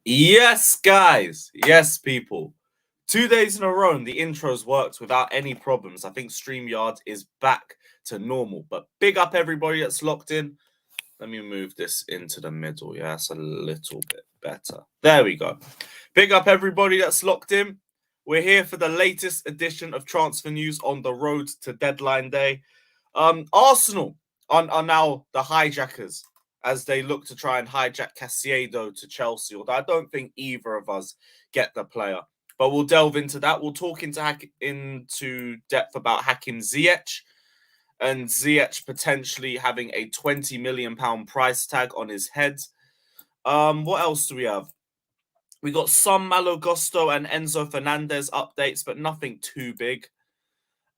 Yes, guys. Yes, people. 2 days in a row, and the intros worked without any problems. I think StreamYard is back to normal. But big up everybody that's locked in. Let me move this into the middle. Yeah, that's a little bit better. There we go. Big up everybody that's locked in. We're here for the latest edition of transfer news on the road to deadline day. Arsenal are now the hijackers as they look to try and hijack Caicedo to Chelsea, although I don't think either of us get the player. But we'll delve into that. We'll talk into depth about Hakim Ziyech and Ziyech potentially having a £20 million price tag on his head. What else do we have? We got some Malo and Enzo Fernandez updates, but nothing too big.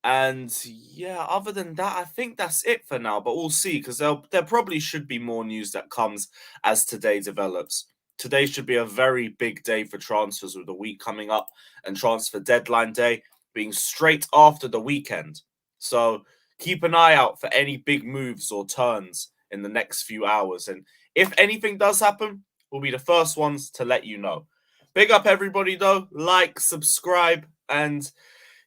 And yeah, other than that, I think that's it for now. But we'll see, because there probably should be more news that comes as today develops. Today should be a very big day for transfers, with the week coming up and transfer deadline day being straight after the weekend. So keep an eye out for any big moves or turns in the next few hours. And if anything does happen, we'll be the first ones to let you know. Big up everybody though. Like, subscribe, and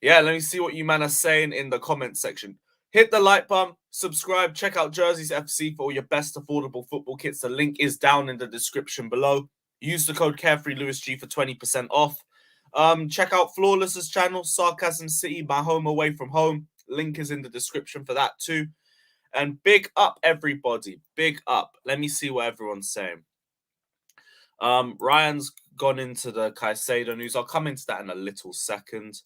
yeah, let me see what you man are saying in the comment section. Hit the like button, subscribe, check out Jerseys FC for all your best affordable football kits. The link is down in the description below. Use the code CarefreeLewisG for 20% off. Check out Flawless's channel, Sarcasm City, my home away from home. Link is in the description for that too. And big up everybody, big up. Let me see what everyone's saying. Ryan's gone into the Caicedo news. I'll come into that in a little second.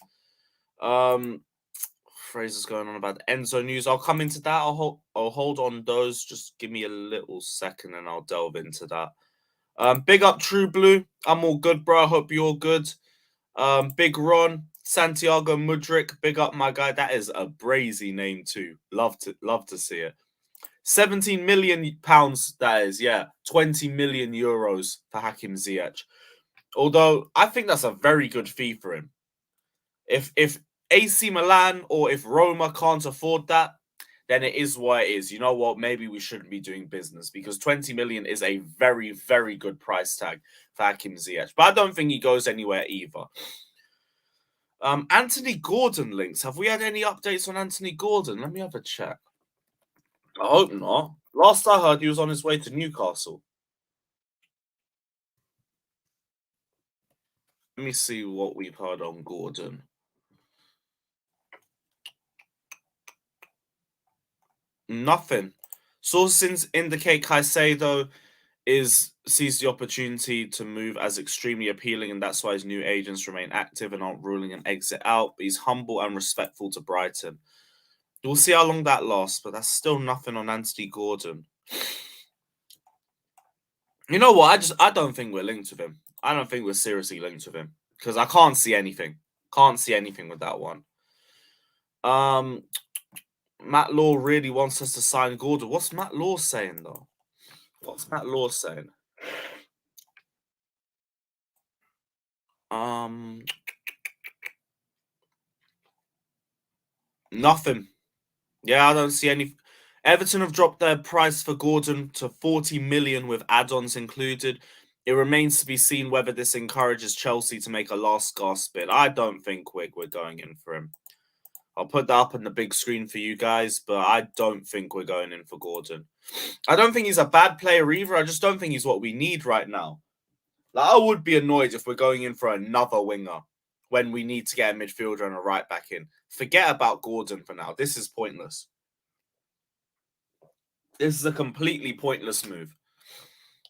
Fraser's going on about the Enzo news. I'll come into that. I'll hold on those. Just give me a little second and I'll delve into that. Big up True Blue. I'm all good, bro. I hope you're all good. Big Ron, Santiago Mudrik. Big up my guy. That is a brazy name too. Love to see it. £17 million, that is, yeah. 20 million euros for Hakim Ziyech. Although I think that's a very good fee for him. If AC Milan or if Roma can't afford that, then it is what it is. You know what? Maybe we shouldn't be doing business, because 20 million is a very, very good price tag for Hakim Ziyech. But I don't think he goes anywhere either. Anthony Gordon links. Have we had any updates on Anthony Gordon? Let me have a check. I hope not. Last I heard, he was on his way to Newcastle. Let me see what we've heard on Gordon. Nothing. Sources indicate Caicedo sees the opportunity to move as extremely appealing, and that's why his new agents remain active and aren't ruling an exit out. But he's humble and respectful to Brighton. We'll see how long that lasts, but that's still nothing on Anthony Gordon. You know what? I don't think we're linked with him. I don't think we're seriously linked with him, because I can't see anything. Can't see anything with that one. Matt Law really wants us to sign Gordon. What's Matt Law saying though? What's Matt Law saying? Nothing. Yeah, I don't see any. Everton have dropped their price for Gordon to 40 million with add-ons included. It remains to be seen whether this encourages Chelsea to make a last gasp bid. I don't think we're going in for him. I'll put that up on the big screen for you guys, but I don't think we're going in for Gordon. I don't think he's a bad player either. I just don't think he's what we need right now. Like, I would be annoyed if we're going in for another winger when we need to get a midfielder and a right back in. Forget about Gordon for now. This is pointless. This is a completely pointless move.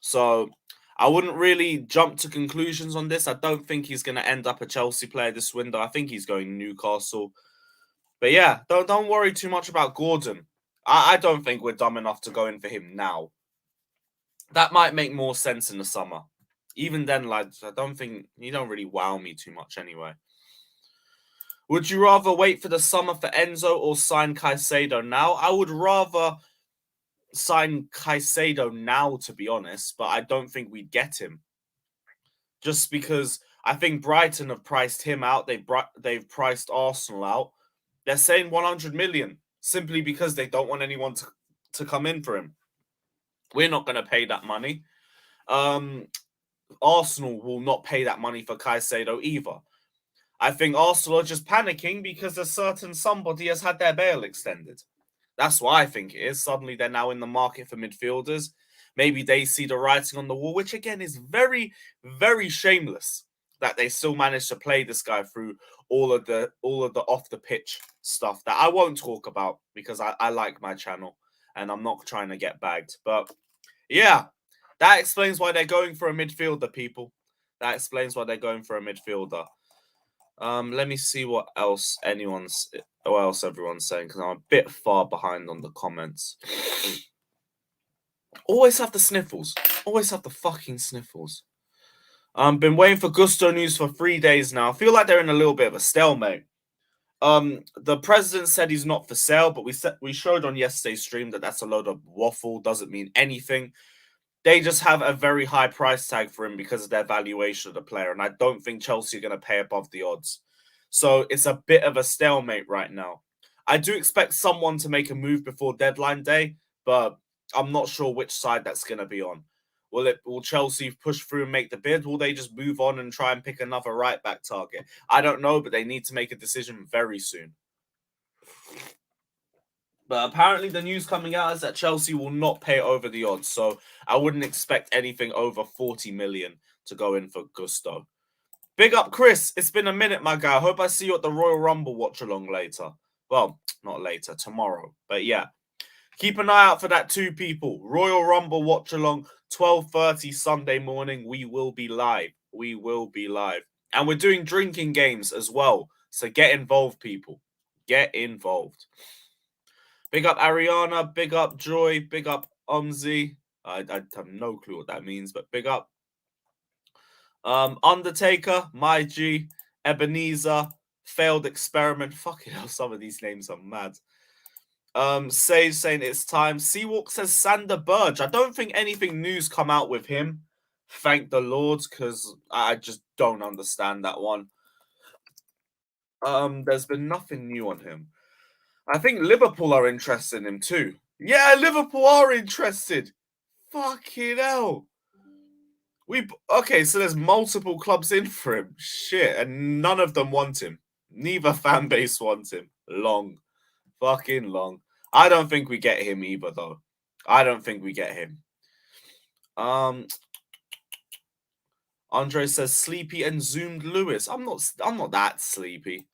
So I wouldn't really jump to conclusions on this. I don't think he's going to end up a Chelsea player this window. I think he's going Newcastle. But yeah, don't worry too much about Gordon. I don't think we're dumb enough to go in for him now. That might make more sense in the summer. Even then, lads, I don't think you don't really wow me too much anyway. Would you rather wait for the summer for Enzo or sign Caicedo now? I would rather sign Caicedo now, to be honest, but I don't think we'd get him. Just because I think Brighton have priced him out. They've priced Arsenal out. They're saying 100 million simply because they don't want anyone to come in for him. We're not going to pay that money. Arsenal will not pay that money for Caicedo either. I think Arsenal are just panicking because a certain somebody has had their bail extended. That's what I think it is. Suddenly they're now in the market for midfielders. Maybe they see the writing on the wall, which again is very, very shameless that they still managed to play this guy through all of the off the pitch stuff that I won't talk about because I like my channel and I'm not trying to get bagged. But yeah, that explains why they're going for a midfielder, people. That explains why they're going for a midfielder. Let me see what else everyone's saying because I'm a bit far behind on the comments. Always have the sniffles. Always have the fucking sniffles. Been waiting for Gusto news for 3 days now. I feel like they're in a little bit of a stalemate. The president said he's not for sale, but we showed on yesterday's stream that that's a load of waffle. Doesn't mean anything. They just have a very high price tag for him because of their valuation of the player, and I don't think Chelsea are going to pay above the odds. So it's a bit of a stalemate right now. I do expect someone to make a move before deadline day, but I'm not sure which side that's going to be on. Will Chelsea push through and make the bid? Will they just move on and try and pick another right-back target? I don't know, but they need to make a decision very soon. But apparently the news coming out is that Chelsea will not pay over the odds. So I wouldn't expect anything over 40 million to go in for Gusto. Big up, Chris. It's been a minute, my guy. I hope I see you at the Royal Rumble watch-along later. Well, not later, tomorrow. But yeah, keep an eye out for that too, people. Royal Rumble watch-along, 12:30 Sunday morning. We will be live. We will be live. And we're doing drinking games as well. So get involved, people. Get involved. Big up Ariana, big up Joy, big up Umzi. I have no clue what that means, but big up. Undertaker, My G, Ebenezer, Failed Experiment. Fucking hell, some of these names are mad. Sage saying it's time. Seawalk says Sander Burge. I don't think anything new's come out with him. Thank the Lord, because I just don't understand that one. There's been nothing new on him. I think Liverpool are interested in him too. Yeah, Liverpool are interested. Fucking hell. Okay, so there's multiple clubs in for him. Shit, and none of them want him. Neither fan base wants him. Long. Fucking long. I don't think we get him either, though. I don't think we get him. Andre says sleepy and zoomed Lewis. I'm not that sleepy.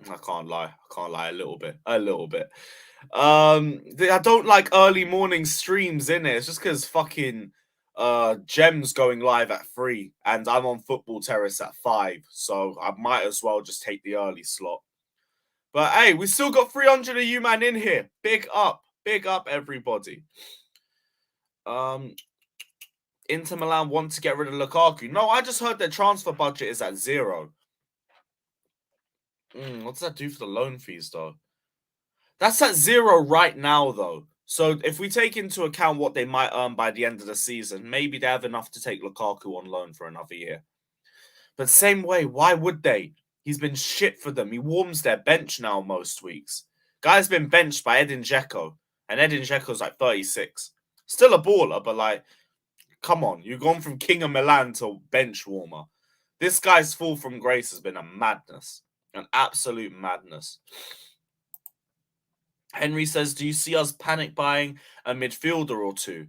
I can't lie. A little bit. I don't like early morning streams in it. It's just because fucking Gem's going live at 3 and I'm on Football Terrace at 5, so I might as well just take the early slot. But hey, we still got 300 of you man in here. Big up everybody. Inter Milan want to get rid of Lukaku. No, I just heard their transfer budget is at 0. What does that do for the loan fees, though? That's at 0 right now, though. So if we take into account what they might earn by the end of the season, maybe they have enough to take Lukaku on loan for another year. But same way, why would they? He's been shit for them. He warms their bench now most weeks. Guy's been benched by Edin Dzeko, and Edin Dzeko's like 36. Still a baller, but like, come on. You've gone from King of Milan to bench warmer. This guy's fall from grace has been a madness. An absolute madness. Henry says, do you see us panic buying a midfielder or two?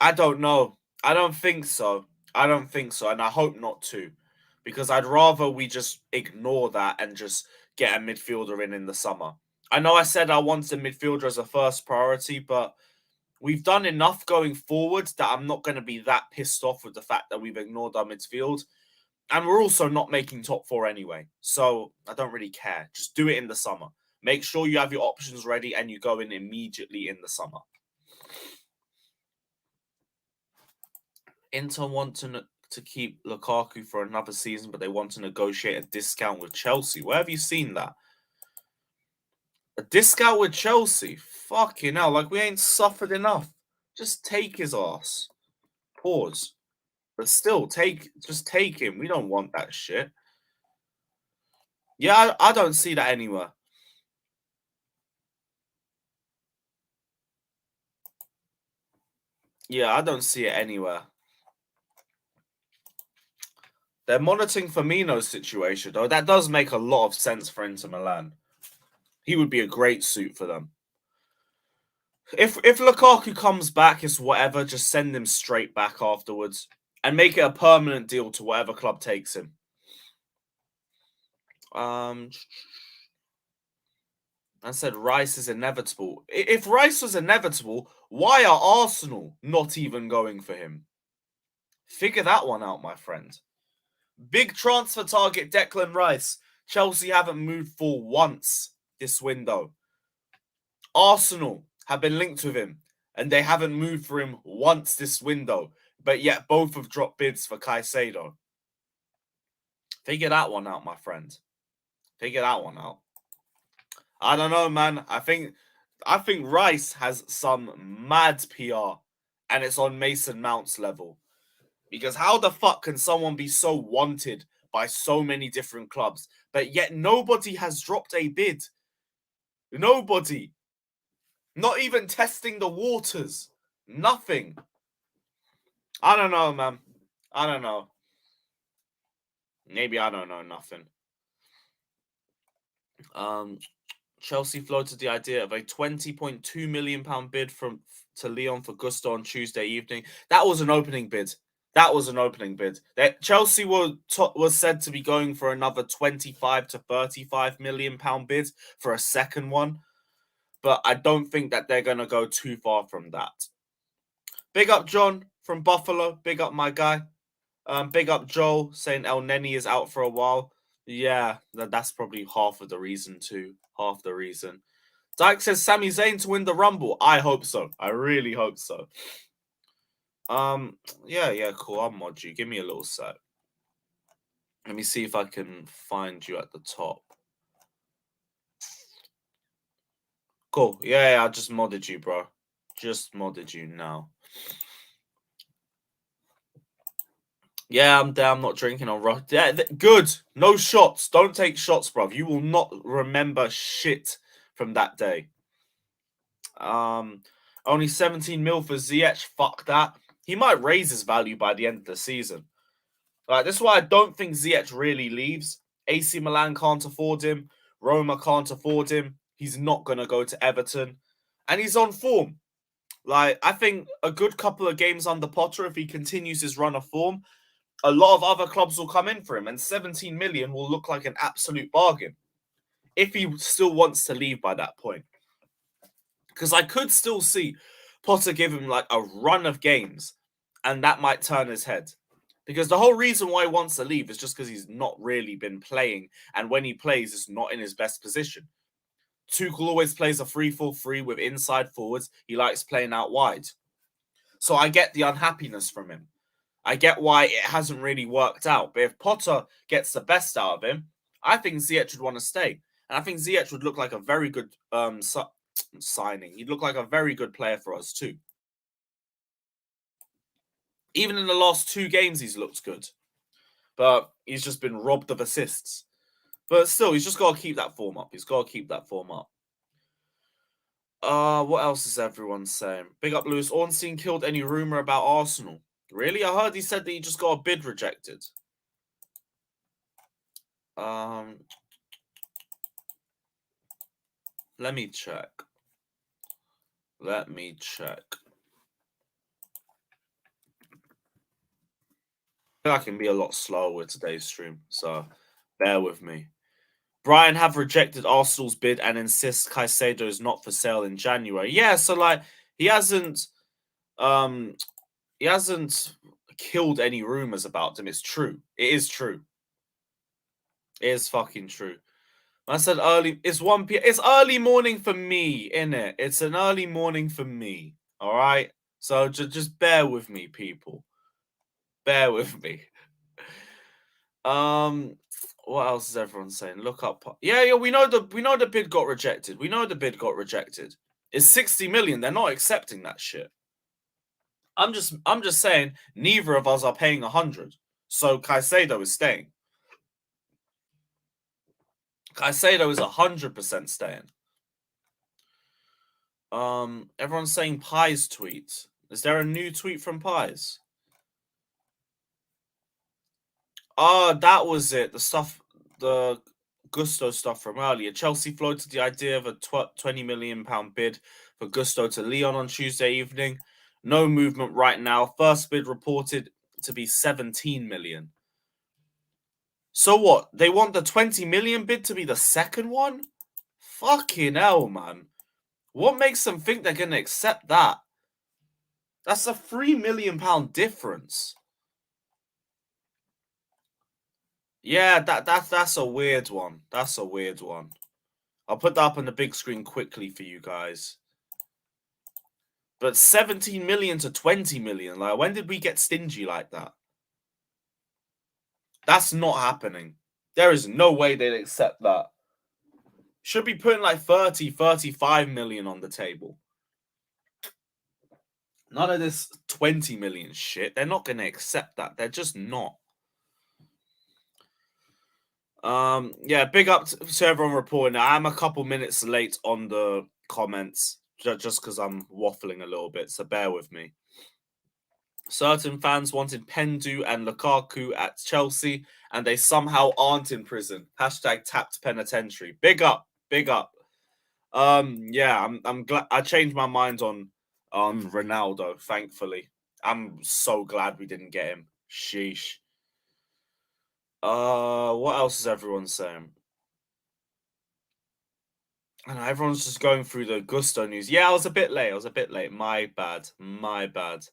I don't know. I don't think so. And I hope not to. Because I'd rather we just ignore that and just get a midfielder in the summer. I know I said I wanted a midfielder as a first priority, but we've done enough going forward that I'm not going to be that pissed off with the fact that we've ignored our midfield. And we're also not making top 4 anyway. So I don't really care. Just do it in the summer. Make sure you have your options ready and you go in immediately in the summer. Inter want to keep Lukaku for another season, but they want to negotiate a discount with Chelsea. Where have you seen that? A discount with Chelsea? Fucking hell, like we ain't suffered enough. Just take his ass. Pause. But still, just take him. We don't want that shit. Yeah, I don't see that anywhere. Yeah, I don't see it anywhere. They're monitoring Firmino's situation, though. That does make a lot of sense for Inter Milan. He would be a great suit for them. If Lukaku comes back, it's whatever. Just send him straight back afterwards and make it a permanent deal to whatever club takes him. I said Rice is inevitable. If Rice was inevitable, why are Arsenal not even going for him? Figure that one out, my friend. Big transfer target Declan Rice. Chelsea haven't moved for once this window. Arsenal have been linked with him, and they haven't moved for him once this window, but yet both have dropped bids for Caicedo. Figure that one out, my friend. Figure that one out. I don't know, man. I think Rice has some mad PR, and it's on Mason Mount's level. Because how the fuck can someone be so wanted by so many different clubs, but yet nobody has dropped a bid? Nobody. Not even testing the waters. Nothing. I don't know, man. I don't know. Maybe I don't know nothing. Chelsea floated the idea of a £20.2 million bid to Lyon for Gusto on Tuesday evening. That was an opening bid. Chelsea was said to be going for another 25 to 35 million pound bid for a second one, but I don't think that they're going to go too far from that. Big up John from Buffalo. Big up my guy. Big up Joel saying El Neni is out for a while. Yeah, that's probably half of the reason too. Half the reason. Dyke says Sami Zayn to win the Rumble. I hope so. I really hope so. Yeah, cool. I'll mod you. Give me a little sec. Let me see if I can find you at the top. Cool. Yeah, I just modded you, bro. Just modded you now. Yeah, I'm down. I'm not drinking on rock. Yeah, good. No shots. Don't take shots, bro. You will not remember shit from that day. Only 17 mil for Ziyech. Fuck that. He might raise his value by the end of the season. This is why I don't think Ziyech really leaves. AC Milan can't afford him. Roma can't afford him. He's not going to go to Everton. And he's on form. I think a good couple of games under Potter, if he continues his run of form, a lot of other clubs will come in for him. And 17 million will look like an absolute bargain. If he still wants to leave by that point. Because I could still see Potter give him like a run of games. And that might turn his head. Because the whole reason why he wants to leave is just because he's not really been playing. And when he plays, it's not in his best position. Tuchel always plays a 3-4-3 with inside forwards. He likes playing out wide. So I get the unhappiness from him. I get why it hasn't really worked out. But if Potter gets the best out of him, I think Ziyech would want to stay. And I think Ziyech would look like a very good signing. He'd look like a very good player for us too. Even in the last 2 games, he's looked good. But he's just been robbed of assists. But still, he's just got to keep that form up. What else is everyone saying? Big up Lewis. Ornstein killed any rumor about Arsenal. Really? I heard he said that he just got a bid rejected. Let me check. I can be a lot slower with today's stream, so bear with me. Brian have rejected Arsenal's bid and insists Caicedo is not for sale in January. Yeah, so he hasn't killed any rumors about him. It's true. It is true. It is fucking true. I said early. It's 1 p.m. It's early morning for me, innit? It's an early morning for me. All right. So just bear with me, people. Bear with me. What else is everyone saying? Look up. Yeah. We know the bid got rejected. It's 60 million. They're not accepting that shit. I'm just saying neither of us are paying 100. So Caicedo is staying. Caicedo is 100% staying. Everyone's saying Pies tweet. Is there a new tweet from Pies? Oh, that was it. The Gusto stuff from earlier. Chelsea floated the idea of a £20 million bid for Gusto to Lyon on Tuesday evening. No movement right now. First bid reported to be 17 million. So what? They want the 20 million bid to be the second one? Fucking hell, man. What makes them think they're going to accept that? That's a £3 million difference. Yeah, that's a weird one. That's a weird one. I'll put that up on the big screen quickly for you guys. But 17 million to 20 million, like, when did we get stingy like that? That's not happening. There is no way they'd accept that. Should be putting like 30, 35 million on the table. None of this 20 million shit. They're not going to accept that. They're just not. Yeah, big up to everyone reporting. I'm a couple minutes late on the comments just because I'm waffling a little bit, so bear with me. Certain fans wanted Pendu and Lukaku at Chelsea, and they somehow aren't in prison. Hashtag tapped penitentiary. Big up, big up. Yeah, I'm glad I changed my mind on Ronaldo. Thankfully, I'm so glad we didn't get him. Sheesh. What else is everyone saying? I know everyone's just going through the Gusto news. Yeah, I was a bit late. My bad. My bad.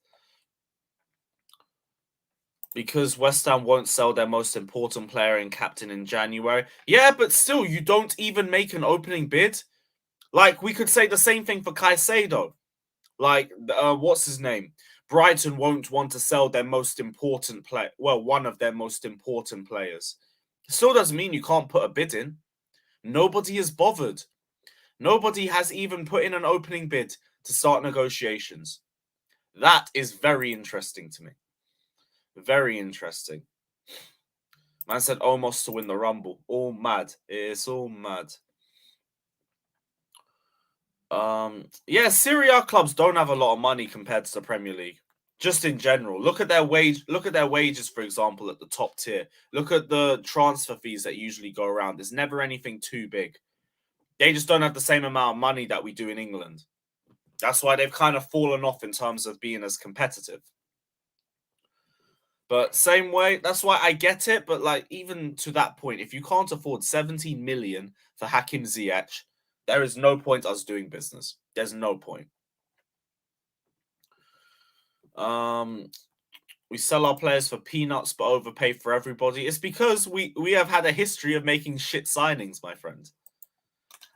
Because West Ham won't sell their most important player and captain in January. Yeah, but still, you don't even make an opening bid. Like, we could say the same thing for Caicedo. Like, what's his name? Brighton won't want to sell their most important player. Well, one of their most important players. Still doesn't mean you can't put a bid in. Nobody is bothered. Nobody has even put in an opening bid to start negotiations. That is very interesting to me. Very interesting. Man said almost to win the Rumble. All mad. It's all mad. Yeah, Serie A clubs don't have a lot of money compared to the Premier League. Just in general. Look at their wages, for example, at the top tier. Look at the transfer fees that usually go around. There's never anything too big. They just don't have the same amount of money that we do in England. That's why they've kind of fallen off in terms of being as competitive. But same way, that's why I get it. But like, even to that point, if you can't afford 17 million for Hakim Ziyech, there is no point us doing business. There's no point. We sell our players for peanuts but overpay for everybody. It's because we have had a history of making shit signings, my friend.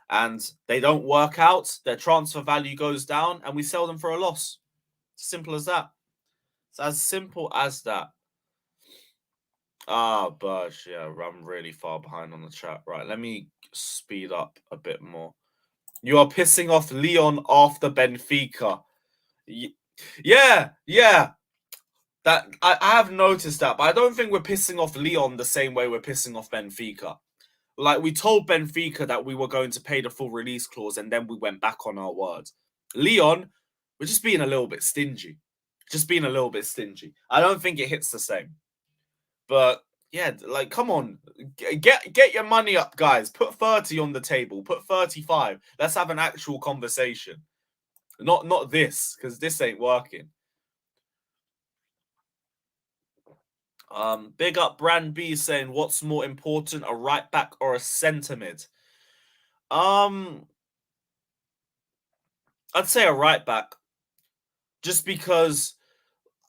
And they don't work out, their transfer value goes down, and we sell them for a loss. Simple as that. It's as simple as that. Ah, Burge, yeah, I'm really far behind on the chat. Right, let me speed up a bit more. You are pissing off Lyon after Benfica. Yeah. That I have noticed that, but I don't think we're pissing off Lyon the same way we're pissing off Benfica. Like, we told Benfica that we were going to pay the full release clause, and then we went back on our word. Lyon, we're just being a little bit stingy. I don't think it hits the same. But yeah, like, come on, get your money up, guys. Put 30 on the table. Put 35. Let's have an actual conversation. Not this, because this ain't working. Big up Brand B saying, what's more important, a right back or a centre mid? I'd say a right back. Just because,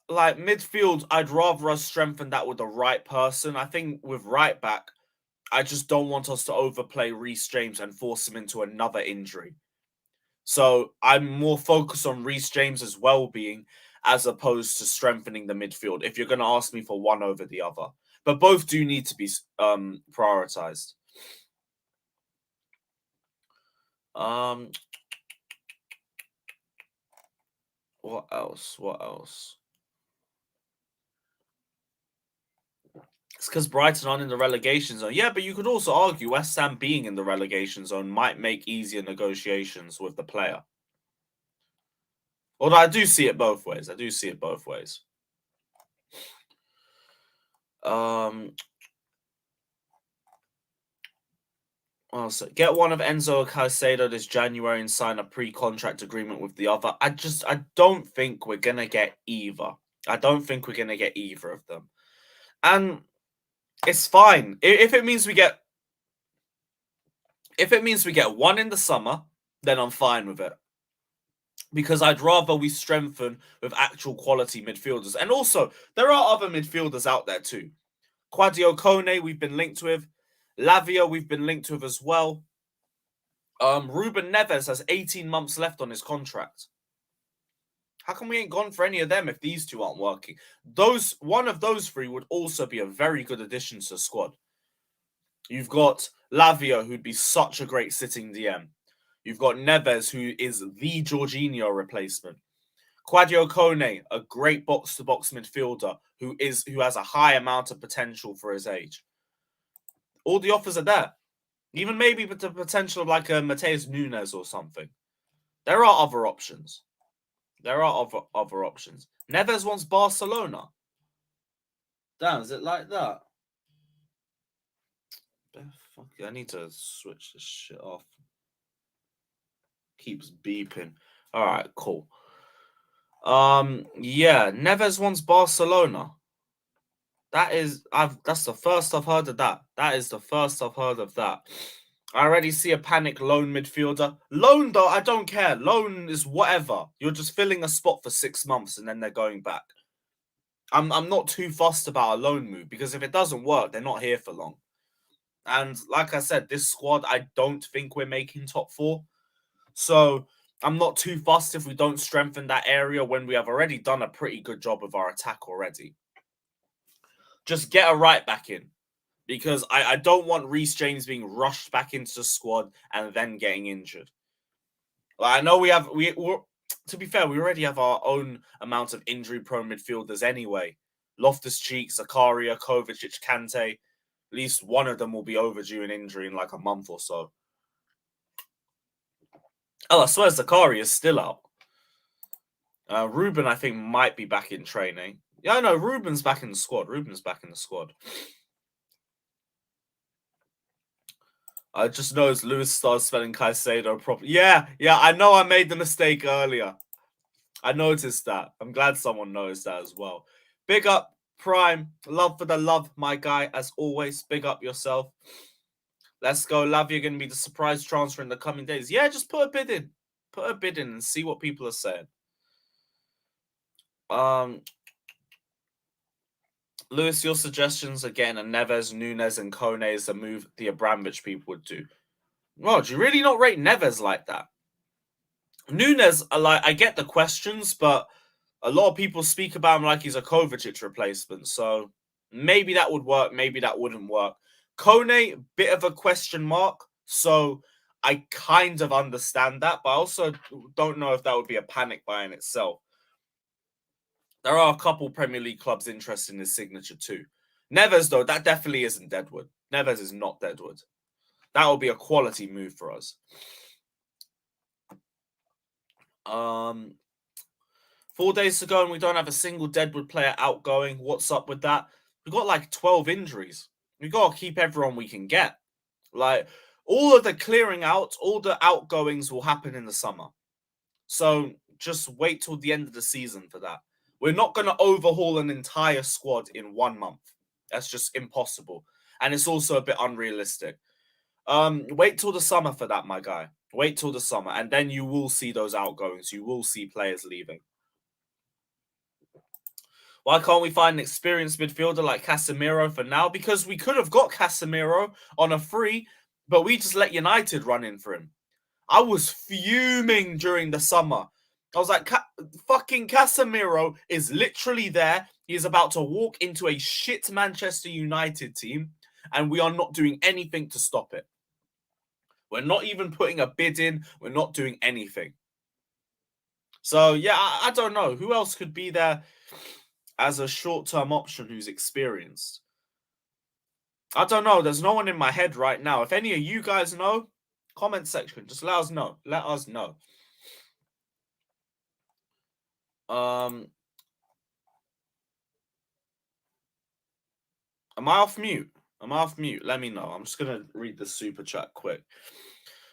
like, midfield, I'd rather us strengthen that with the right person. I think with right back, I just don't want us to overplay Reece James and force him into another injury. So I'm more focused on Reece James's well-being as opposed to strengthening the midfield, if you're going to ask me for one over the other. But both do need to be prioritized. What else? It's because Brighton aren't in the relegation zone. Yeah, but you could also argue West Ham being in the relegation zone might make easier negotiations with the player. Although I do see it both ways. I do see it both ways. Also, get one of Enzo or Caicedo this January and sign a pre-contract agreement with the other. I don't think we're gonna get either. I don't think we're gonna get either of them, and it's fine if it means we get. If it means we get one in the summer, then I'm fine with it. Because I'd rather we strengthen with actual quality midfielders. And also, there are other midfielders out there too. Quadio Kone, we've been linked with. Lavia, we've been linked with as well. Ruben Neves has 18 months left on his contract. How come we ain't gone for any of them if these two aren't working? One of those three would also be a very good addition to the squad. You've got Lavia, who'd be such a great sitting DM. You've got Neves, who is the Jorginho replacement. Quadio Kone, a great box-to-box midfielder who has a high amount of potential for his age. All the offers are there. Even maybe with the potential of like a Mateus Nunes or something. There are other options. There are other options. Neves wants Barcelona. Damn, is it like that? Fuck, I need to switch this shit off. Keeps beeping. All right, cool. Yeah, Neves wants Barcelona. That's the first I've heard of that. That is the first I've heard of that. I already see a panic loan midfielder. Loan though, I don't care. Loan is whatever. You're just filling a spot for 6 months and then they're going back. I'm not too fussed about a loan move because if it doesn't work, they're not here for long. And like I said, this squad, I don't think we're making top 4. So I'm not too fussed if we don't strengthen that area when we have already done a pretty good job of our attack already. Just get a right back in. Because I don't want Reece James being rushed back into the squad and then getting injured. Like, I know to be fair, we already have our own amount of injury-prone midfielders anyway. Loftus-Cheek, Zakaria, Kovacic, Kante. At least one of them will be overdue an injury in like a month or so. Oh, I swear Zakaria is still out. Ruben, I think, might be back in training. Yeah, no, Ruben's back in the squad. I just noticed Lewis started spelling Caicedo properly. Yeah, I know I made the mistake earlier. I noticed that. I'm glad someone noticed that as well. Big up, Prime. Love for the love, my guy. As always, big up yourself. Let's go. Lavia going to be the surprise transfer in the coming days. Yeah, just put a bid in. Put a bid in and see what people are saying. Lewis, your suggestions again, and Neves, Nunes, and Kone is the move the Abramovich people would do. Well, do you really not rate Neves like that? Nunes, I get the questions, but a lot of people speak about him like he's a Kovacic replacement. So maybe that would work, maybe that wouldn't work. Kone, bit of a question mark. So I kind of understand that, but I also don't know if that would be a panic buy in itself. There are a couple Premier League clubs interested in his signature too. Neves, though, that definitely isn't Deadwood. Neves is not Deadwood. That will be a quality move for us. 4 days to go and we don't have a single Deadwood player outgoing. What's up with that? We've got like 12 injuries. We've got to keep everyone we can get. Like, all of the clearing out, all the outgoings will happen in the summer. So just wait till the end of the season for that. We're not going to overhaul an entire squad in 1 month. That's just impossible. And it's also a bit unrealistic. Wait till the summer for that, my guy. Wait till the summer. And then you will see those outgoings. You will see players leaving. Why can't we find an experienced midfielder like Casemiro for now? Because we could have got Casemiro on a free, but we just let United run in for him. I was fuming during the summer. I was like, fucking Casemiro is literally there. He's about to walk into a shit Manchester United team, and we are not doing anything to stop it. We're not even putting a bid in. We're not doing anything. So, yeah, I don't know. Who else could be there as a short-term option who's experienced? I don't know. There's no one in my head right now. If any of you guys know, comment section. Just let us know. Let us know. Am I off mute? Am I off mute? Let me know. I'm just gonna read the super chat quick.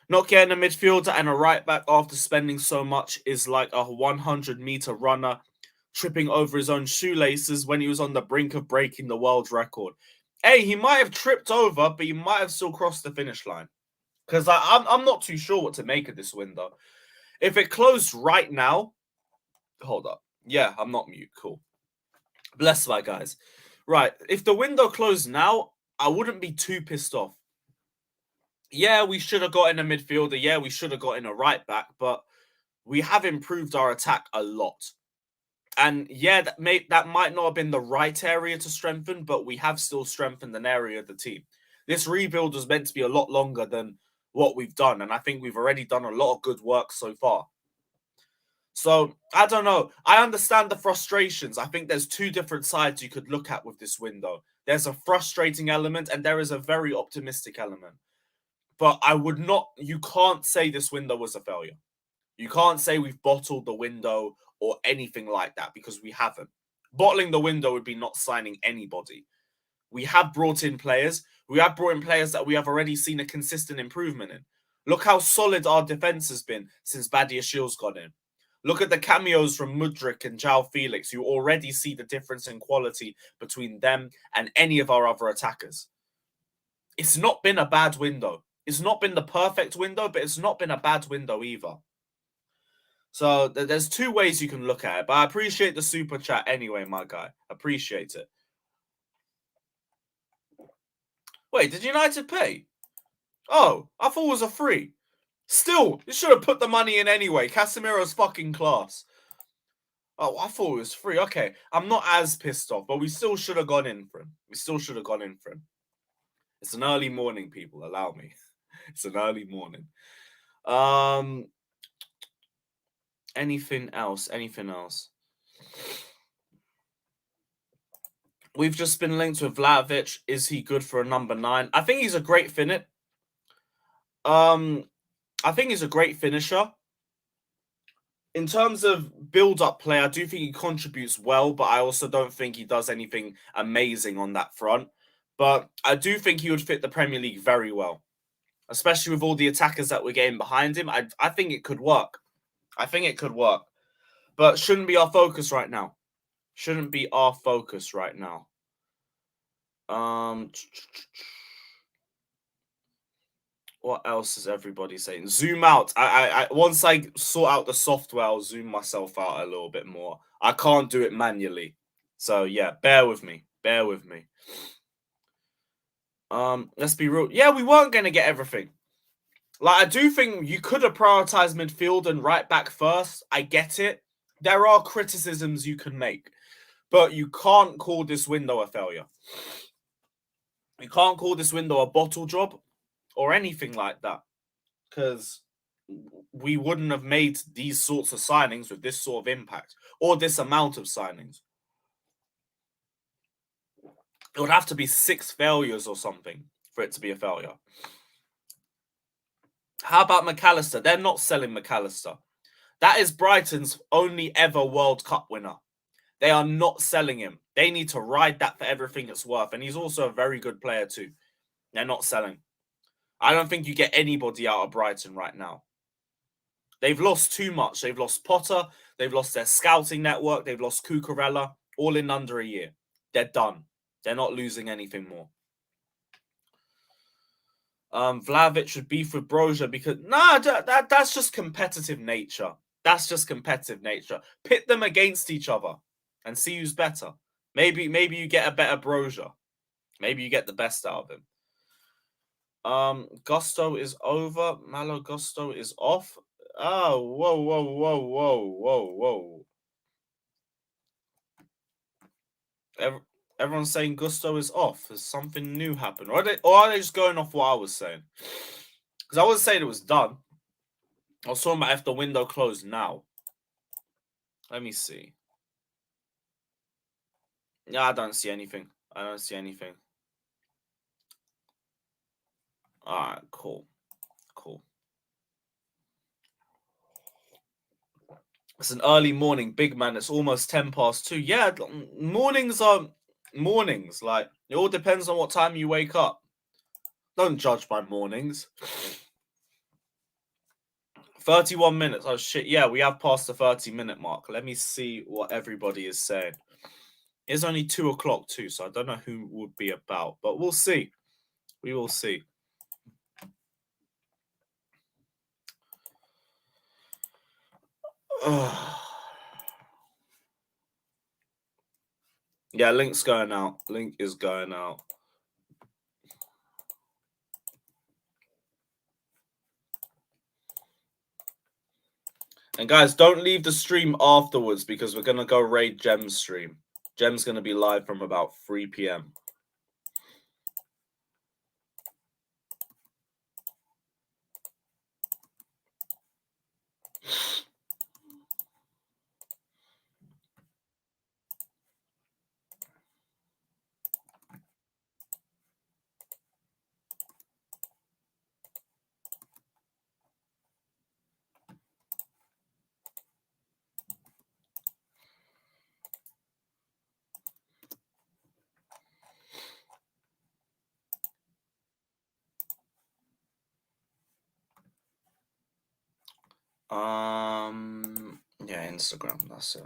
Not getting a midfielder and a right back after spending so much is like a 100-meter runner tripping over his own shoelaces when he was on the brink of breaking the world record. Hey, he might have tripped over, but he might have still crossed the finish line. Because I'm not too sure what to make of this window. If it closed right now, hold up. Yeah, I'm not mute. Cool. Bless my guys. Right, if the window closed now, I wouldn't be too pissed off. Yeah, we should have got in a midfielder. Yeah, we should have got in a right back, but we have improved our attack a lot. And yeah, that might not have been the right area to strengthen, but we have still strengthened an area of the team. This rebuild was meant to be a lot longer than what we've done, and I think we've already done a lot of good work so far. So, I don't know. I understand the frustrations. I think there's two different sides you could look at with this window. There's a frustrating element, and there is a very optimistic element. But you can't say this window was a failure. You can't say we've bottled the window or anything like that because we haven't. Bottling the window would be not signing anybody. We have brought in players. We have brought in players that we have already seen a consistent improvement in. Look how solid our defense has been since Badia Shields got in. Look at the cameos from Mudryk and João Felix. You already see the difference in quality between them and any of our other attackers. It's not been a bad window. It's not been the perfect window, but it's not been a bad window either. So there's two ways you can look at it, but I appreciate the super chat anyway, my guy. Appreciate it. Wait, did United pay? Oh, I thought it was a free. Still, you should have put the money in anyway. Casemiro's fucking class. Oh, I thought it was free. Okay, I'm not as pissed off, but we still should have gone in for him. We still should have gone in for him. It's an early morning, people. Allow me. It's an early morning. Anything else? Anything else? We've just been linked with Vlahovic. Is he good for a number 9? I think he's a great finisher. I think he's a great finisher. In terms of build-up play, I do think he contributes well, but I also don't think he does anything amazing on that front. But I do think he would fit the Premier League very well, especially with all the attackers that we're getting behind him. I think it could work. I think it could work. But shouldn't be our focus right now. Shouldn't be our focus right now. What else is everybody saying? Zoom out. I once I sort out the software, I'll zoom myself out a little bit more. I can't do it manually. So yeah, bear with me. Bear with me. Let's be real. Yeah, we weren't gonna get everything. Like, I do think you could have prioritized midfield and right back first. I get it. There are criticisms you can make, but you can't call this window a failure. You can't call this window a bottle job or anything like that, because we wouldn't have made these sorts of signings with this sort of impact or this amount of signings. It would have to be 6 failures or something for it to be a failure. How about McAllister? They're not selling McAllister. That is Brighton's only ever World Cup winner. They are not selling him. They need to ride that for everything it's worth. And he's also a very good player too. They're not selling. I don't think you get anybody out of Brighton right now. They've lost too much. They've lost Potter. They've lost their scouting network. They've lost Cucurella. All in under a year. They're done. They're not losing anything more. Vlahovic should beef with Broja because... Nah, that's just competitive nature. That's just competitive nature. Pit them against each other and see who's better. Maybe you get a better Broja. Maybe you get the best out of him. Gusto is over. Malo Gusto is off. Oh, whoa. Everyone's saying Gusto is off. Has something new happened? Or are they just going off what I was saying? Because I wasn't saying it was done. I was talking about if the window closed now. Let me see. Yeah, I don't see anything. Alright, cool. It's an early morning, big man. It's almost 2:10. Yeah, mornings are mornings. Like, it all depends on what time you wake up. Don't judge by mornings. 31 minutes. Oh, shit. Yeah, we have passed the 30-minute mark. Let me see what everybody is saying. It's only 2 o'clock too, so I don't know who would be about, but we'll see. We will see. Yeah, link's going out. Link is going out. And guys, don't leave the stream afterwards because we're going to go raid Gem's stream. Gem's going to be live from about 3 p.m. Yeah, Instagram, that's it.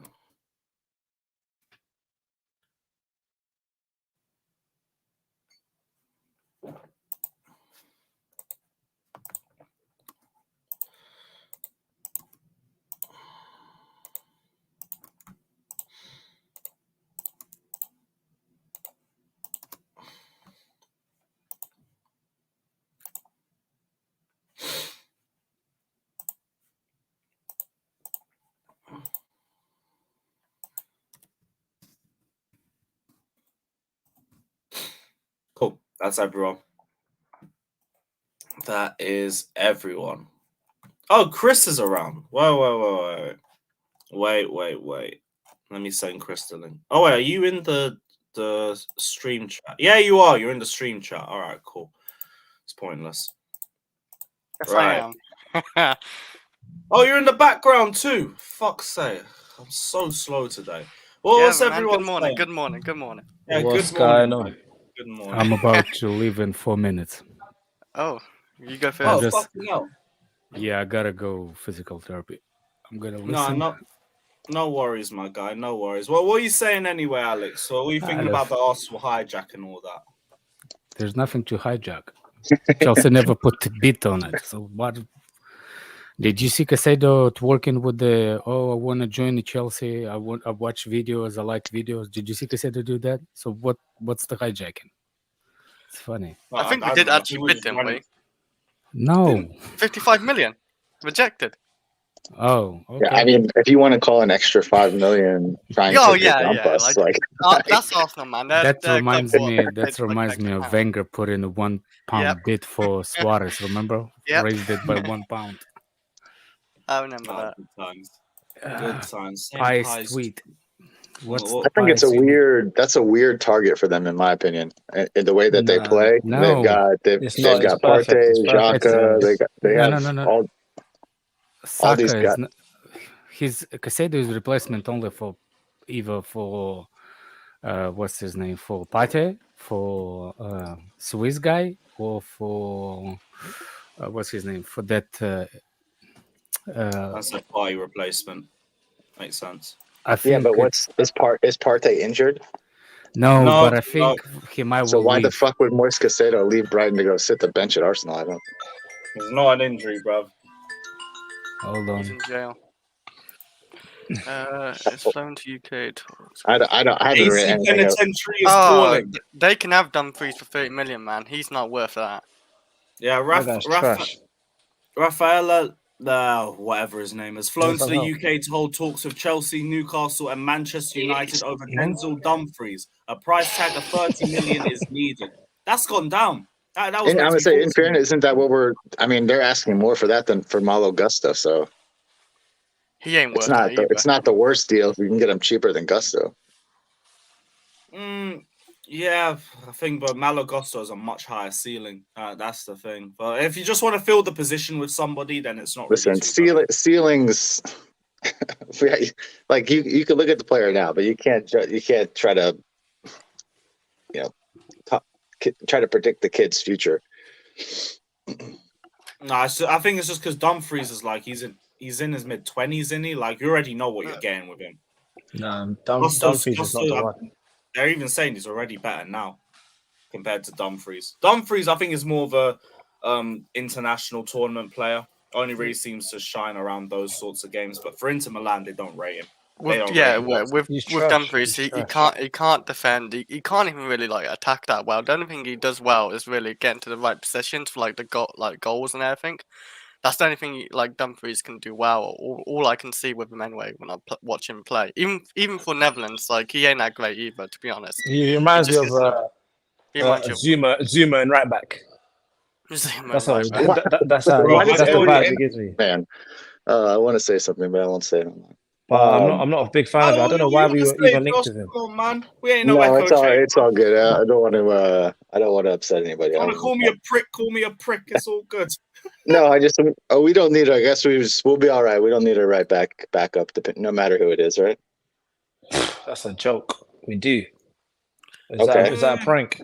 Cool. That's everyone. That is everyone. Oh, Chris is around. Wait. Let me send Chris the link. Oh, wait, are you in the stream chat? Yeah, you are. You're in the stream chat. All right, cool. It's pointless. Yes, Right. I am. Oh, you're in the background too. Fuck's sake. I'm so slow today. Well, Yeah, what's man. everyone Good morning. saying? Good morning. Good morning. Yeah, What's good morning. going on? Good morning. I'm about to leave in 4 minutes. Oh, you go Oh, first. just- fucking hell. Yeah, I gotta go physical therapy. I'm gonna listen. No worries, my guy. No worries. Well, what are you saying anyway, Alex? So what are you thinking about the Arsenal hijack and all that? There's nothing to hijack. Chelsea never put a bit on it. So what? Did you see Caicedo working with the? Oh, I want to join the Chelsea. I watch videos. I like videos. Did you see Caicedo do that? So what's the hijacking? It's funny. I think we did actually bid, didn't we? No. 55 million. Rejected. Oh, okay. Yeah, I mean, if you want to call an extra 5 million trying to dump us, like that's Arsenal, man. That reminds me. That reminds me of Wenger putting a £1 bid for Suarez. Remember? Raised it by £1. I remember that. Good times. Good times. Pies tweet. I think it's a weird. That's a weird target for them, in my opinion. In the way that they play, no, they've got Partey, Xhaka. They have all these guys. His Caicedo is replacement only for either for what's his name, for Partey, for Swiss guy, or for what's his name, for that. That's a Partey replacement. Makes sense. I think. Yeah, but is Partey injured? No, but I think he might. So why the fuck would Moise Caicedo leave Brighton to go sit the bench at Arsenal? I don't. It's not an injury, bruv. Hold on. He's in jail. It's flown to UK talks. I haven't read anything else. They can have Dumfries for 30 million, man. He's not worth that. Yeah, Rafaela, whatever his name is, flown to the UK to hold talks with Chelsea, Newcastle, and Manchester United over Denzel Dumfries. A price tag of 30 million is needed. That's gone down. That was I would say, in fairness, isn't that what we're? I mean, they're asking more for that than for Malo Gusto, so. He ain't worth that either. It's not the worst deal if we can get him cheaper than Gusto. Yeah, I think, but Malo Gusto is a much higher ceiling. That's the thing. But if you just want to fill the position with somebody, then it's not. Listen, ceilings. Like you can look at the player now, but you can't try to try to predict the kid's future. No, I think it's just because Dumfries is like he's in his mid-20s, isn't he? Like you already know what you're getting with him. No, Dumfries is not the one. They're even saying he's already better now compared to Dumfries. Dumfries, I think, is more of a international tournament player. Only really seems to shine around those sorts of games. But for Inter Milan, they don't rate him. With Dumfries, he can't defend. He can't even really like attack that well. The only thing he does well is really getting to the right positions for like the goals and everything. That's the only thing like Dumfries can do well. All I can see with him anyway when I watch him play. Even for Netherlands, like he ain't that great either, to be honest. He reminds me of Zuma and right back. That's how the vibe he gives me. Man, I want to say something, but I won't say it. But I'm not a big fan of it. I don't know why we were even linked to him. Come on, man. We ain't no, it's all good. I don't want to upset anybody. You want to call me a prick? Call me a prick. It's all good. No, we don't need. I guess we'll be all right. We don't need a right back up, no matter who it is, right? That's a joke. We do. Is that a prank?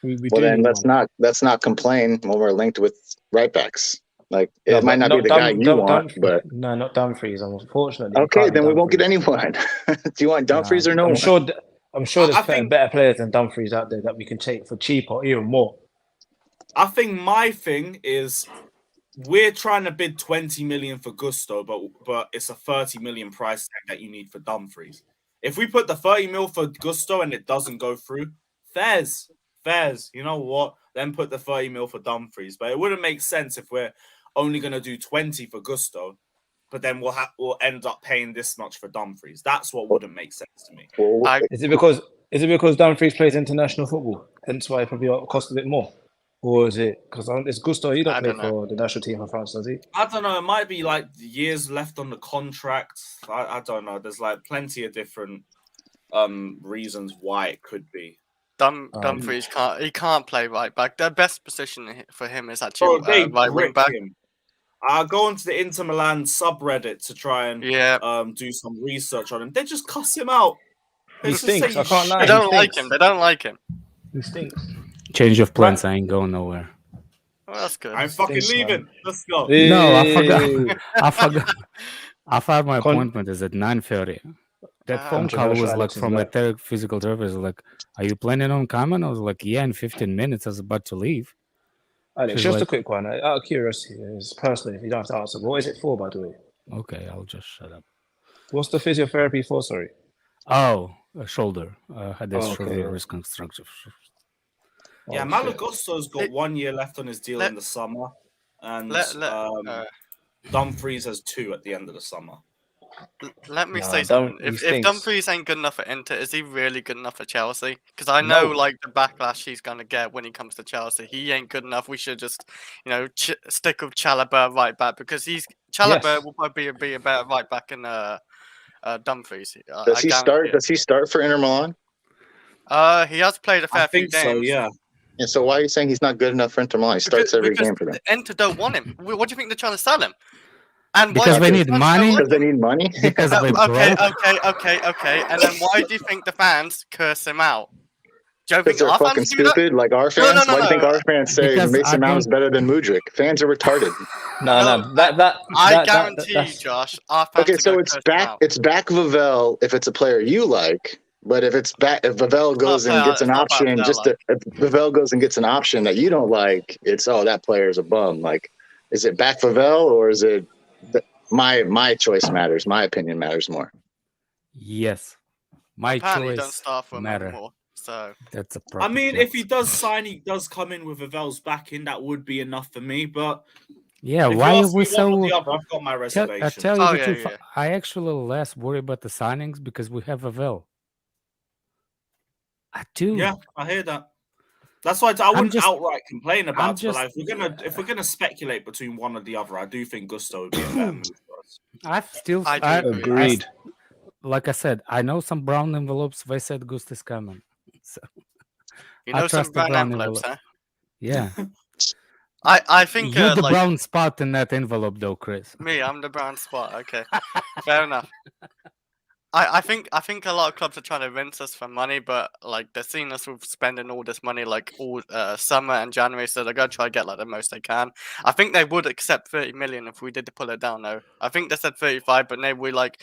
We then let's not complain when we're linked with right backs. Like it might not be the guy you want, but no, not Dumfries. Unfortunately. Okay, then we won't get anyone. Do you want Dumfries or no? I'm sure there's better players than Dumfries out there that we can take for cheap or even more. I think my thing is we're trying to bid 20 million for Gusto, but it's a 30 million price tag that you need for Dumfries. If we put the 30 mil for Gusto and it doesn't go through, fairs. You know what? Then put the 30 mil for Dumfries. But it wouldn't make sense if we're only going to do 20 for Gusto, but then we'll end up paying this much for Dumfries. That's what wouldn't make sense to me. Is it because Dumfries plays international football, hence why it probably costs a bit more? Or is it because it's Gusto? He don't play for the national team of France, does he? I don't know. It might be like years left on the contract. I don't know. There's like plenty of different reasons why it could be. Dumfries can't play right back. The best position for him is actually right wing back. I go onto the Inter Milan subreddit to try and do some research on him. They just cuss him out. He stinks. I can't lie. They don't like him. He stinks. Change of plans. I ain't going nowhere. Well, that's good. I'm fucking leaving. Man. Let's go. No, I forgot. I thought my appointment is at 9:30. That phone call was like from a physical therapist. Like, are you planning on coming? I was like, yeah, in 15 minutes. I was about to leave. Alex, just a quick one. Out of curiosity, personally, if you don't have to answer, what is it for, by the way? Okay, I'll just shut up. What's the physiotherapy for? Sorry. Oh, a shoulder. Had this shoulder reconstruction. Yeah, Malo Gusto's got 1 year left on his deal in the summer, and Dumfries has 2 at the end of the summer. Let me say something. If Dumfries ain't good enough for Inter, is he really good enough for Chelsea? Because I know, like, the backlash he's going to get when he comes to Chelsea. He ain't good enough. We should just, stick with Chalobah right back, because Chalobah will probably be a better right back than Dumfries. Does he start? Does he start for Inter Milan? He has played a fair few games. So, yeah. Yeah, so why are you saying he's not good enough for Inter Milan? He starts every game for them. The Inter don't want him. What do you think they're trying to sell him? And because they need money. Because they need money. Because okay. And then why do you think the fans curse him out? Do you think they're fucking stupid, like our fans? Why do you think our fans say Mason Mount is better than Mudryk? Fans are retarded. No. I guarantee you, Josh. Our fans so it's back. It's back Vavel if it's a player you like. But if Vavel goes and gets an option, if Vavel goes and gets an option that you don't like, it's that player's a bum. Like, is it back Vavel or is it my choice matters? My opinion matters more. Yes, my choice don't start for matter. More, so that's a. I mean, if he does sign, he does come in with Vavel's backing. That would be enough for me. But yeah, why are we so? I've got my reservations. I tell you the truth. Yeah. I actually less worry about the signings because we have Vavel. I do. Yeah, I hear that. That's why I wouldn't outright complain about it. But like, if we're gonna speculate between one or the other, I do think Gusto would be a better move for us. I agreed. Like I said, I know some brown envelopes. They said Gusto's coming. So some brown envelopes, huh? Yeah. I think You're the like, brown spot in that envelope, though, Chris. me, I'm the brown spot. Okay, fair enough. I think a lot of clubs are trying to rinse us for money, but like they're seeing us with spending all this money like all summer and January, so they're gonna try to get like the most they can. I think they would accept 30 million if we did to pull it down though. I think they said 35, but maybe we like,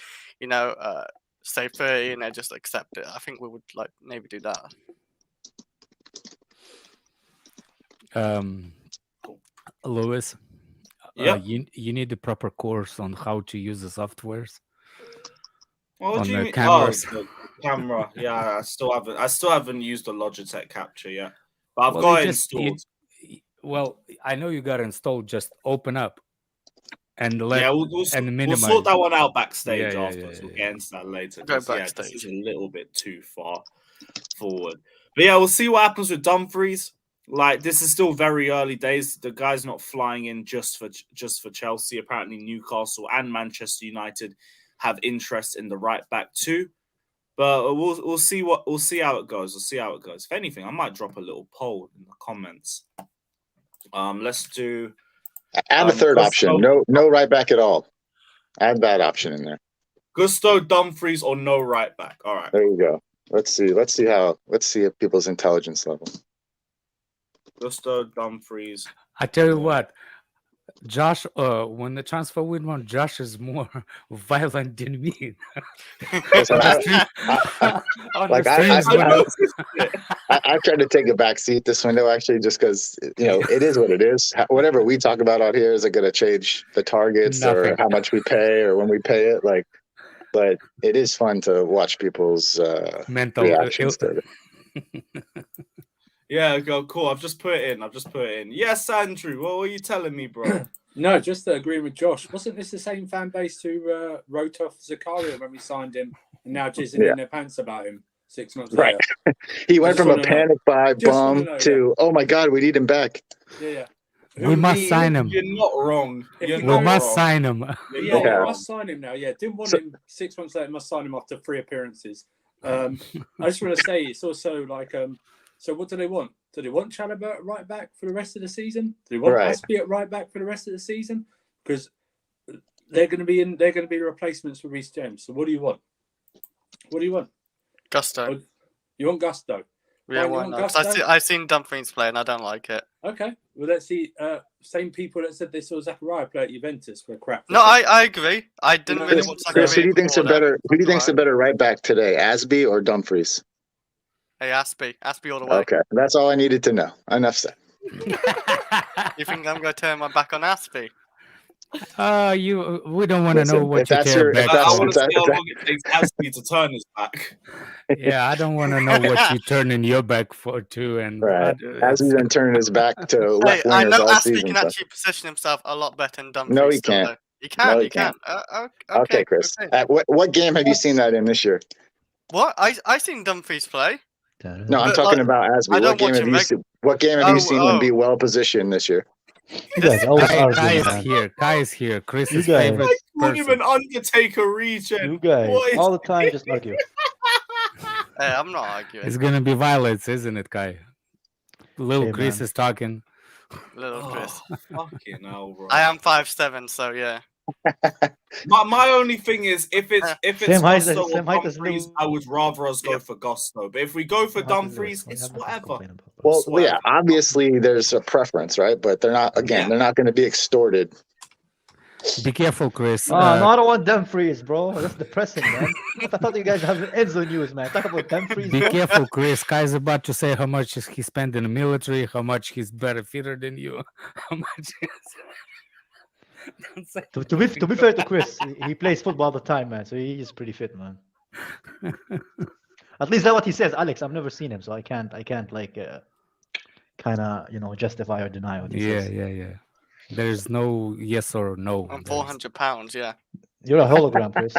say 30 and they just accept it. I think we would like maybe do that. Lewis, Yeah. you need the proper course on how to use the softwares. What on do you the mean? cameras. Oh, the camera. Yeah, I still haven't used the Logitech capture yet, but I've Well, got you it just- installed. Well, I know you got it installed. Just open up and let Yeah, we'll minimize. sort that one out backstage Yeah, yeah, afterwards. yeah, We'll yeah. get into that later. Go 'Cause, yeah, this backstage. is a little bit too far forward. But yeah, we'll see what happens with Dumfries. Like, this is still very early days. The guy's not flying in just for Chelsea. Apparently, Newcastle and Manchester United have interest in the right back too. But we'll see how it goes. We'll see how it goes. If anything, I might drop a little poll in the comments. Let's do. Add a third Gusto- option. No right back at all. Add that option in there. Gusto, Dumfries, or no right back. All right. There you go. Let's see if people's intelligence level. Gusto, Dumfries. I tell you what, Josh. When the transfer went on, Josh is more violent than me. Listen, I tried to take a back seat this window actually, just because it is what it is. Whatever we talk about out here isn't going to change the targets or how much we pay or when we pay it. But it is fun to watch people's mental reactions to it. Yeah, cool. I've just put it in. Yes, Andrew. What were you telling me, bro? No, just to agree with Josh. Wasn't this the same fan base who wrote off Zakaria when we signed him, and now jizzing in their pants about him 6 months later? Right. He went from a panic buy bum to, oh my God, we need him back. Yeah. We must sign him. You're not wrong. We must sign him. Yeah, we must sign him now. Yeah, didn't want him 6 months later. Must sign him after 3 appearances. I just want to say it's also like, so what do they want? Do they want Chalobah at right back for the rest of the season? Do they want Aspie at right back for the rest of the season? Because they're going to be the replacements for Reece James. So what do you want? What do you want? Gusto. You want Gusto? Yeah, why not? I've seen Dumfries play and I don't like it. Okay, well let's see. Same people that said they saw Zakaria play at Juventus were crap. No, I agree. I didn't really want Zakaria. Chris, who do you think's the better right back today, Aspie or Dumfries? Hey, Aspie all the way. Okay, that's all I needed to know. Enough said. You think I'm going to turn my back on Aspie? We don't want to know what you care back. I want to see how long it takes Aspie to turn his back. Yeah, I don't want to know what you turning your back for too. And Aspie's been turning his back to left wingers I know all Aspie season. can actually position himself a lot better than Dumfries. No, he can't. He can. No, he can. Okay, Chris. Okay. What game have you seen that in this year? What? I seen Dumfries play. No, I'm talking about Aspie. What game have you seen him be well positioned this year? You guys always arguing, man. Kai is here. Chris is guys. favorite Not person. even Undertaker regen. You guys all the time just argue. Hey, I'm not arguing. It's gonna be violence, isn't it, Kai? Little Hey, Chris man. is talking. Little Chris. Fucking hell, bro. I am 5'7", so yeah. My only thing is if it's Same height as- Gusto or same height as Dumfries, Lou. I would rather us go for Gusto. But if we go for Dumfries, it's whatever. Well, yeah, obviously there's a preference, right? But they're not going to be extorted. Be careful, Chris. No, I don't want Dumfries, bro. That's depressing, man. I thought you guys have Enzo news, man. Talk about Dumfries, Be bro. careful, Chris. Kai's about to say how much he spent in the military, how much he's better fitter than you, how much. To be fair to Chris, he plays football all the time, man. So he's pretty fit, man. At least that's what he says. Alex, I've never seen him, so I can't like kind of justify or deny what he says. Yeah. There's no yes or no. I'm 400 pounds. Yeah. You're a hologram, Chris.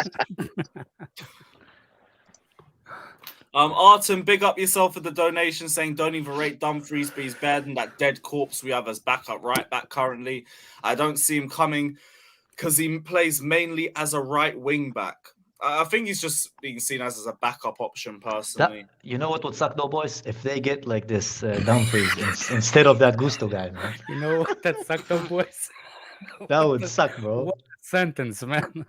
Artem, big up yourself for the donation, saying don't even rate Dumfries, but he's better than that dead corpse we have as backup right back currently. I don't see him coming because he plays mainly as a right wing back. I think he's just being seen as a backup option personally. You know what would suck though, boys? If they get like this Dumfries instead of that Gusto guy, man. You know what that sucked up, boys? That would suck, bro. What a sentence, man.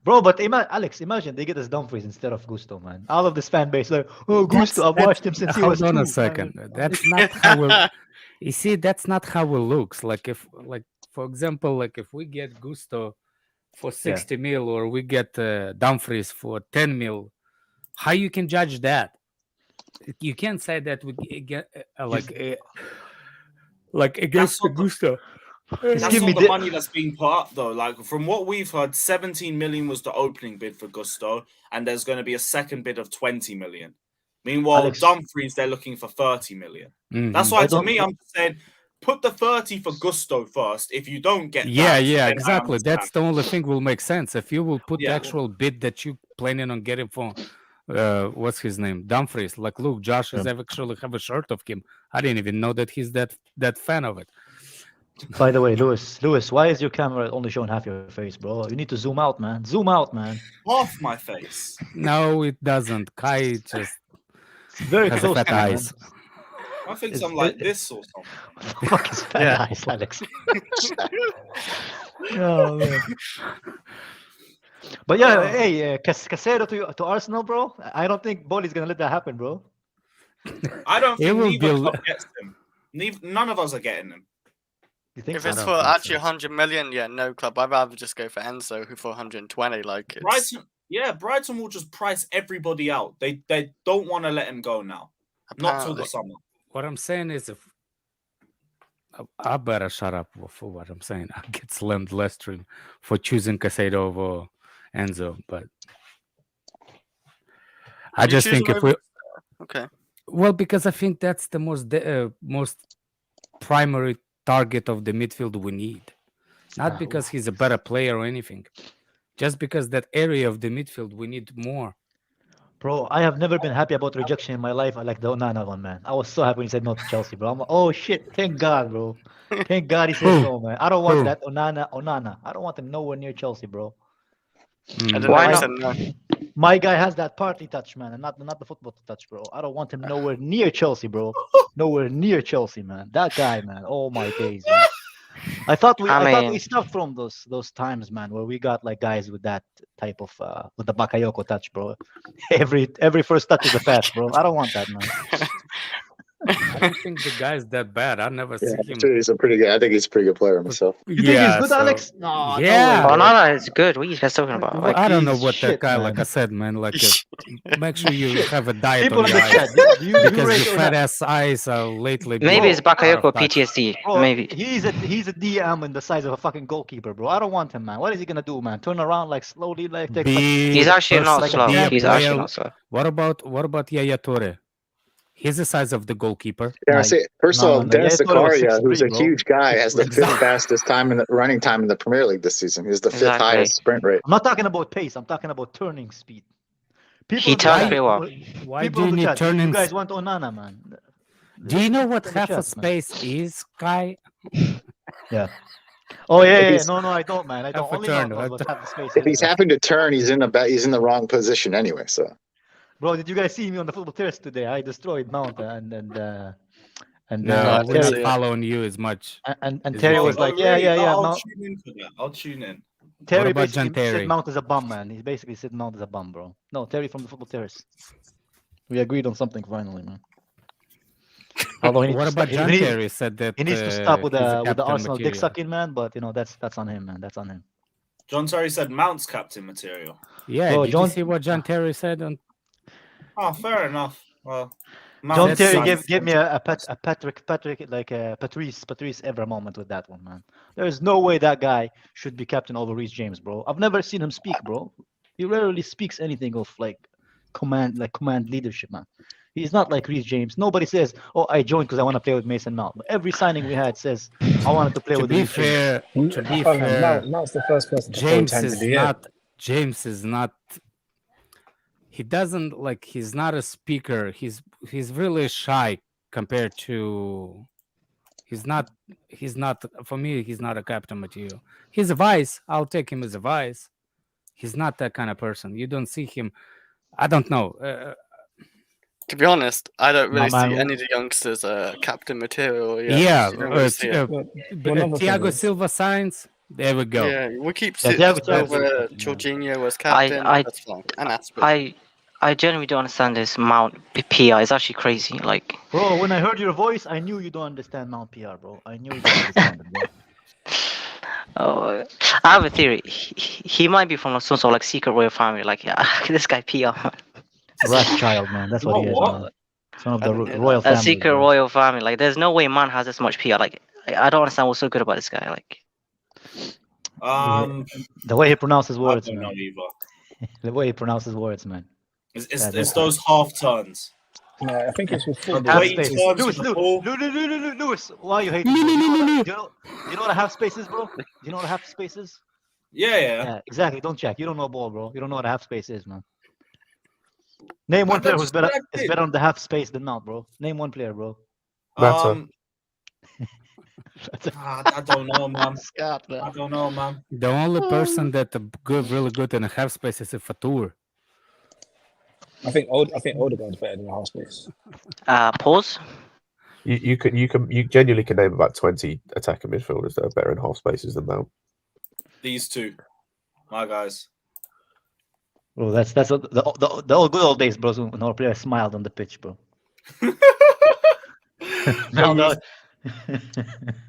Bro, but Alex, imagine they get us Dumfries instead of Gusto, man. All of this fan base like, oh, Gusto, I've watched him since he was Hold on 2. a second. That's not how it. You see, that's not how it looks. Like if, like for example, like if we get Gusto for 60 mil or we get Dumfries for 10 mil, how you can judge that? You can't say that we get like against the Gusto. That's not the money that's being put up, though. Like, from what we've heard, 17 million was the opening bid for Gusto, and there's going to be a second bid of 20 million. Meanwhile, Alex, Dumfries, they're looking for 30 million. Mhm. That's why, to me, I'm saying, put the 30 for Gusto first. If you don't get that, then exactly. That's the only thing will make sense. If you will put the Yeah. actual bid that you planning on getting for, what's his name, Dumfries. Like, look, Josh is actually have a shirt of him. I didn't even know that he's that fan of it. By the way, Lewis, why is your camera only showing half your face, bro? You need to zoom out, man. Zoom out, man. Half my face. No, it doesn't. Kai just Very has close fat to me, man. eyes. I think I'm like this or something. What the fuck is fat eyes, Alex? Oh, man. But yeah, hey, Caicedo to Arsenal, bro. I don't think Bolly's gonna let that happen, bro. I don't It think will neither be- club gets him. None of us are getting him. You think If so? it's don't for think actually so. 100 million, yeah, no club. I'd rather just go for Enzo, who for 120. Like, it's, Brighton will just price everybody out. They don't want to let him go now. Not till the apparently. summer. What I'm saying is, if I better shut up for what I'm saying. I get slammed last stream for choosing Caicedo over Enzo, but I You just choose think him if we, Okay. well, because I think that's the most primary target of the midfield we need. Not because he's a better player or anything, just because that area of the midfield we need more. Bro, I have never been happy about rejection in my life. I like the Onana one, man. I was so happy when he said no to Chelsea, bro. I'm like, oh shit, thank God, bro. Thank God he said Who? no, man. I don't want Who? that Onana. I don't want him nowhere near Chelsea, bro. I Mm. don't know Why why not? said no. My guy has that party touch, man, and not the football touch, bro. I don't want him nowhere near Chelsea, bro. Nowhere near Chelsea, man. That guy, man. Oh my days, man. I thought we mean- stopped from those times, man, where we got like guys with that type of with the Bakayoko touch, bro. Every first touch is a pass, bro. I don't want that, man. I don't think the guy's that bad. I never see him. He's a pretty good. I think he's a pretty good player myself. You think he's good, so- Alex? No, Yeah. no way, bro. Onana is good. What are you guys talking about? Well, Like, I don't know he's what that shit, guy, man. like I said, man. Like, make sure you have a diet People on in your the eyes, chat, do you because rate your Onana? fat ass eyes are lately. maybe being it's Bakayoko out of touch. PTSD. Bro, Maybe. he's a DM in the size of a fucking goalkeeper, bro. I don't want him, man. What is he gonna do, man? Turn around like slowly, like take He's actually not like a slow. cat, He's bro. actually not slow. What about Yaya Toure? He's the size of the goalkeeper. Yeah, I Nah, say first of no, all, no, Dennis yeah, I thought it was Zakaria, who's a 6'3", bro. huge guy, has the 6'3". fifth fastest running time in the Premier League this season. He's the fifth Exactly. highest sprint rate. I'm not talking about pace. I'm talking about turning speed. People He in the turns chat- pretty well. Why people do in you the need chat, turning? you guys want Onana, man? Do you know what People in the half a chat, man. space is, Kai? Yeah. Oh yeah, He's- no, I don't, man. I don't. Half a Only turn, know half what turn. half the space If is, he's bro. having to turn, he's in the wrong position anyway. So Bro, did you guys see me on the football terrace today? I destroyed Mount and No, I we're didn't not see it. following you as much. and Is Terry it- was like, yeah. I'll Mount, tune in for that. I'll tune in. Terry about John basically said Terry? Mount is a bum, man. He basically said Mount is a bum, bro. No, Terry from the football terrace. We agreed on something finally, man. Although he needs What to about stop- John he needs- Terry said that He needs to stop with he's a the captain Arsenal dick material. sucking, man. But you know that's on him, man. That's on him. John Terry said Mount's captain material. Yeah, Bro, did John- you see what John Terry said? On Oh, fair enough. Well, John Mount's Terry size- gave me a Patrick like a Patrice Evra moment with that one, man. There is no way that guy should be captain over Reece James, bro. I've never seen him speak, bro. He rarely speaks anything of like command leadership, man. He's not like Reece James. Nobody says, "Oh, I joined because I want to play with Mason Mount." But every signing we had says, "I wanted to play to with be Reece James." fair, to be I can't fair, remember. Mount's the first person to James fold is Tanzania. not. James is not. He doesn't like. He's not a speaker. He's really shy compared to. He's not. For me, he's not a captain material. He's a vice. I'll take him as a vice. He's not that kind of person. You don't see him. I don't know. To be honest, I don't really man, see any of the youngsters captain material yet. Yeah, You don't really see it. Thiago Silva signs. There we go. Yeah, we keep Yeah, seeing where Jorginho was captain. That's fine. And Aspen. I genuinely don't understand this Mount PR. It's actually crazy. Like, bro, when I heard your voice, I knew you don't understand Mount PR, bro. I knew you don't understand it, bro. oh, I have a theory. He might be from some sort of like secret royal family. Like, yeah, this guy PR. Rothschild, man. That's what he is, man. It's one of the royal A families. secret bro. royal family. Like, there's no way man has this much PR. Like, I don't understand what's so good about this guy. Like, the way he pronounces words, I don't know man. either. The way he pronounces words, man. It's those half turns. No, I think it's with The football. way he turns with the ball. Lewis, why you hate me? Do you know what a half space is, bro? Do you know what a half space is? Yeah. Exactly. Don't check. You don't know ball, bro. You don't know what a half space is, man. Name one player who's better on the half space than Mount, bro. Name one player, bro. I don't know, man. Scott, man. I don't know, man. The only person that really good in a half space is a Fatur. I think Odegaard's better than the half space. Pause. You genuinely can name about 20 attacking midfielders that are better in half spaces than Mount. These two, my guys. Bro, that's the old good old days, bro. When our player smiled on the pitch, bro. No.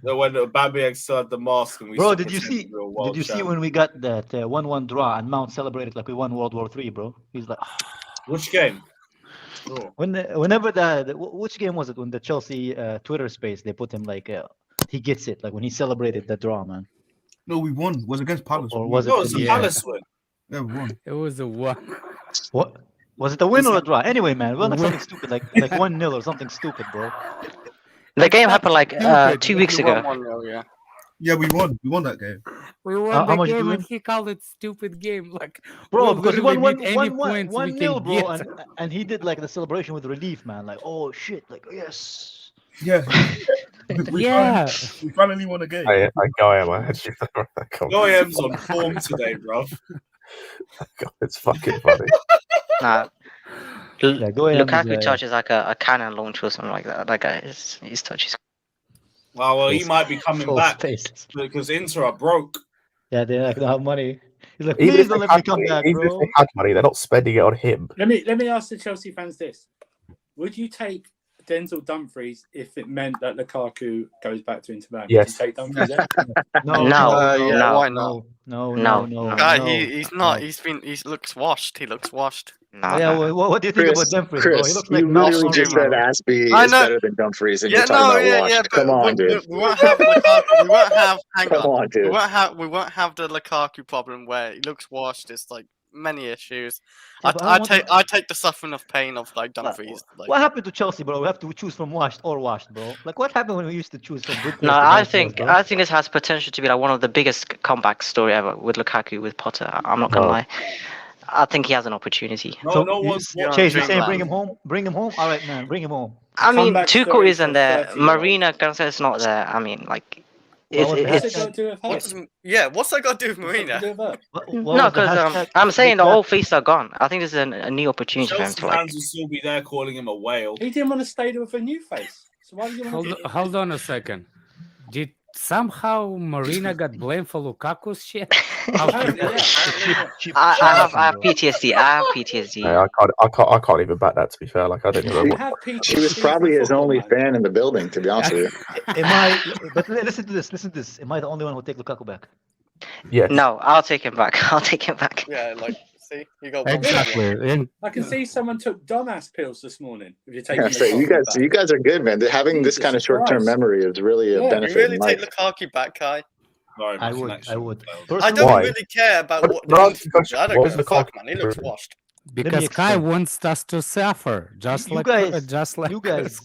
When Aubameyang started the mask and we. Bro, did you see when we got that 1-1 draw and Mount celebrated like we won World War III, bro? He's like, which game? Oh. Which game was it? When the Chelsea Twitter space they put him like he gets it, like when he celebrated the draw, man. No, we won. It was against Palace. Or was it was a Palace win? Yeah, we won. It was a 1. What was it? A win or a draw? Anyway, man, well, like something stupid, like 1-0 or something stupid, bro. The game happened like 2 weeks ago. Yeah, we won. We won that game. We won the game, and he called it stupid game. Like, bro, because he won 1-0, bro, and he did like the celebration with relief, man. Like, oh shit, like yes. Yeah. We finally won a game. I am. Goyam's on form today, bro. God, it's fucking funny. Nah. Lukaku touches like a cannon launcher or something like that. That guy, his touch is. Well, he might be coming back because Inter are broke. Yeah, they don't have money. He's like, please don't let me come back, bro. Even if they had money, they're not spending it on him. Let me ask the Chelsea fans this: would you take Denzel Dumfries if it meant that Lukaku goes back to Inter Milan? Yes. Would you take Dumfries then? No. Why not? No. He's not. He looks washed. He looks washed. Nah. Yeah, what do you think about Dumfries, bro? He looks like you literally just said Aspie is better than Dumfries, and you're talking about washed. Come on, dude. We won't have Lukaku. We won't have. Come on, dude. We won't have the Lukaku problem where he looks washed. It's like many issues. Yeah, I take the suffering of pain of like Dumfries. What happened to Chelsea, bro? We have to choose from washed or washed, bro. Like what happened when we used to choose from good? No, I think this has potential to be like one of the biggest comeback story ever with Lukaku with Potter. I'm not gonna lie. I think he has an opportunity. Chase, you're saying bring him home? Bring him home? All right, man, bring him home. I mean, Tuchel isn't there. Marina Gonzalez is not there. I mean, like, what's that got to do with Marina? No, because I'm saying the old faces are gone. I think this is a new opportunity for him to like. Fans will still be there calling him a whale. He didn't want to stay there with a new face. So why did you want to? Hold on a second. Did somehow Marina got blamed for Lukaku's shit? I have PTSD. I can't even back that, to be fair. Like, I don't know. She was probably his only fan in the building, to be honest with you. But listen to this. Am I the only one who will take Lukaku back? Yeah. No, I'll take him back. Yeah, like, see, you got exactly. I can see someone took dumbass pills this morning. If you're taking you guys are good, man. Having this kind of short-term memory is really a benefit. You really take Lukaku back, Kai? I would. I don't really care about what. I don't give a fuck, man. He looks washed. Because Kai wants us to suffer, just like you guys.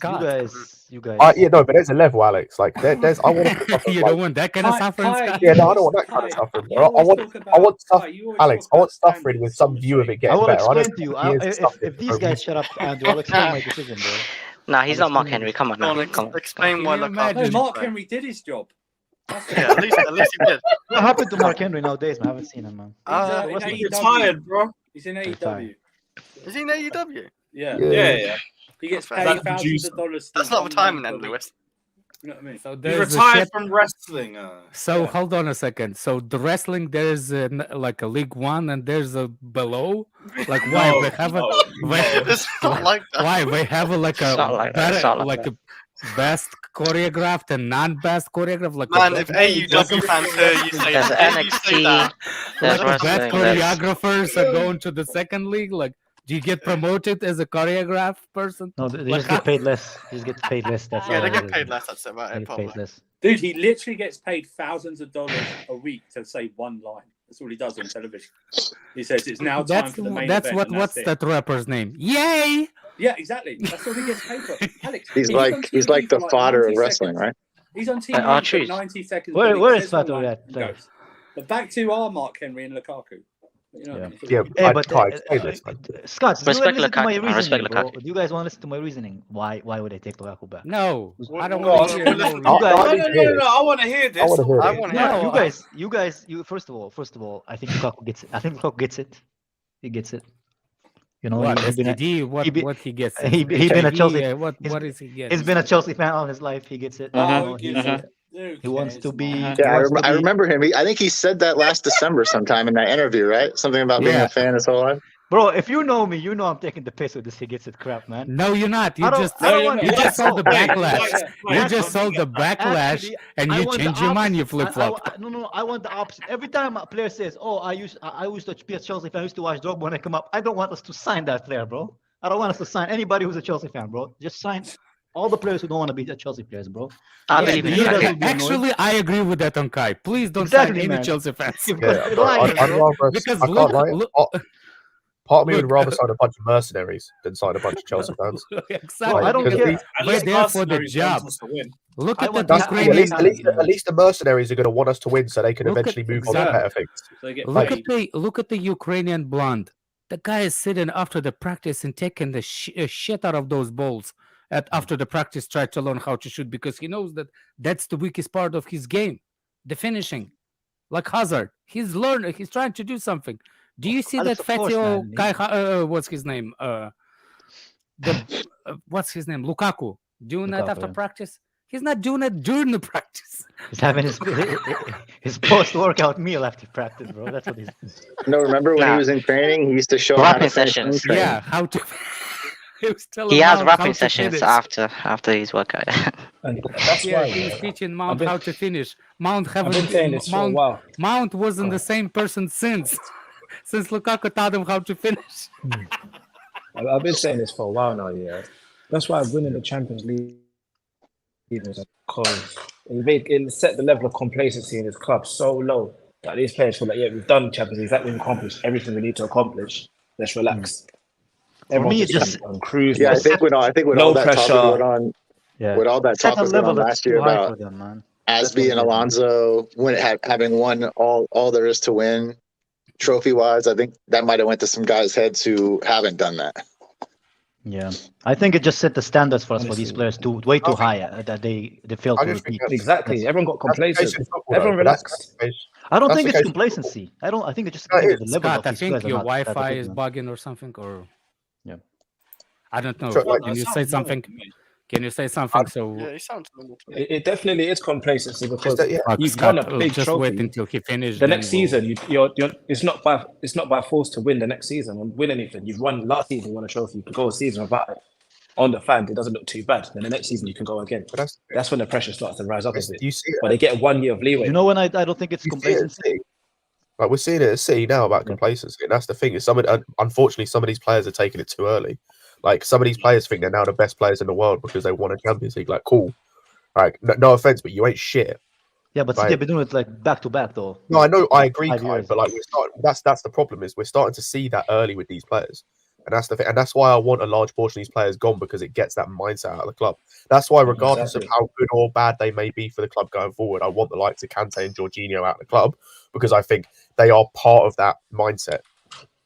Yeah, no, but there's a level, Alex. Like there's, I want. You don't want that kind of suffering. Yeah, no, I don't want that kind of suffering. I want stuff, Alex. I want suffering with some view of it getting better. I will explain to you. If these guys shut up, Andrew, I'll explain my decision, bro. Nah, he's not Mark Henry. Come on, Explain why Mark Henry did his job. Yeah, at least he did. What happened to Mark Henry nowadays, man? I haven't seen him, man. He's retired, bro. He's in AEW. Is he in AEW? Yeah. He gets paid thousands of dollars. That's not retirement then, Lewis. You know what I mean? So He there's retired from wrestling. So hold on a second. So the wrestling, there's like a League One, and there's a below. Like why they have It's not like that. why they have like a like a best choreographed and non-best choreographed? Like Man, if AEW fans hear you say There's that, NXT. There's best wrestling. choreographers are going to the second league. Like, do you get promoted as a choreograph person? No, they just get paid less. They just get paid less. That's Yeah, all they it get is. paid less. That's about They it. get Probably. paid less. Dude, he literally gets paid thousands of dollars a week to say one line. That's all he does on television. He says it's now time for the main That's event. what. and What's that's that rapper's name? Yay! Yeah, exactly. That's all he gets paid for. Alex, He's on like TV the for fodder 90 of wrestling, seconds. right? He's on TV Archie's. for 90 seconds. Where- but he where is says one Fato line at? and goes. But back to our Mark Henry and Lukaku. You know, Yeah, Hey, I but can't explain this, man. Scott, do you Respect listen to my Lukaku. I respect reasoning, bro? Lukaku. Do you guys want to listen to my reasoning? Why would I take Lukaku back? No, I don't No, want to hear. no, No, no, You guys, No. I want to hear this. I want to hear I it. want to no, hear. you guys. First of all, I think Lukaku gets it. I think Lukaku gets it. He gets it. You know, what he's been a- STD? What he gets? he been a HIV, Chelsea- What he's- is he getting? he's been a Chelsea fan all his life. He gets it. Oh, You know, he wants to be. he Yeah, wants to I be- remember him. I think he said that last December sometime in that interview, right? Something about being Yeah. a fan his whole life. Bro, if you know me, you know I'm taking the piss with this. He gets it crap, man. No, you're not. You I don't- just I don't want- you just saw the Wait, backlash. wait, You just saw the backlash, Actually, and I you want the change your mind. You opposite. flip flop. No. I want the opposite. Every time a player says, "Oh, I used to be a Chelsea fan. I used to watch Drogba when I come up." I don't want us to sign that player, bro. I don't want us to sign anybody who's a Chelsea fan, bro. Just sign all the players who don't want to be the Chelsea players, bro. I Yeah, believe in you guys Lukaku. will be annoyed. Actually, I agree with that on Kai. Please don't Exactly, sign any man. Chelsea fans. You've Yeah, got but lying, I'd bro. rather, Because I can't look- lie. look- Part of me would look- rather sign a bunch of mercenaries than sign a bunch of Chelsea fans. Exactly. I don't because care. these- We're there for the job. Look I at want the that- That's the thing, Ukrainian. at least the mercenaries are going to want us to win so they can Look at- eventually move on to exactly. better things. So they get Look paid. at the Ukrainian blonde. The guy is sitting after the practice and taking the shit out of those balls after the practice, tried to learn how to shoot because he knows that that's the weakest part of his game, the finishing. Like Hazard, he's trying to do something. Do you see Alex, that of course, Fatio man. guy? What's his name? What's his name? Lukaku doing that Lukaku, after yeah. practice. He's not doing it during the practice. He's having his post-workout meal after practice, bro. That's what he's. No, remember when he Nah. was in training? He used to show him how to Rapping finish sessions. in training. Yeah, how to. He was telling He has Mount how rapping to sessions finish. after his workout. And that's Yeah, why he was teaching Mount been- how to finish. Mount I've been saying this for a while. Mount wasn't the same person since Lukaku taught him how to finish. I've been saying this for a while now, yeah. That's why winning the Champions League is because it set the level of complacency in this club so low that these players feel like, yeah, we've done Champions League, we've accomplished everything we need to accomplish. Let's relax. me, it's just just- on cruise. Yeah, I mode. think with No all that pressure. talk went on, Yeah. with all that Set talk a was going level on that's last year too high about for them, man. Asby and Alonso having won all there is to win trophy wise. I think that might have went to some guys' heads who haven't done that. Yeah, I think it just set the standards for us for these Honestly. players way too I think- high that they failed I to just think repeat. Exactly. Everyone got That's the case complacent. in football, Everyone though, but that's relaxed. the case- I don't that's think the it's case in complacency. I think it's just No, because it of the is. level Scott, of I these think guys are your not that Wi-Fi good, is man. bugging or something, or Yeah. I don't know. So, like, Can you say something? Can you say something? So Yeah, he sounds normal to me. It definitely is complacency because Is that- yeah. fuck, you've Scott, won a big just trophy. wait until he finishes. The next season, you're it's not by force to win the next season and win anything. You've won last season, you won a trophy. You can go a season without it. On the fan, it doesn't look too bad. Then the next season you can go again. But That's when the pressure starts to rise up a bit. you see it. But they get 1 year of leeway. You know when I don't think it's You see it at complacency. City. Like we're seeing it at City now about complacency, and that's the thing. Is unfortunately some of these players are taking it too early. Like some of these players think they're now the best players in the world because they won a Champions League. Like cool, like no offense, but you ain't shit. Yeah, but City Right. have been doing it like back to back though. No, I know, I agree, 5 Kai, years. but like that's the problem is we're starting to see that early with these players, and that's the thing, and that's why I want a large portion of these players gone because it gets that mindset out of the club. That's why, regardless of how good or bad they may be for the club going forward, I want the likes of Kante and Jorginho out of the club because I think they are part of that mindset.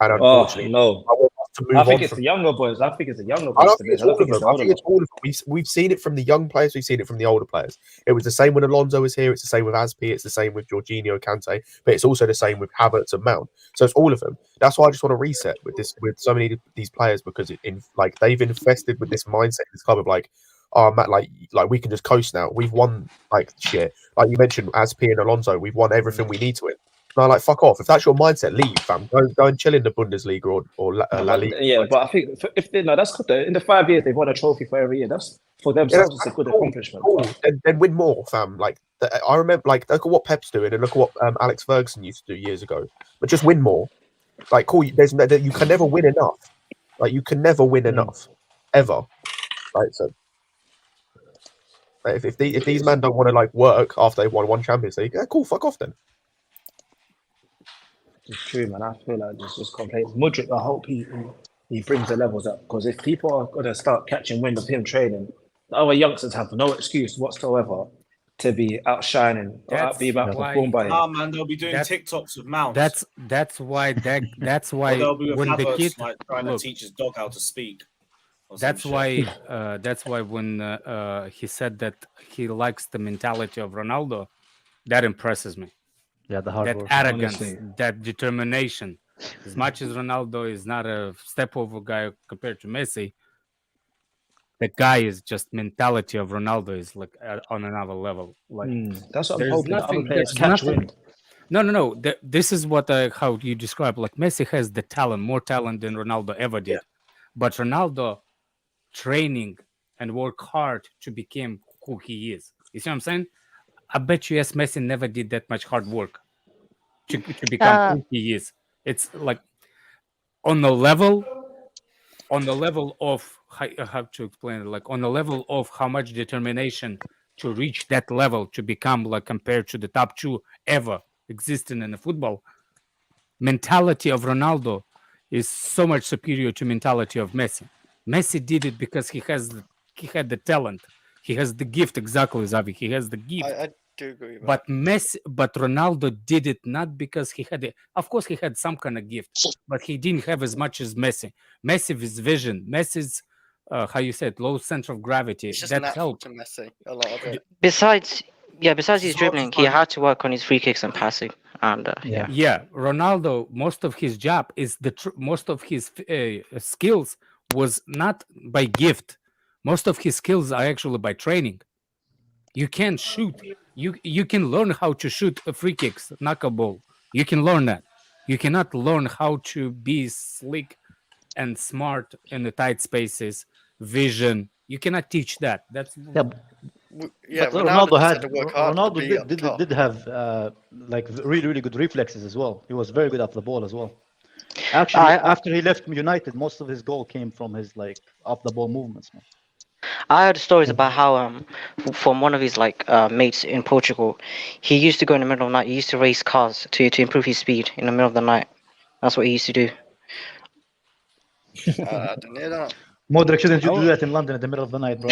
And Oh unfortunately, no! I want to move I think on it's from. the younger boys. I think it's the younger I boys. don't think it's all of them. I think it's all of them. We've seen it from the young players. We've seen it from the older players. It was the same when Alonso was here. It's the same with Aspi. It's the same with Jorginho, Kante. But it's also the same with Havertz and Mount. So it's all of them. That's why I just want to reset with so many of these players, because they've infested with this mindset in this club of like, oh Matt, like we can just coast now. We've won like shit. Like you mentioned, Aspi and Alonso, we've won everything we need to win. No, like fuck off. If that's your mindset, leave, fam. Go and chill in the Bundesliga or La Liga. Yeah, but I think if they that's good. In the 5 years they've won a trophy for every year. That's for themselves. It's a good accomplishment. Cool. Then win more, fam. Like I remember, like look at what Pep's doing, and look at what Alex Ferguson used to do years ago. But just win more. Like cool. You can never win enough. Like you can never win enough, ever. Right. So if these men don't want to like work after they've won one Champions League, yeah, cool. Fuck off then. It's true, man. I feel like there's just complaints. Mudryk, I hope he brings the levels up, because if people are going to start catching wind of him training, our youngsters have no excuse whatsoever to be outshining or be outperformed by him. Ah, man, they'll be doing TikToks with Mount. That's why they'll be with when the Havertz, kid like, trying to teach his dog how to speak. That's why when he said that he likes the mentality of Ronaldo, that impresses me. Yeah, the hard that work, arrogance, honestly. that determination. As much as Ronaldo is not a step over guy compared to Messi, the guy is just mentality of Ronaldo is like on another level. Like that's what I'm hoping. Other players catch wind. No. This is what how you describe. Like Messi has the talent, more talent than Ronaldo ever did. But Ronaldo training and work hard to become who he is. You see what I'm saying? I bet you, yes, Messi never did that much hard work to become who he is. It's like on the level of how to explain it, like on the level of how much determination to reach that level to become like compared to the top two ever existing in the football. Mentality of Ronaldo is so much superior to mentality of Messi. Messi did it because he had the talent. He has the gift, exactly, Zavi. He has the gift. I do agree with but Ronaldo did it not because he had it. Of course, he had some kind of gift, but he didn't have as much as Messi. Messi's vision, Messi's how you said, low center of gravity. It's just that natural helped. to Messi a lot of it. Besides his dribbling, he had to work on his free kicks and passing. And Ronaldo, most of his job is most of his skills was not by gift. Most of his skills are actually by training. You can shoot. You can learn how to shoot free kicks, knock a ball. You can learn that. You cannot learn how to be slick and smart in the tight spaces, vision. You cannot teach that. That's but Ronaldo did have like really good reflexes as well. He was very good off the ball as well. Actually, after he left United, most of his goal came from his like off the ball movements, man. I heard stories about how from one of his mates in Portugal, he used to go in the middle of the night. He used to race cars to improve his speed in the middle of the night. That's what he used to do. I didn't hear that. Modric shouldn't do that in London in the middle of the night, bro.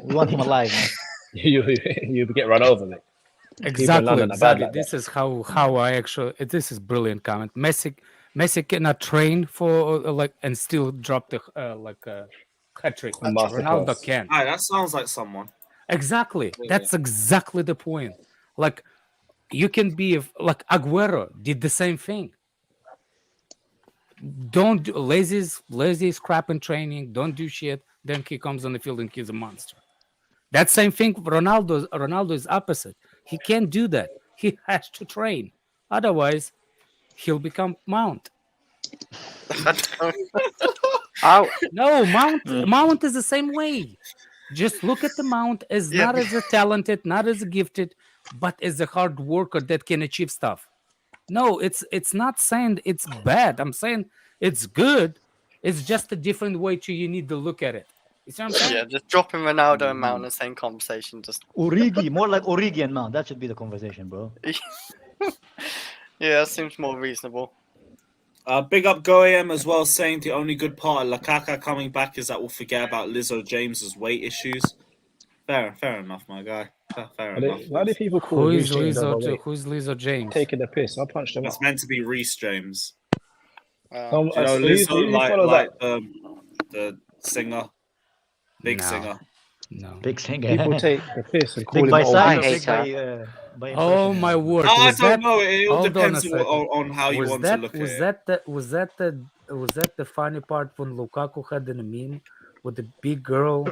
We want him alive, man. You get run over, mate. Exactly. This is how I actually. This is brilliant comment. Messi cannot train for and still drop the hat-trick. Ronaldo can. That sounds like someone. Exactly. That's exactly the point. Like you can be like Aguero did the same thing. Don't do lazy scrap in training. Don't do shit. Then he comes on the field and he's a monster. That same thing. Ronaldo is opposite. He can't do that. He has to train. Otherwise, he'll become Mount. No, Mount is the same way. Just look at the Mount as not as a talented, not as a gifted, but as a hard worker that can achieve stuff. No, it's not saying it's bad. I'm saying it's good. It's just a different way you need to look at it. You see what I'm saying? Yeah, just dropping Ronaldo and Mount in the same conversation. Just Origi, more like Origi and Mount. That should be the conversation, bro. Yeah, that seems more reasonable. Big up GoAM as well, saying the only good part of Lukaku coming back is that we'll forget about Lizzo James's weight issues. Fair enough, my guy. Fair enough. Why do people call Who's Lizzo James? Taking the piss. I punched him. It's meant to be Reece James. Do you know Lizzo, like the singer, big singer? No. Big singer. People take the piss and call big him bisexual, hate by Oh my word! I Was don't that? know. It all Hold on a depends second. on how you Was want that to look at was it. that the was that the funny part when Lukaku had in a meme with the big girl?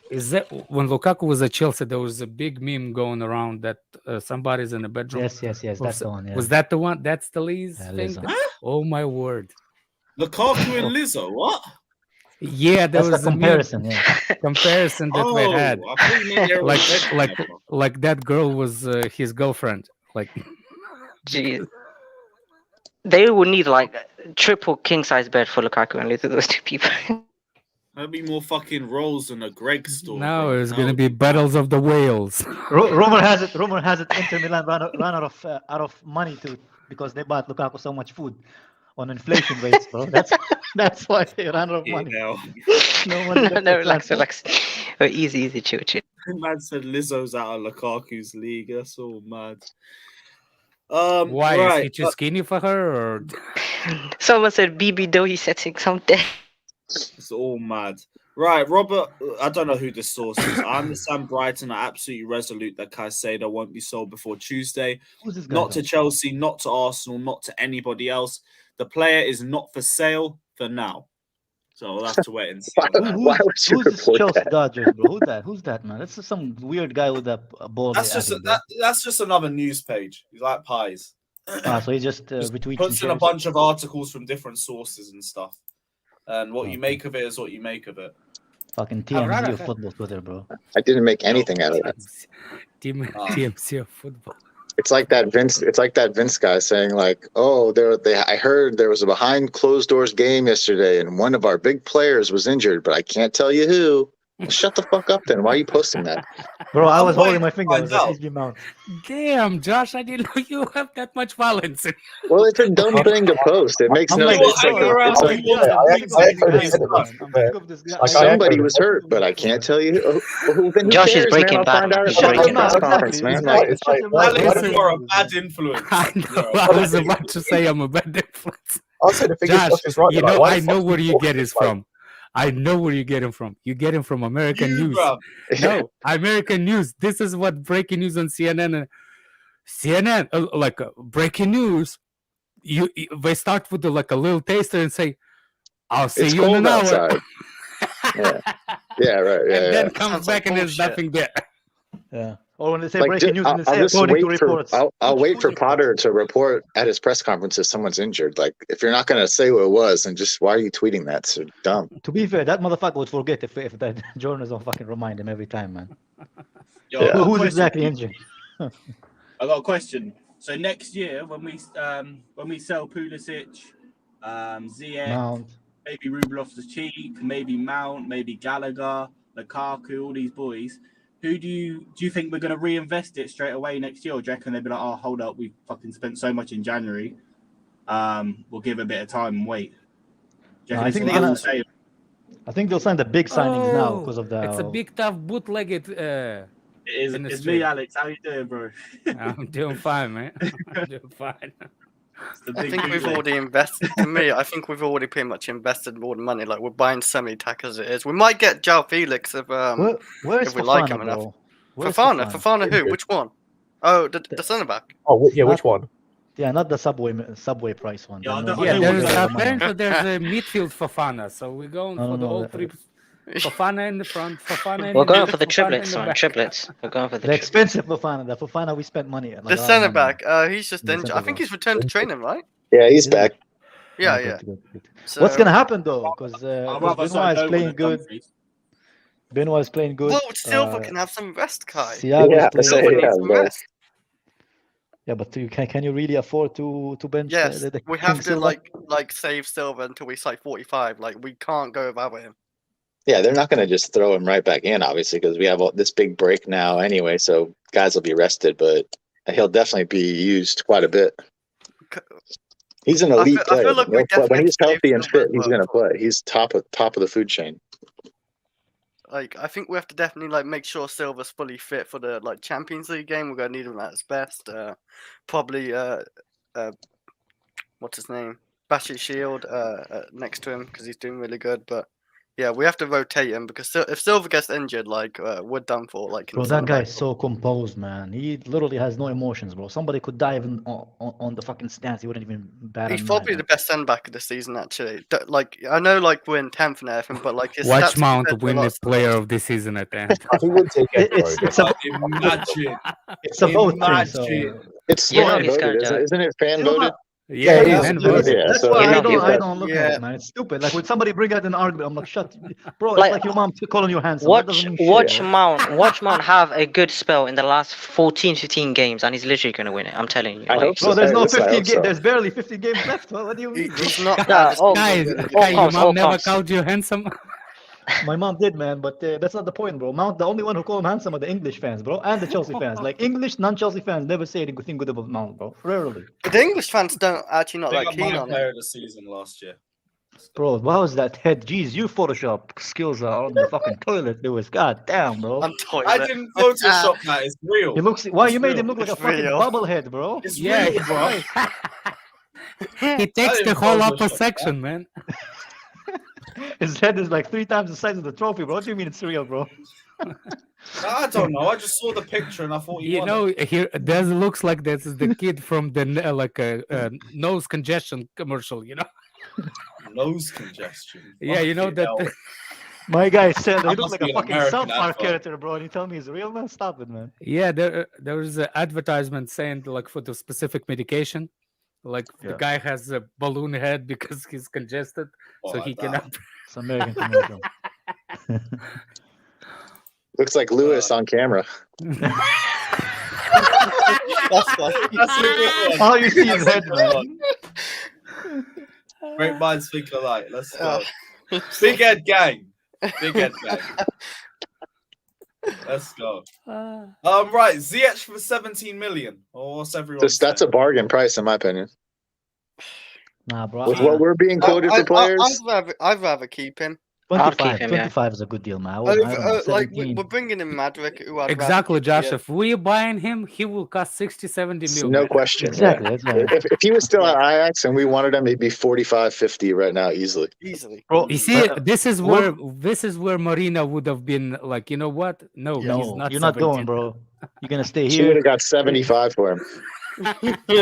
Is that when Lukaku was at Chelsea? There was a big meme going around that somebody's in the bedroom. Yes, that's the one. Yeah. Was that the one? That's the Lee's thing. Lizzo. Oh my word! Lukaku and Lizzo, what? Yeah, there That's was the comparison. a meme, Yeah. comparison that we had. I thought you meant they were like that girl was his girlfriend. Like, Jeez. They would need like a triple king size bed for Lukaku and Lizzo, those two people. That'd be more fucking rolls than a Greg store. No, bro. it's gonna be battles of the whales. Rumor has it. Inter Milan ran out of money because they bought Lukaku so much food on inflation rates, bro. That's why they ran out of money. No, no, relax. Oh, easy, chill. Man said Lizzo's out of Lukaku's league. That's all mad. Why right, is he too skinny for her? Or someone said BB Dohi setting something. It's all mad. Right, Robert, I don't know who this source is. I understand Brighton are absolutely resolute that Caicedo won't be sold before Tuesday. Who's this guy? Not to Chelsea, not to Arsenal, not to anybody else. The player is not for sale for now. So we'll have to wait and see. Why would you Who's this report Chelsea that? Dodgers, bro? Who's that, man? That's just some weird guy with a ball. That's just another news page. He's like pies. So he just retweets. Puts in a bunch of articles from different sources and stuff. And what you make of it is what you make of it. Fucking TMZ of football Twitter, bro. I didn't make anything out of that. TMC of football. It's like that Vince guy saying like, "Oh, I heard there was a behind closed doors game yesterday, and one of our big players was injured, but I can't tell you who." Well, shut the fuck up, then. Why are you posting that? Bro, I was holding my finger. I was like, easy mount. Damn, Josh, I didn't know you have that much violence. Well, it's a dumb thing to post. It makes no sense. Somebody was hurt, but I can't tell you who. Josh is breaking bad. He's breaking bad. Man. Alex, you are a bad influence. I was about to say I'm a bad influence. I'll say the thing Josh, is right. You know, I know where you get it from. I know where you get him from. You get him from American news. Bro. No, American news. This is what breaking news on CNN. Breaking news. They start with like a little taster and say, "I'll see you in an hour." Outside. Yeah, right. Yeah, and then comes back and there's nothing there. Yeah. Or when they say breaking news, and they say according to reports. I'll wait for Potter to report at his press conference if someone's injured. Like, if you're not going to say what it was, then just why are you tweeting that? It's so dumb. To be fair, that motherfucker would forget if that journalists don't fucking remind him every time, man. Who's exactly injured? I got a question. So next year, when we sell Pulisic, Ziyech, Mount, maybe Ruben Loftus-Cheek, maybe Mount, maybe Gallagher, Lukaku, all these boys. Who do you think we're going to reinvest it straight away next year? Or do you reckon they'll be like, oh, hold up, we fucking spent so much in January. We'll give it a bit of time and wait. I think they'll sign the big signings now because of the. It's a big tough bootlegged. It's me, Alex. How you doing, bro? I'm doing fine, man. I'm doing fine. I think we've already invested. To me, I think we've already pretty much invested more money. Like we're buying so many tackles as it is. We might get João Felix if we like him enough. Fofana who? Which one? Oh, the centre back. Oh yeah, which one? Yeah, not the subway price one. Apparently there's a midfield Fofana, so we're going for the whole three. Fofana in the front, Fofana in We're going for the triplets, man. Triplets. We're going for the expensive Fofana. The Fofana we spent money on. The centre back. He's just injured. I think he's returned to training, right? Yeah, he's back. Yeah. Good. So, what's gonna happen though? Because Benoit is playing good. Benoit is playing good. Well, Silva can have some rest, Kai. Yeah, but can you really afford to bench? Yes, we have to like save Silva until we like 45. Like we can't go without him. Yeah, they're not going to just throw him right back in, obviously, because we have this big break now anyway. So guys will be rested, but he'll definitely be used quite a bit. He's an elite player. When he's healthy and fit, he's going to play. He's top of the food chain. Like I think we have to definitely make sure Silva's fully fit for the Champions League game. We're going to need him at his best. Probably what's his name? Bashi Shield next to him because he's doing really good. But yeah, we have to rotate him because if Silva gets injured, like we're done for. Like, Bro, that guy is so composed, man. He literally has no emotions, bro. Somebody could dive in on the fucking stance. He wouldn't even bat He's an eye, probably man. the best centre back of the season, actually. Like, I know, like we're in 10th and everything, but like his Watch stats Mount compared to a win lot the of player stuff. of the season at the end. I think we'll take it. It's a Imagine. it's a vote thing. Imagine. So It's You know fan he's voted, gonna do it. isn't it? Fan You know voted. Yeah, it yeah, is. man, Yeah, voted. that's so why you know I he's don't gonna. look at Yeah. it, man. It's stupid. Like when somebody bring out an argument, I'm like, shut, bro. Like, It's like your mom calling you handsome. That Watch doesn't mean watch shit. Mount have a good spell in the last 14, 15 games, and he's literally gonna win it. I'm telling you. I Like, hope so. Bro, there's Hey, no listen, I 15 hope games. so. There's barely 15 games left. What do you mean, bro? He's not. Nah, This oh, Guys, season, Kai, your comes, mom all never comes. called you handsome. My mom did, man, but that's not the point, bro. Mount, the only one who call him handsome are the English fans, bro, and the Chelsea fans. Like English non-Chelsea fans never say anything good about Mount, bro. Rarely. But the English fans don't actually not Big that up keen my on player him. of the season last year. Bro, what was that head? Jeez, you Photoshop skills are on the fucking toilet, Lewis. God damn, bro. I'm toilet. I didn't Photoshop that. It's real. He looks. Why It's you made real. him look like a It's fucking real. bobblehead, bro? It's Yeah, real, bro. he takes the didn't whole Photoshop upper that. section, man. His head is like 3 times the size of the trophy, bro. What do you mean it's real, bro? I don't know. I just saw the picture and I thought he You won know, it. here this looks like this is the kid from the like a nose congestion commercial. You know? Nose congestion. Yeah, you know Fucking that. hell. My guy said he That looks must like be a an fucking American South Park advert. character, bro. And you tell me he's real, man? Stop it, man. Yeah, there was an advertisement saying like for the specific medication, like the Yeah. guy has a balloon head because he's congested, Oh, so like he that. cannot. It's American commercial. Looks like Lewis on camera. That's like, That's a good one. All you see is That's a head, good man. one. Great minds think alike. Let's go. Big Head Gang. Big Head Gang. Let's go. Right, Ziyech for 17 million. Or what's everyone That's a saying? bargain price, in my opinion. Nah, bro. With what we're being quoted for players, I'd rather keep him. I'll keep 25, him, yeah. 25 is a good deal, man. I don't know, Like 17. we're bringing in Madrick. Who I'd rather Exactly, keep Josh. here. If we're buying him, he will cost 60, 70 million. no man. question. Exactly, yeah. that's right. If he was still at Ajax and we wanted him, he'd be 45, 50 right now, easily. Easily. Bro, You see, this is where what- Marina would have been like, you know what? No, he's No, not. you're not 17. going, bro. You're gonna stay She would here. have got 75 for him.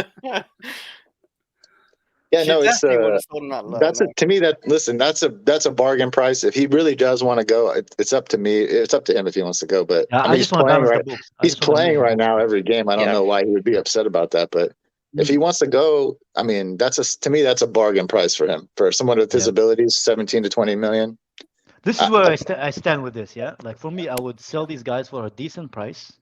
Yeah, She no, it's definitely would have sold him that low, that's mate. to me that's a bargain price. If he really does want to go, it's up to me. It's up to him if he wants to go. But I mean, I he's just want to playing balance right. the books. He's playing right now every game. I don't Yeah. know why he would be upset about that, but if he wants to go, I mean, to me that's a bargain price for him. For someone with his Yeah. abilities, 17 to 20 million. This is where I stand with this, yeah? Like, for me, I would sell these guys for a decent price.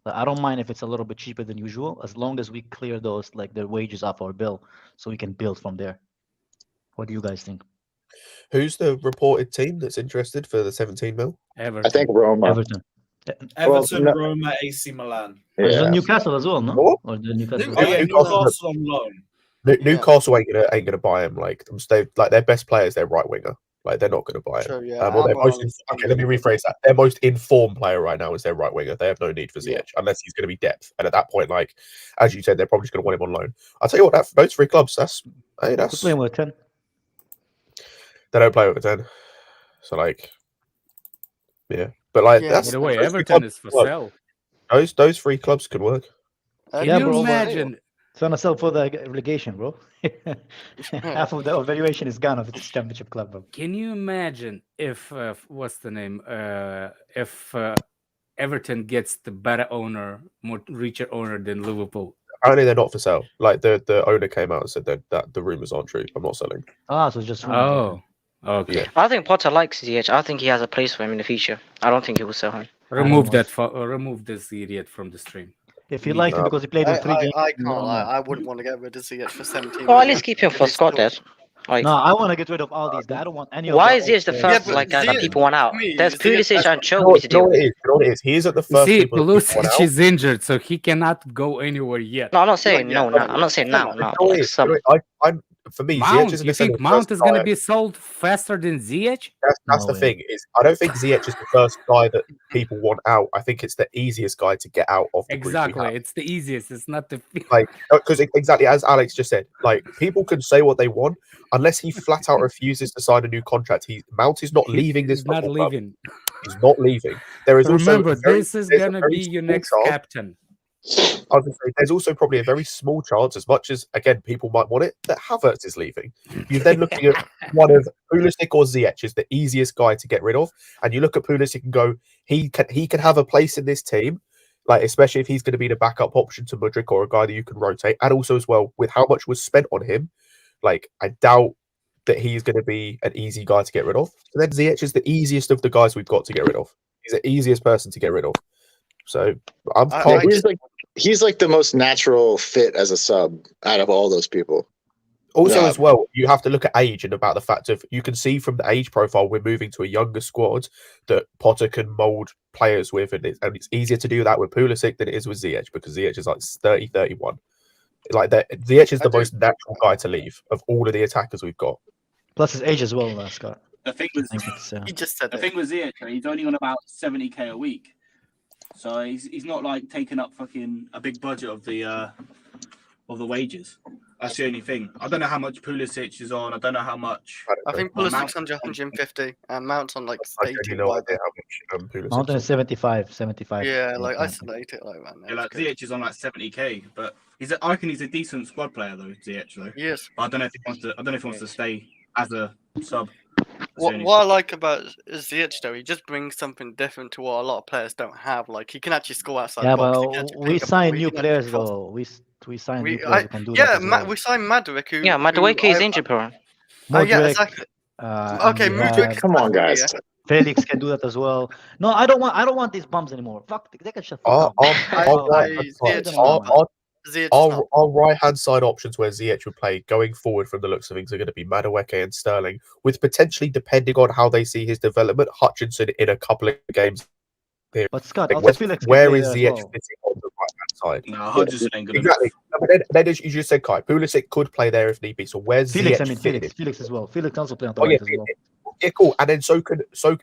Like, I don't mind if it's a little bit cheaper than usual, as long as we clear those, like, their wages off our bill, so we can build from there. What do you guys think? Who's the reported team that's interested for the 17 mil? Everton. I think Roma. Everton. Everton, no- Roma, AC Milan. Or is it Yeah. Newcastle as well, no? What? Or the Newcastle? Oh, yeah, Newcastle- Newcastle on loan. Newcastle ain't gonna buy him. Like their best players, their right winger. Like they're not gonna buy him. True, yeah. Well, Almiron- okay, let me rephrase that. Their most informed player right now is their right winger. They have no need for Ziyech Yeah. unless he's going to be depth. And at that point, like as you said, they're probably just going to want him on loan. I'll tell you what, those 3 clubs, We're that's playing with 10. they don't play with a 10. So like, yeah, but like Yeah. that's By the way, those 3 Everton clubs is for could work. sale. Those 3 clubs could work. Can Yeah, you bro, but- imagine? Trying to sell for the relegation, bro. Half of the valuation is gone if it's a championship club, bro. Can you imagine if what's the name? If Everton gets the better owner, more richer owner than Liverpool. Apparently, they're not for sale. Like the owner came out and said that the rumors aren't true. I'm not selling. Ah, so it's just Oh, okay. Yeah. I think Potter likes Ziyech. I think he has a place for him in the future. I don't think he will sell him. Remove know. that. Remove this idiot from the stream. If you like him because he played in 3 games. I can't no, lie. no. I wouldn't want to get rid of Ziyech for 17. Well, at least keep him for Scott there. Like, No, I want to get rid of all these guys. I don't want any of why the is Ziyech the old first players. like guy that Ziyech- people want out? to me, There's Ziyech- Pulisic and You know Chilwell what to deal with. it is? You know what it is? He is at the first See, people that people want Pulisic out. is injured, so he cannot go anywhere yet. No, I'm not saying Yeah, no. I'm not saying now. You No, know what it like is? some. for me, Mount, Ziyech is you think Mount is going to be sold faster than Ziyech? That's the thing. Is I don't think Ziyech is the first guy that people want out. I think it's the easiest guy to get out of the group we Exactly. have. It's the easiest. It's not the Like, because exactly as Alex just said, like people can say what they want unless he flat out refuses to sign a new contract. Mount is not leaving this. He's not football club. leaving. He's not leaving. There is Remember, also this is going to be your next captain. I was going to say, there's also probably a very small chance, as much as, again, people might want it, that Havertz is leaving. You're then looking at one of Pulisic or Ziyech is the easiest guy to get rid of. And you look at Pulisic and go, he can have a place in this team, like especially if he's going to be the backup option to Mudryk or a guy that you can rotate. And also as well, with how much was spent on him, like I doubt that he's going to be an easy guy to get rid of. And then Ziyech is the easiest of the guys we've got to get rid of. He's the easiest person to get rid of. So he's like the most natural fit as a sub out of all those people. Also, as well, you have to look at age and about the fact of you can see from the age profile we're moving to a younger squad that Potter can mould players with, and it's easier to do that with Pulisic than it is with Ziyech because Ziyech is like 30, 31. Like Ziyech is the most natural guy to leave of all of the attackers we've got. Plus his age as well, Scott. The thing was, he just said the thing with Ziyech, he's only on about 70k a week. So he's not like taking up fucking a big budget of the wages. That's the only thing. I don't know how much Pulisic is on. I don't know how much. I think Pulisic's on 150 and Mount's on like 80. No idea how much Pulisic. Mount is 75. Yeah, like isolate it like that. Yeah, like Ziyech is on like 70k, but I reckon he's a decent squad player though. Ziyech though. Yes. But I don't know if he wants to. I don't know if he wants to stay as a sub. What I like about Ziyech though, he just brings something different to what a lot of players don't have. Like he can actually score outside. Yeah, the box. but we sign new players though. We sign new players who can do that. Yeah, as well. we signed Mudryk. Madueke is injured, bro. Yeah, exactly. Okay, Mudryk. Come on, guys. Felix can do that as well. No, I don't want these bums anymore. Fuck, they can shut up. Our right-hand side options where Ziyech would play going forward from the looks of things are going to be Madueke and Sterling, with potentially, depending on how they see his development, Hutchinson in a couple of games. But Scott, like, where is Ziyech fitting on the right-hand side? No, Hutchinson ain't good exactly. But then, as you just said, Kai, Pulisic could play there if need be. So where's Felix? Ziyech Felix as well. Felix also play on the right as well. Yeah, cool. And then so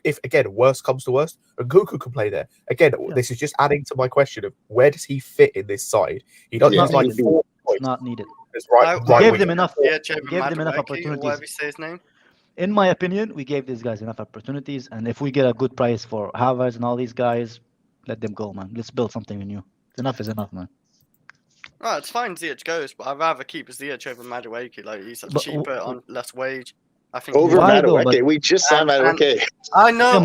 if again worst comes to worst, Nkunku can play there. Again, this is just adding to my question of where does he fit in this side? He doesn't have like four. It's not needed. We gave them enough. Yeah, we gave them enough opportunities. Whatever you say his name. In my opinion, we gave these guys enough opportunities, and if we get a good price for Havertz and all these guys, let them go, man. Let's build something new. Enough is enough, man. Right, it's fine. Ziyech goes, but I'd rather keep Ziyech over Madueke. Like he's cheaper on less wage. I think over Madueke, we just signed Madueke. I know.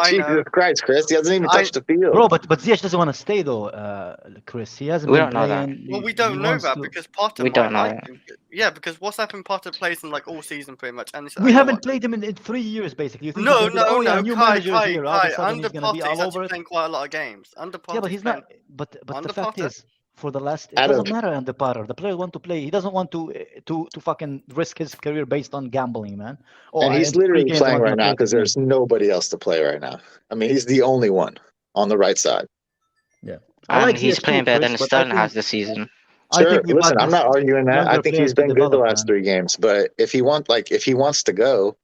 Jesus Christ, Chris, he hasn't even touched the field. Bro, but Ziyech doesn't want to stay though, Chris. He hasn't. We don't know that. Well, we don't know that because Potter. We don't know that. Yeah, because what's happened? Potter plays him like all season pretty much, and we haven't played him in 3 years basically. No. Kai, under Potter, he's actually playing quite a lot of games. Under Potter, yeah, but he's not. But the fact is, for the last, it doesn't matter under Potter. The player want to play. He doesn't want to fucking risk his career based on gambling, man. And he's literally playing right now because there's nobody else to play right now. I mean, he's the only one on the right side. Yeah, and he's playing better than Sterling has this season. Sure, listen, I'm not arguing that. I think he's been good the last 3 games. But if he wants to go.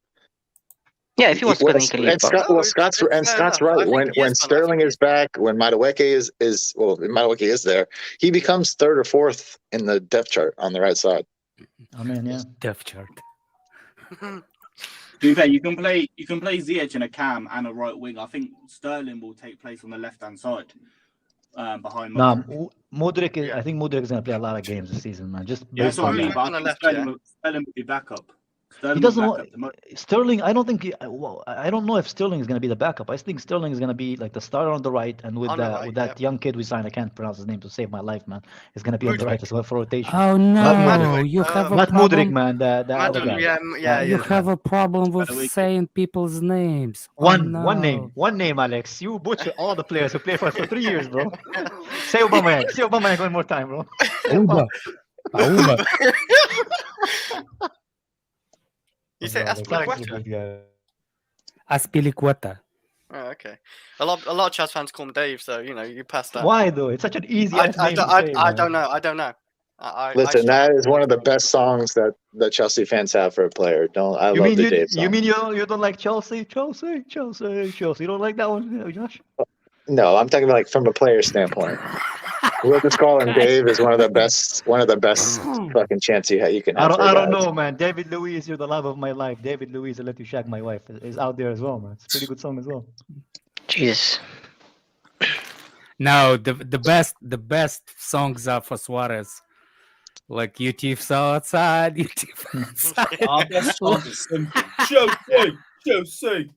Yeah, if he wants to go, then he can leave. Scott's right. When Sterling is back, when Madueke is Madueke is there, he becomes 3rd or 4th in the depth chart on the right side. I mean, yeah, depth chart. To be fair, you can play Ziyech in a cam and a right wing. I think Sterling will take place on the left-hand side behind. Mudryk. I think Mudryk is gonna play a lot of games this season, man. Just that's what I mean. But I think Sterling will be backup. He doesn't want Sterling. I don't think. I don't know if Sterling is going to be the backup. I think Sterling is going to be like the starter on the right, and with that young kid we signed, I can't pronounce his name to save my life, man. He's going to be on the right as well for rotation. Oh no, you have a not problem. Mudryk, man. The other guy. You have a problem with saying people's names. One name, Alex. You butcher all the players who play for us for 3 years, bro. Say Aubameyang one more time, bro. Auba. You say Aspilicueta? Aspilicueta. Oh, okay. A lot of Chas fans call him Dave, so you passed that. Why though? It's such an easy. I don't know. Listen, that is one of the best songs that Chelsea fans have for a player. I love the Dave song. You mean you don't like Chelsea? Chelsea. You don't like that one, Josh? No, I'm talking about like from a player standpoint. We'll just call him Dave is one of the best fucking chants you can have. I don't know, man. David Luiz, you're the love of my life. David Luiz, I let you shag my wife is out there as well, man. It's a pretty good song as well. Jesus. No, the best songs are for Suarez. Like you thiefs outside, you thiefs outside. Our best song is simple. Chelsea.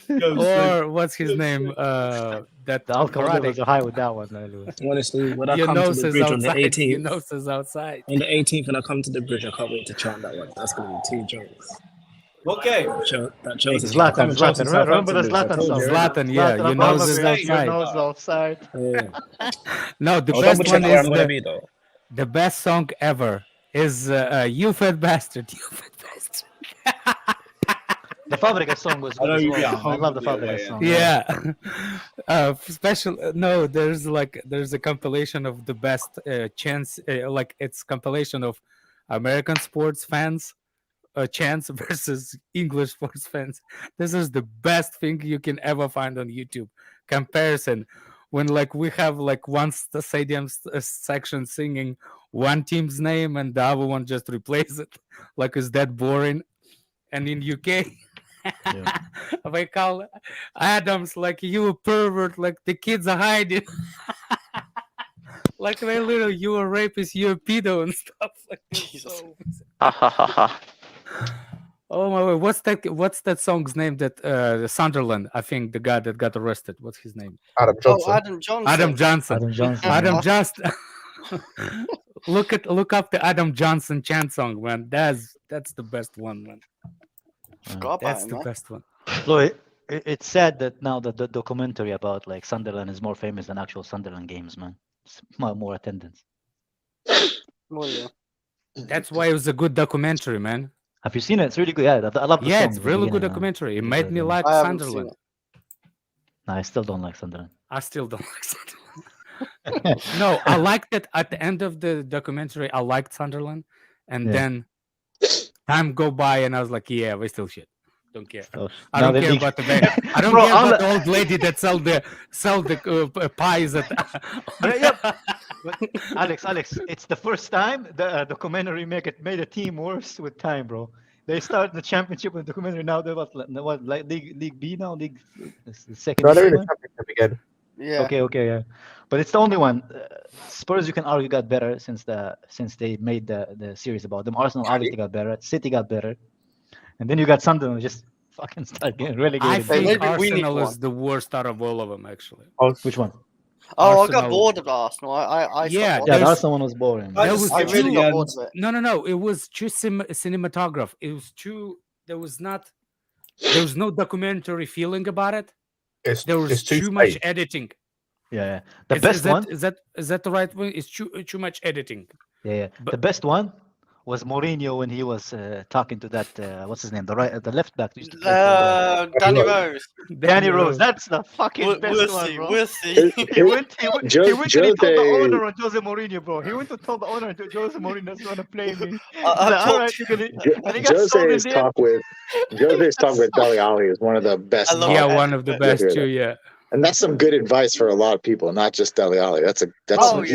Or what's his name? That the alcohol levels are high with that one, Lewis. Honestly, when I your come to nose the is bridge on the outside. 18th, Your nose is outside. on the 18th, when I come to the bridge, I can't wait to chant that one. That's gonna be 2 jokes. Okay. That Chelsea. Zlatan. Remember the Zlatan song? Zlatan, yeah. Your nose is outside. Your nose outside. Yeah. No, the best one is the best song ever is "You Fat Bastard." You Fat Bastard. The Fabregas song was good as well. I love the Fabregas song. Yeah. Special. No, there's a compilation of the best chants. Like it's compilation of American sports fans. Chants versus English sports fans. This is the best thing you can ever find on YouTube. Comparison when we have one stadium section singing one team's name and the other one just replace it. Is that boring? And in UK, they call Adams you a pervert. The kids are hiding. They literally, you a rapist, you a pedo and stuff like this. Oh my word! What's that song's name? That Sunderland, I think the guy that got arrested. What's his name? Adam Johnson. Adam Johnson. Look up the Adam Johnson chant song, man. That's the best one, man. That's the best one. Look, it's sad that now that the documentary about Sunderland is more famous than actual Sunderland games, man. It's more attendance. Well, yeah. That's why it was a good documentary, man. Have you seen it? It's really good. Yeah, I love the song. It's really good documentary. It made me like Sunderland. No, I still don't like Sunderland. I still don't like Sunderland. No, I liked it at the end of the documentary. I liked Sunderland, and then time go by, and I was like, "Yeah, we still shit. Don't care. I don't care about the band. I don't care about the old lady that sell the pies at." Alex, it's the first time the documentary made a team worse with time, bro. They started the championship with the documentary. Now they're what League B now, League second. No, they're in the championship again. Yeah. Okay, yeah. But it's the only one. Spurs, you can argue, got better since they made the series about them. Arsenal obviously got better. City got better, and then you got Sunderland just fucking start getting relegated. I think Arsenal is the worst out of all of them, actually. Which one? Oh, Arsenal. I got bored of Arsenal. The Arsenal one was boring. I really got bored of it. No. It was too cinematograph. It was too. There was no documentary feeling about it. There was too much editing. Yeah. The best one is that the right one? It's too much editing. Yeah. But the best one was Mourinho when he was talking to that what's his name, the left back. Danny Rose. Danny Rose. That's the fucking best one, bro. We'll see. He went and he told the owner on Jose Mourinho, bro. He went to tell the owner Jose Mourinho doesn't want to play me. Jose's talk with Dele Alli is one of the best. One of the best too. Yeah. And that's some good advice for a lot of people, not just Dele Alli. He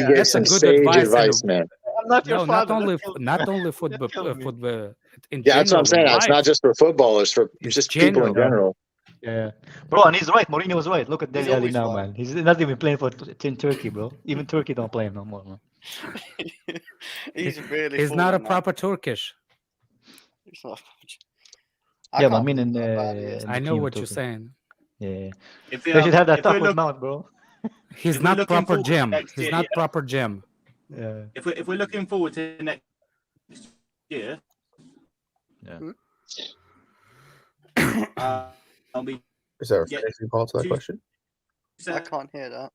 gave some good sage advice, man. Not only for the. That's what I'm saying. It's not just for footballers, for just people in general. Yeah, bro, and he's right. Mourinho was right. Look at Dele Alli now, man. He's not even playing for in Turkey, bro. Even Turkey don't play him no more, man. He's not a proper Turkish. He's not. I mean, I know what you're saying. Yeah, they should have that talk with Mount, bro. He's not proper gem. He's not proper gem. Yeah. If we're looking forward to next year, Is there a finishing part to that question? I can't hear that.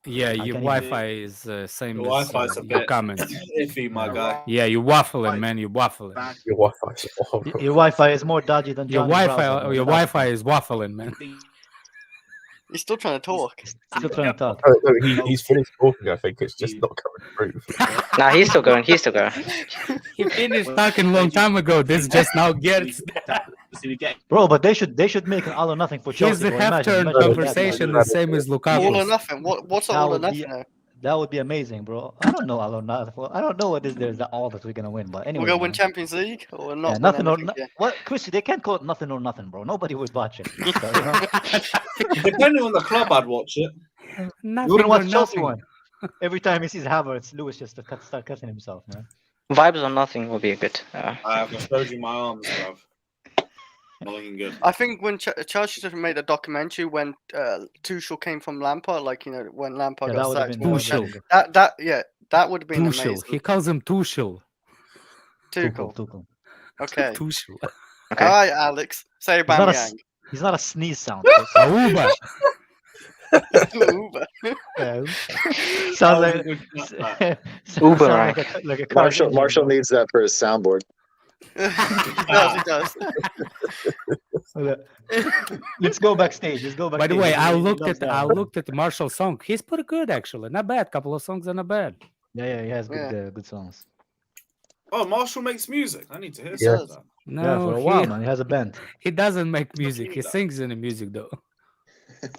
Yeah, your Wi-Fi is same as Wi-Fi's a your bit comment. iffy, my guy. Yeah, you're waffling, man. You're waffling. Your Wi-Fi is horrible. Your Wi-Fi is more dodgy than your Wi-Fi. Your Wi-Fi is waffling, man. He's still trying to talk. Still trying to talk. He's finished talking. I think it's just not coming through. Nah, he's still going. He's still going. He finished talking a long time ago. This just now gets. Bro, but they should make an all or nothing for Here's Chelsea. the bro. half-turn Imagine that, conversation, man. the same as All or Lukaku. nothing. What's all or nothing? Now? That would be amazing, bro. I don't know all or nothing. I don't know what is there that all that we're gonna win, but anyway. We're gonna win man. Champions League or not? Yeah, win nothing or anything, yeah. what, Chrissy? They can't call it nothing or nothing, bro. Nobody would watch it. So, you know? Depending on the club, I'd watch it. You Nothing wouldn't or watch Chelsea nothing. one. Every time he sees Havertz, Lewis just start cutting himself, man. Vibes on nothing will be a good. I've showed you my arms, bruv. Not looking good. I think when Chelsea should have made a documentary when Tuchel came from Lampard, like when Lampard Yeah, that got would have sacked. been Tuchel. That would have been Tuchel. amazing. He calls him Tuchel. Tuchel. Okay. Tuchel. Okay. All right, Alex. Say He's not, Aubameyang. he's not a sneeze sound. Auba. Uber. Yeah. Sounds like Uber sound rank. like a car Marshall engine, Marshall bro. needs that for his soundboard. He does. Let's go backstage. Let's go backstage. By the way, I He looked loves at that. the Marshall song. He's pretty good actually. Not bad. Couple of songs are not bad. Yeah, he has Yeah. good songs. Oh, Marshall makes music. I need to hear Yeah. some of that. No, Yeah, for a while, man. He has a band. he doesn't make music. He sings in the music though.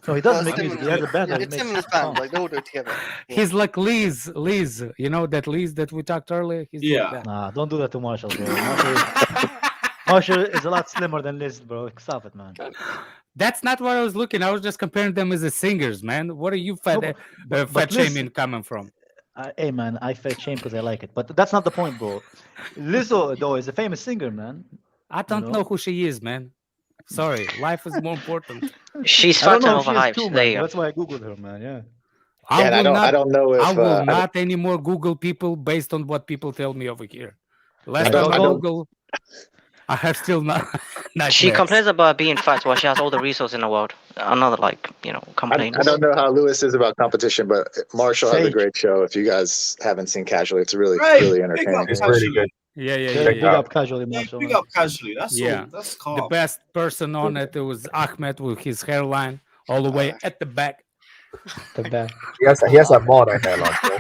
No, he doesn't make It's music. He has a band that It's makes him and his songs. band. Like they all do it together. He's like Liz. You know that Liz that we talked earlier? He's Yeah. like that. Nah, don't do that to Marshall, bro. Marshall is a lot slimmer than Liz, bro. Stop it, man. That's not what I was looking. I was just comparing them as the singers, man. What are you fat, No, but fat Liz- shaming coming from? Hey, man, I fed shame because I like it. But that's not the point, bro. Lizzo, though, is a famous singer, man. I don't know? know who she is, man. Sorry, life is more important. She's I don't fat and know if she is overhyped. too, There man. you go. That's why I googled her, man. Yeah. And I don't know if I will I don't- not anymore Google people based on what people tell me over here. Last I time don't- I I don't- Google, I have still not. She nightmares. complains about being fat while she has all the resources in the world. Another complaint. I don't know how Lewis is about competition, but Marshall has a Sage. great show. If you guys haven't seen Casually, it's really Right, really big entertaining. up It's really good. Yeah. Big up casually, Marshall. Big man. up casually. That's Yeah. all. That's The calm. best person on it was Ahmed with his hairline all the way at the back. The back. He has that Mano hairline. Bro.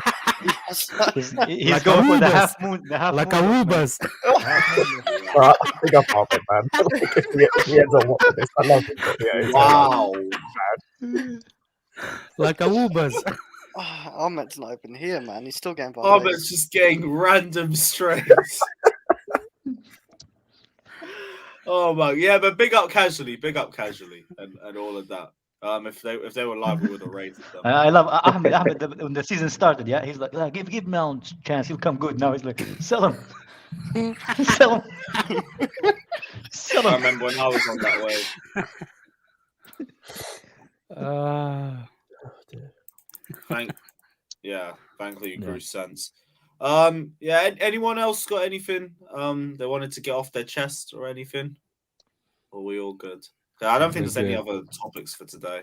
He's Like going for the Arubas. half moon. The half Like moon look, man. Arubas. Bro, I think I'm Ahmed, man. he ends up watching this. I love it. But yeah, it's, Wow. Like Arubas. Ahmed's not even here, man. He's still getting by. Oh, but it's just getting random strays. Oh my, yeah, but big up casually, and all of that. If they were live, we would have rated them. I love Ahmed. Ahmed, when the season started, yeah, he's like, give Mel a chance. He'll come good. Now he's like, sell him. Sell him. Sell I him. remember when I was on that wave. Thankfully it grew sense. Anyone else got anything they wanted to get off their chest or anything? Or are we all good? I don't think there's any other topics for today.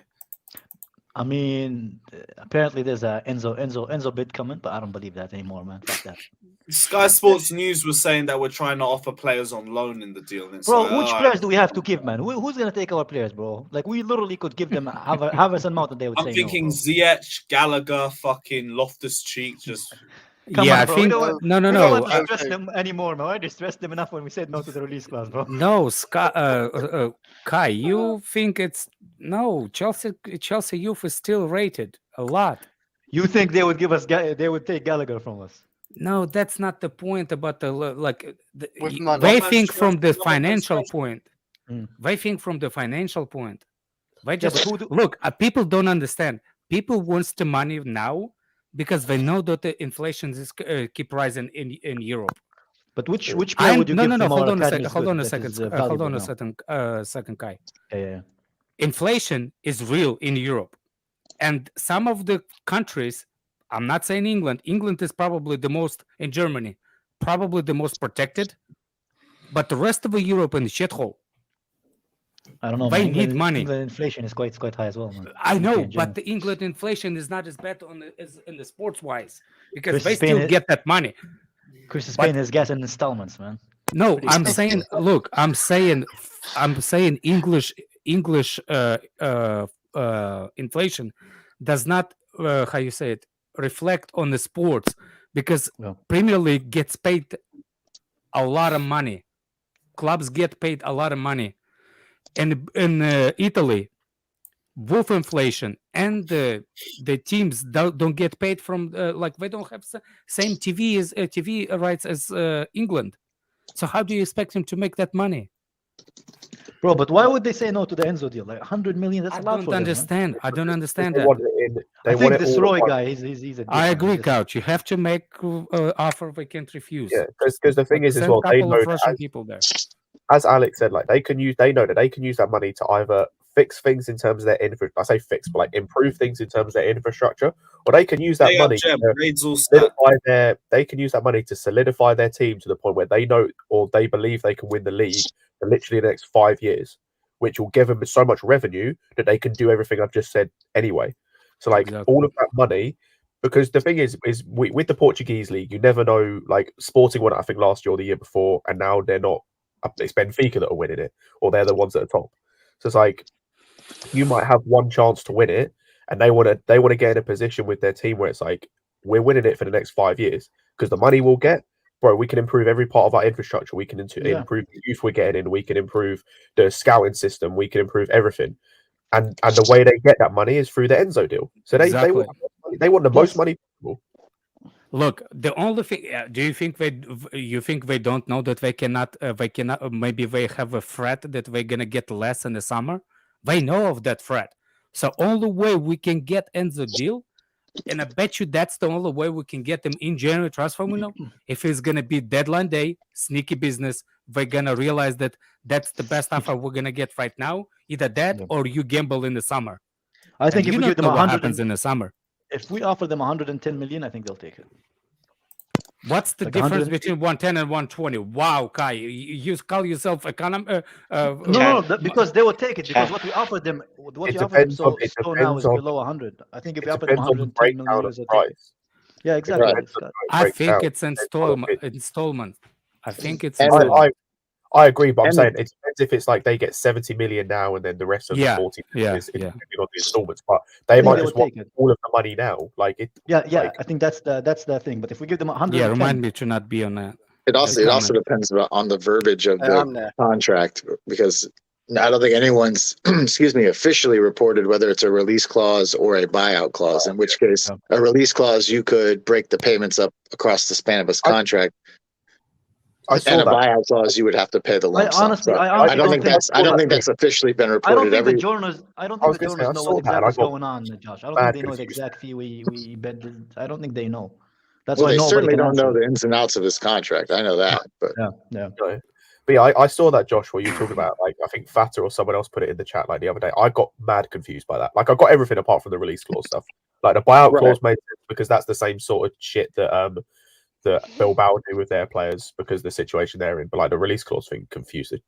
I mean, apparently there's a Enzo bid coming, but I don't believe that anymore, man. Fuck that. Sky Sports News was saying that we're trying to offer players on loan in the deal. And it's Bro, like, which players do we have to give, man? Who's gonna take our players, bro? Like we literally could give them Havertz and Mount, and they would I'm say thinking no. Ziyech, Gallagher, fucking Loftus-Cheek, just Come Yeah, on, I bro. think We don't want no. to stress them anymore, man. I distressed them enough when we said no to the release clause, bro. No, Kai, you think it's no Chelsea youth is still rated a lot. You think they would give us? They would take Gallagher from us? No, that's not the point about the With money. they Not think much from the stress, not much financial stress. point. Mm. They think from the financial point. They Yeah, just but who do- look. People don't understand. People wants the money now because they know that the inflation is keep rising in Europe. But which player would you give no. from Hold our on a academy second. Hold on a second. Hold valuable on a now? second, Kai. Yeah. Inflation is real in Europe, and some of the countries. I'm not saying England. England is probably the most in Germany, probably the most protected, but the rest of the Europe in shithole. I don't know. They man. need money. England inflation is quite high as well, man. I know, in but the England inflation is not as bad as in the sports wise because Chris they Spain still get that money. Chris Spain has gas in installments, man. No, I'm saying, look, I'm saying English inflation does not how you say it reflect on the sports, because Premier League gets paid a lot of money. Clubs get paid a lot of money, and in Italy, both inflation and the teams don't get paid from like they don't have same TV rights as England. So how do you expect him to make that money? Bro, but why would they say no to the Enzo deal? Like 100 million, that's a lot for them. I don't understand They that. want it in, they I want think it this all Roy at once. guy, he's a dick, I man. agree, He just- Couch. You have to make offer they can't refuse. Yeah, because the thing Like, is as send well, they couple know of Russian that people there. as Alex said, like they know that they can use that money to either fix things in terms of their infrastructure. I say fix, but like improve things in terms of their infrastructure, or they can use that Hey, money Gem, to Raids all set. solidify they can use that money to solidify their team to the point where they know or they believe they can win the league for literally the next 5 years, which will give them so much revenue that they can do everything I've just said anyway. So like all of that money, because the thing is with the Portuguese league, you never know. Like Sporting won it, I think last year or the year before, and now they're not. It's Benfica that are winning it, or they're the ones that are top. So it's like you might have one chance to win it, and they want to get in a position with their team where it's like we're winning it for the next 5 years because the money we'll get, bro. We can improve every part of our infrastructure. We can improve the youth we're getting in. We can improve the scouting system. We can improve everything, and the way they get that money is through the Enzo deal. So they want the most money possible. Look, the only thing. Do you think they don't know that they cannot? Maybe they have a threat that they're gonna get less in the summer. They know of that threat. So only way we can get Enzo deal, and I bet you that's the only way we can get them in January transfer window. If it's gonna be deadline day, sneaky business, they're gonna realize that that's the best offer we're gonna get right now. Either that or you gamble in the summer. I think and if you we give them know what 100 happens in the summer. If we offer them 110 million, I think they'll take it. What's the Like difference 100 between 110 and 120? Wow, Kai, you call yourself because they will take it because what we offered them, so now is below 100. I think if we offer them 110 million euros, they'll take it. Yeah, exactly. I think it's installment. I think it's. I agree, but I'm saying it depends if it's like they get 70 million now and then the rest of the 40 million is on the installments. But they might just want all of the money now. Like it. I think that's the thing. But if we give them 100, remind me to not be on that. It also depends on the verbiage of the contract, because I don't think anyone's officially reported whether it's a release clause or a buyout clause. In which case, a release clause you could break the payments up across the span of his contract. And a buyout clause, you would have to pay the lump sum. I don't think that's officially been reported. I don't think the journalists know what exactly is going on, Josh. I don't think they know the exact fee we bet. I don't think they know. That's why they nobody certainly can don't answer. know the ins and outs of his contract. I know that, but But yeah, I saw that, Josh, where you talk about, like, I think Fata or someone else put it in the chat like the other day. I got mad confused by that. Like, I got everything apart from the release clause stuff. Like the buyout clause made sense because that's the same sort of shit that Bilbao do with their players because the situation they're in. But like the release clause thing confused me.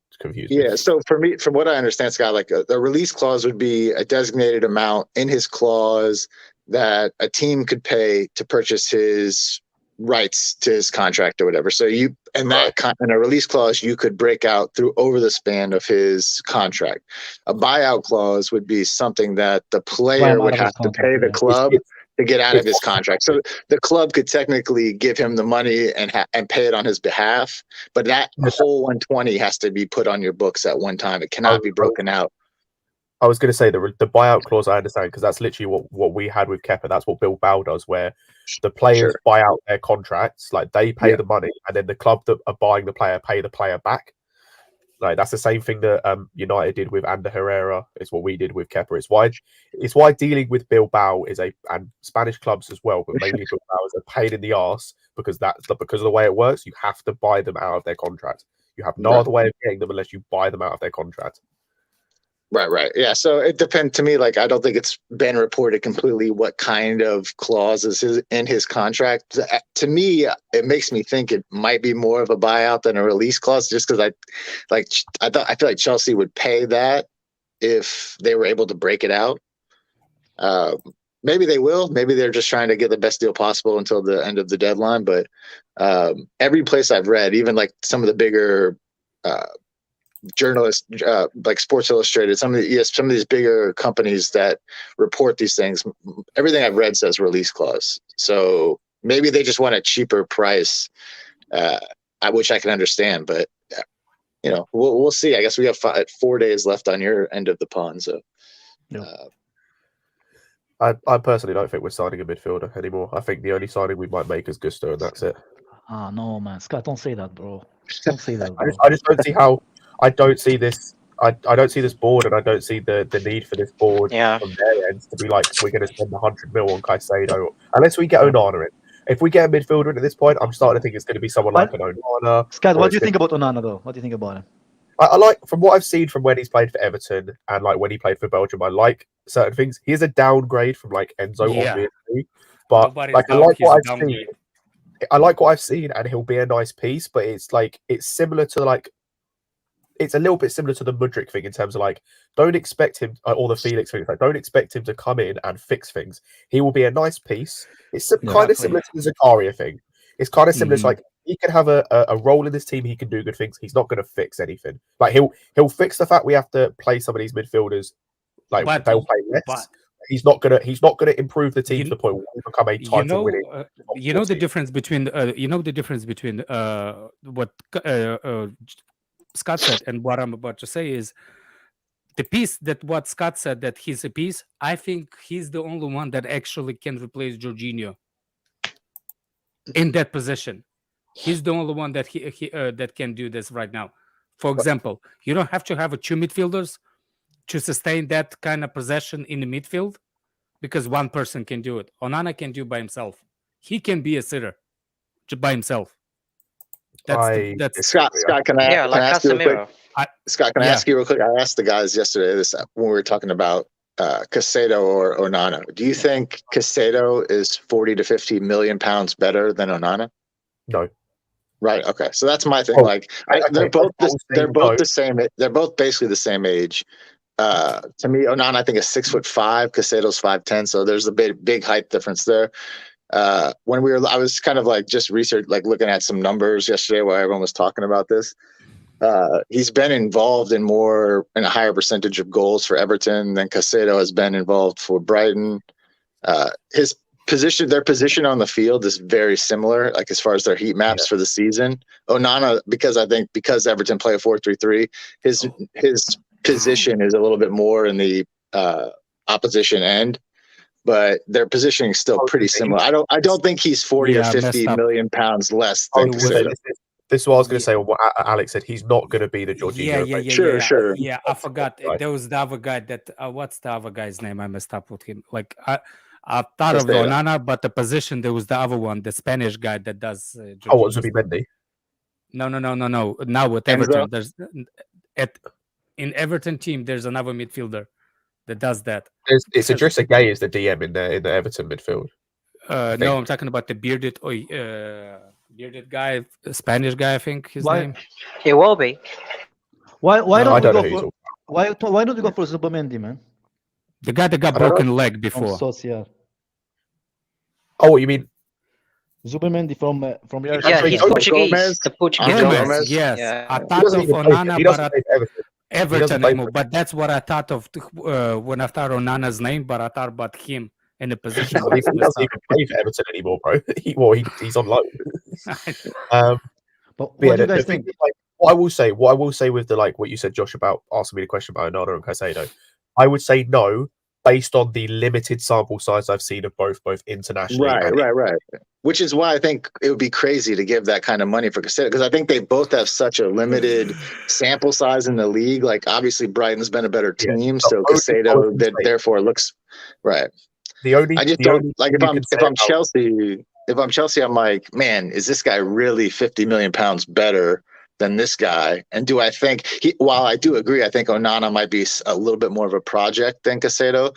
Yeah. So for me, from what I understand, Scott, like the release clause would be a designated amount in his clause that a team could pay to purchase his rights to his contract or whatever. So in a release clause, you could break out over the span of his contract. A buyout clause would be something that the player would have to pay the club to get out of his contract. So the club could technically give him the money and pay it on his behalf, but that whole 120 has to be put on your books at one time. It cannot be broken out. I was going to say the buyout clause, I understand, because that's literally what we had with Kepa. That's what Bilbao does, where the players buy out their contracts, like they pay the money, and then the club that are buying the player pay the player back. Like that's the same thing that United did with Ander Herrera. It's what we did with Kepa. It's why dealing with Bilbao and Spanish clubs as well, but mainly Bilbao is a pain in the arse because of the way it works. You have to buy them out of their contract. You have no other way of getting them unless you buy them out of their contract. Right. Yeah. So it depends to me. Like, I don't think it's been reported completely what kind of clauses is in his contract. To me, it makes me think it might be more of a buyout than a release clause, just because I feel like Chelsea would pay that if they were able to break it out. Maybe they will. Maybe they're just trying to get the best deal possible until the end of the deadline. But every place I've read, even like some of the bigger journalists, like Sports Illustrated, some of these bigger companies that report these things, everything I've read says release clause. So maybe they just want a cheaper price, which I can understand. But we'll see. I guess we have 4 days left on your end of the pond. So. I personally don't think we're signing a midfielder anymore. I think the only signing we might make is Gusto, and that's it. No, man, Scott, don't say that, bro. Don't say that, bro. I just don't see how. I don't see this. I don't see this board, and I don't see the need for this board from their end to be like, we're going to spend 100 mil on Caicedo unless we get Onana in. If we get a midfielder in at this point, I'm starting to think it's going to be someone like an Onana. Scott, what do you think about Onana, though? What do you think about him? I like, from what I've seen from when he's played for Everton and like when he played for Belgium, I like certain things. He is a downgrade from like Enzo, obviously, but like I like what I've seen. I like what I've seen, and he'll be a nice piece. But it's like it's similar to like it's a little bit similar to the Mudryk thing in terms of like don't expect him or the Felix thing. Like don't expect him to come in and fix things. He will be a nice piece. It's kind of similar to the Zakaria thing. It's kind of similar to like. He can have a role in this team. He can do good things. He's not going to fix anything. Like he'll fix the fact we have to play some of these midfielders. Like they'll play less. He's not gonna improve the team to the point where we become a title winning. The difference between what Scott said and what I'm about to say is the piece that what Scott said that he's a piece. I think he's the only one that actually can replace Jorginho in that position. He's the only one that he that can do this right now. For example, you don't have to have two midfielders to sustain that kind of possession in the midfield because one person can do it. Onana can do it by himself. He can be a sitter by himself. That's Scott. Can I ask you real quick? Scott, can I ask you real quick? I asked the guys yesterday when we were talking about Caicedo or Onana. Do you think Caicedo is 40 to 50 million pounds better than Onana? No. Right. Okay. So that's my thing. They're both the same. They're both basically the same age. To me, Onana I think is 6'5". Caicedo's 5'10". So there's a big height difference there. I was kind of like just looking at some numbers yesterday while everyone was talking about this. He's been involved in a higher percentage of goals for Everton than Caicedo has been involved for Brighton. Their position on the field is very similar, like as far as their heat maps for the season. Onana, because Everton play a 4-3-3, his position is a little bit more in the opposition end, but their positioning is still pretty similar. I don't think he's 40 or 50 million pounds less than Caicedo. This is what I was going to say. What Alex said, he's not going to be the Jorginho. Sure. Yeah, I forgot. There was the other guy that. What's the other guy's name? I messed up with him. Like I thought of Onana, but the position there was the other one, the Spanish guy that does. What Zubimendi? No. Now with Everton, in Everton team, there's another midfielder that does that. It's Idrissa Gueye is the DM in the Everton midfield. No, I'm talking about the bearded guy, Spanish guy. I think his name. It will be. Why don't we go for Zubimendi, man? The guy that got broken leg before. Oh, you mean Zubimendi from Real? Yeah, he's Portuguese. The Portuguese. Gomez, yes. Yeah. I thought of Onana, but Everton anymore. But that's what I thought of when I thought Onana's name. But I thought about him in the position. He doesn't even play for Everton anymore, bro. He's on loan. But what do you guys think? What I will say with what you said, Josh, about asking me the question about Onana and Caicedo, I would say no, based on the limited sample size I've seen of both internationally. Right. Which is why I think it would be crazy to give that kind of money for Caicedo, because I think they both have such a limited sample size in the league. Like obviously Brighton's been a better team, so Caicedo therefore looks right. If I'm Chelsea, I'm like, man, is this guy really 50 million pounds better than this guy? And do I think while I do agree, I think Onana might be a little bit more of a project than Caicedo.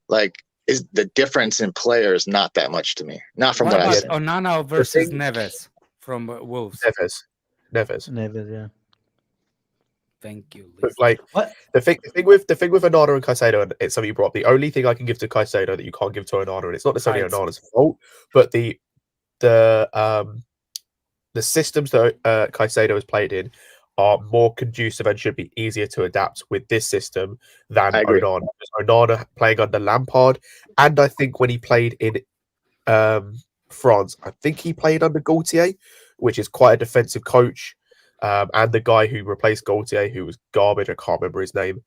Like, is the difference in players not that much to me? Not from what I said. Onana versus Neves from Wolves. Neves, yeah. Thank you. But the thing with Onana and Caicedo, and it's something you brought up. The only thing I can give to Caicedo that you can't give to Onana, and it's not necessarily Onana's fault, but the systems that Caicedo has played in, are more conducive and should be easier to adapt with this system than Onana. Onana playing under Lampard, and I think when he played in France, I think he played under Gaultier, which is quite a defensive coach. And the guy who replaced Gaultier, who was garbage, I can't remember his name,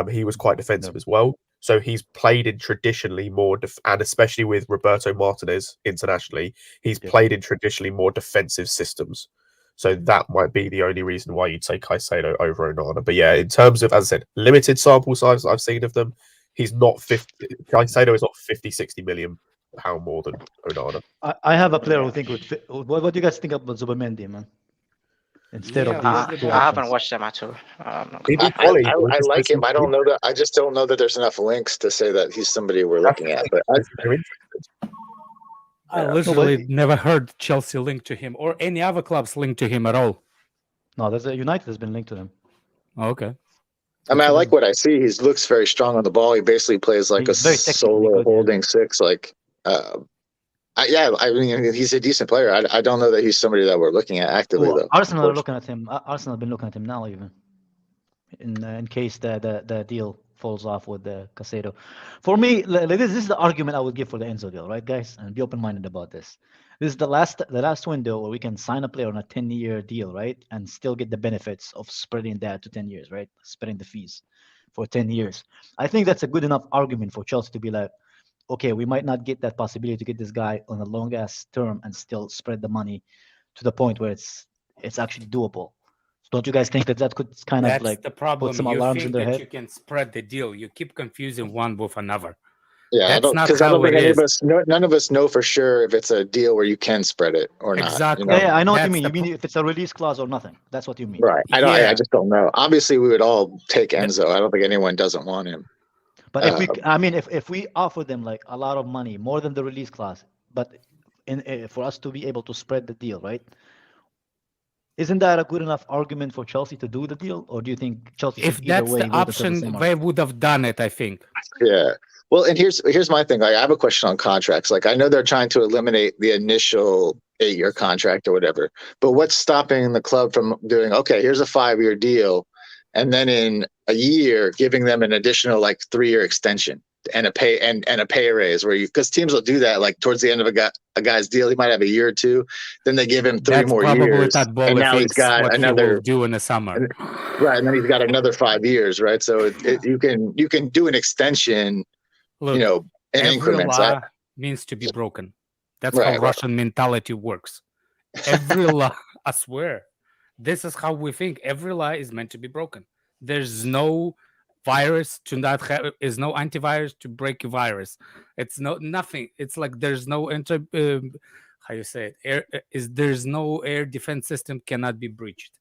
he was quite defensive as well. So he's played in traditionally more, and especially with Roberto Martinez internationally, he's played in traditionally more defensive systems. So that might be the only reason why you'd say Caicedo over Onana. But yeah, in terms of, as I said, limited sample size I've seen of them, he's not 50. Caicedo is not 50, 60 million pound more than Onana. I have a player who think would fit. What do you guys think about Zubimendi, man? Instead of these two I haven't options. watched them at all. I like him. I don't know that. I just don't know that there's enough links to say that he's somebody we're looking at. But I literally never heard Chelsea linked to him or any other clubs linked to him at all. No, there's a United has been linked to him. Okay. I mean, I like what I see. He looks very strong on the ball. He basically plays like He's a very solo holding six. Like, I mean, he's a decent player. I don't know that he's somebody that we're looking at actively, though. Arsenal are looking at him. Arsenal have been looking at him now, even in case the deal falls off with the Caicedo. For me, this is the argument I would give for the Enzo deal, right, guys? And be open-minded about this. This is the last window where we can sign a player on a 10-year deal, right, and still get the benefits of spreading that to 10 years, right? Spreading the fees for 10 years. I think that's a good enough argument for Chelsea to be like, okay, we might not get that possibility to get this guy on a long-ass term and still spread the money to the point where it's actually doable. Don't you guys think that could kind of like the problem. put some you alarms think in their that head? You can spread the deal. You keep confusing one with another. Yeah, That's not because I how don't think it any of is. us, none of us know for sure if it's a deal where you can spread it or not. Exactly. You know? Yeah, I know what you That's mean. the You mean if it's a release clause or nothing? That's what you mean, Right. I just don't know. Obviously, we would all take Enzo. I don't think anyone doesn't want him. But if we offer them like a lot of money, more than the release clause, but for us to be able to spread the deal, right? Isn't that a good enough argument for Chelsea to do the deal, or do you think Chelsea should If either that's way the go to option, same they would have done it, I think. Yeah. Well, and here's my thing. Like, I have a question on contracts. Like, I know they're trying to eliminate the initial 8-year contract or whatever, but what's stopping the club from doing, okay, here's a 5-year deal, and then in a year giving them an additional like 3-year extension and a pay raise, where because teams will do that like towards the end of a guy's deal, he might have a year or two, then they give him 3 That's more probably years, that and now he's got what another he will do in the summer. Right, and then he's got another 5 years, right? So you can do an extension. Look, you know, in every increments. law means to be broken. That's Right, how right. Russian mentality works. Every law, I swear, this is how we think. Every law is meant to be broken. There's no virus to not have. Is no antivirus to break a virus. It's nothing. It's like there's no how you say it? There's no air defense system cannot be breached.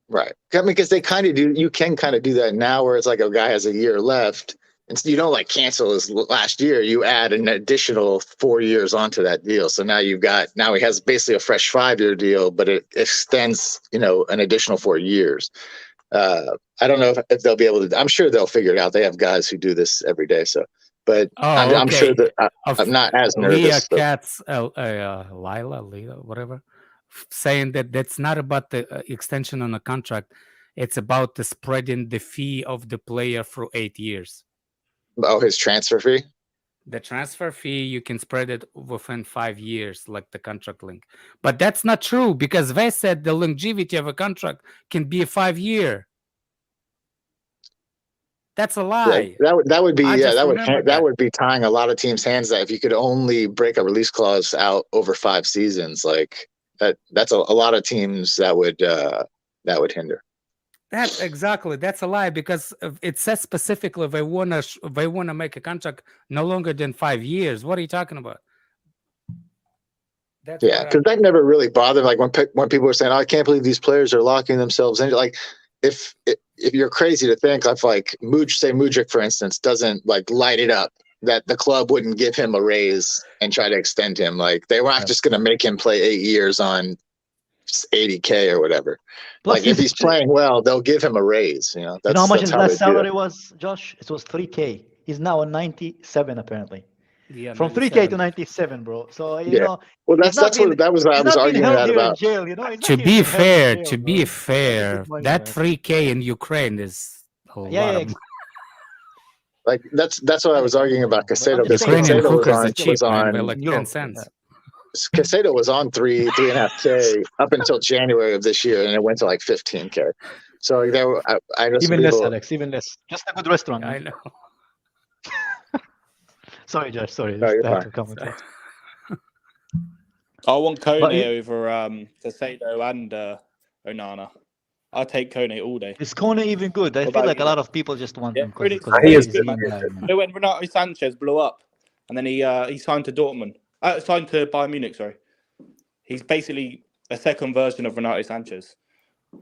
Right. I mean, because they kind of do. You can kind of do that now, where it's like a guy has a year left. And so you don't like cancel his last year. You add an additional 4 years onto that deal. So now he has basically a fresh 5-year deal, but it extends, an additional 4 years. I don't know if they'll be able to. I'm sure they'll figure it out. They have guys who do this every day. So, but I'm sure that I'm not as nervous. Leah Katz, Lila, whatever, saying that that's not about the extension on a contract. It's about the spreading the fee of the player for 8 years. Oh, his transfer fee? The transfer fee, you can spread it within 5 years, like the contract link. But that's not true, because they said the longevity of a contract can be a 5-year. That's a lie. Yeah, that would be tying a lot of teams' hands. That if you could only break a release clause out over 5 seasons, like that's a lot of teams that would hinder. That's a lie, because it says specifically they wanna make a contract no longer than 5 years. What are you talking about? Because that never really bothered. Like when people were saying, "Oh, I can't believe these players are locking themselves in." Like if you're crazy to think of like Mudryk, for instance, doesn't like light it up that the club wouldn't give him a raise and try to extend him. Like they weren't just going to make him play 8 years on $80K or whatever. Plus, like if he's playing well, they'll give him a raise. That's, how much his last they salary was, Josh? It was $3K. He's now a 97 apparently. Yeah, From 3K to 97. 97, bro. So you Yeah. know, Well, he's not being that was I he's was not being arguing held that here in about. jail. You know, he's not To here be being held in fair, jail, to bro. be He's getting fair, good money, that man. 3K in Ukraine is a Yeah, lot yeah, of Like that's what I was arguing about but Caicedo I'm just because saying, Ukrainian man, Caicedo hookers are it's still cheap, man. They're on like in 10 Europe. cents. Caicedo was on 3.5K up until January of this year, and it went to like 15K. So like, there, I know some Even less, people. Alex. Even less. Just a good restaurant. I Man. know. Sorry, Josh. Sorry. No, Just you're had fine. to comment. I want But Kone you- over Caicedo and Onana. I'll take Kone all day. Is Kone even good? I What feel about like a you? lot of people just want Yeah, him really, because He is he's good, the man. young guy. Man. You know when Renato Sanchez blew up, and then he signed to Dortmund, signed to Bayern Munich. Sorry, he's basically a second version of Renato Sanchez.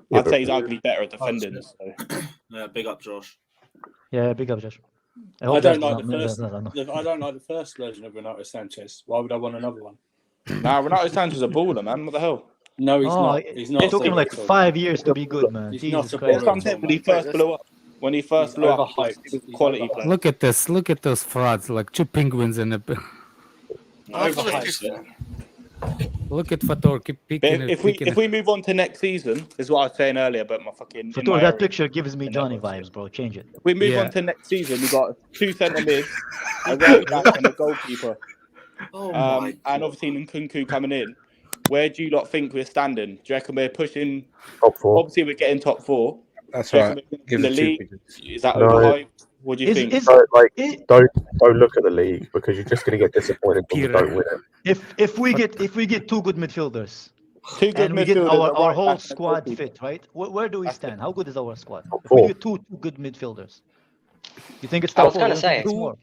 Yeah, I'd say he's arguably better at defending. shit. So. Yeah, big up, Josh. Yeah, big up, Josh. I hope don't Josh like the does first. not know. I don't like the first version of Renato Sanchez. Why would I want another one? Nah, Renato Sanchez is a baller, man. What the hell? No, he's Oh, not. He's not. it took him a like baller at all. 5 years to be good, man. He's Jesus not a Christ. baller That's what I'm at saying. all, When he man. first blew up, He's he was overhyped. a quality He's player. Look at this. Look at those frauds. Like 2 penguins in a. Overhyped. Look at Fator. Keep But picking it. if we move on to next season, is what I was saying earlier about my fucking. Fatur, that picture gives me Johnny vibes, bro. Change it. If we move Yeah. on to next season, we got 2 centre mids, a right back, and a goalkeeper. Oh my And God. obviously Nkunku coming in. Where do you lot think we're standing? Do you reckon we're pushing? Top 4. Obviously, we're getting top 4. That's Do you right. reckon we're Give in the it 2 league? figures. Is that No. overhyped? What do you think? So, like, don't look at the league because you're just going to get disappointed when we Peter. don't win it. If we get 2 good midfielders 2 good and we get midfielders, our a right whole back and a squad goalkeeper. fit, right? Where do we stand? How good is our squad? Top If we 4. get two good midfielders, you think it's I top was 4? gonna You don't think say. it's more?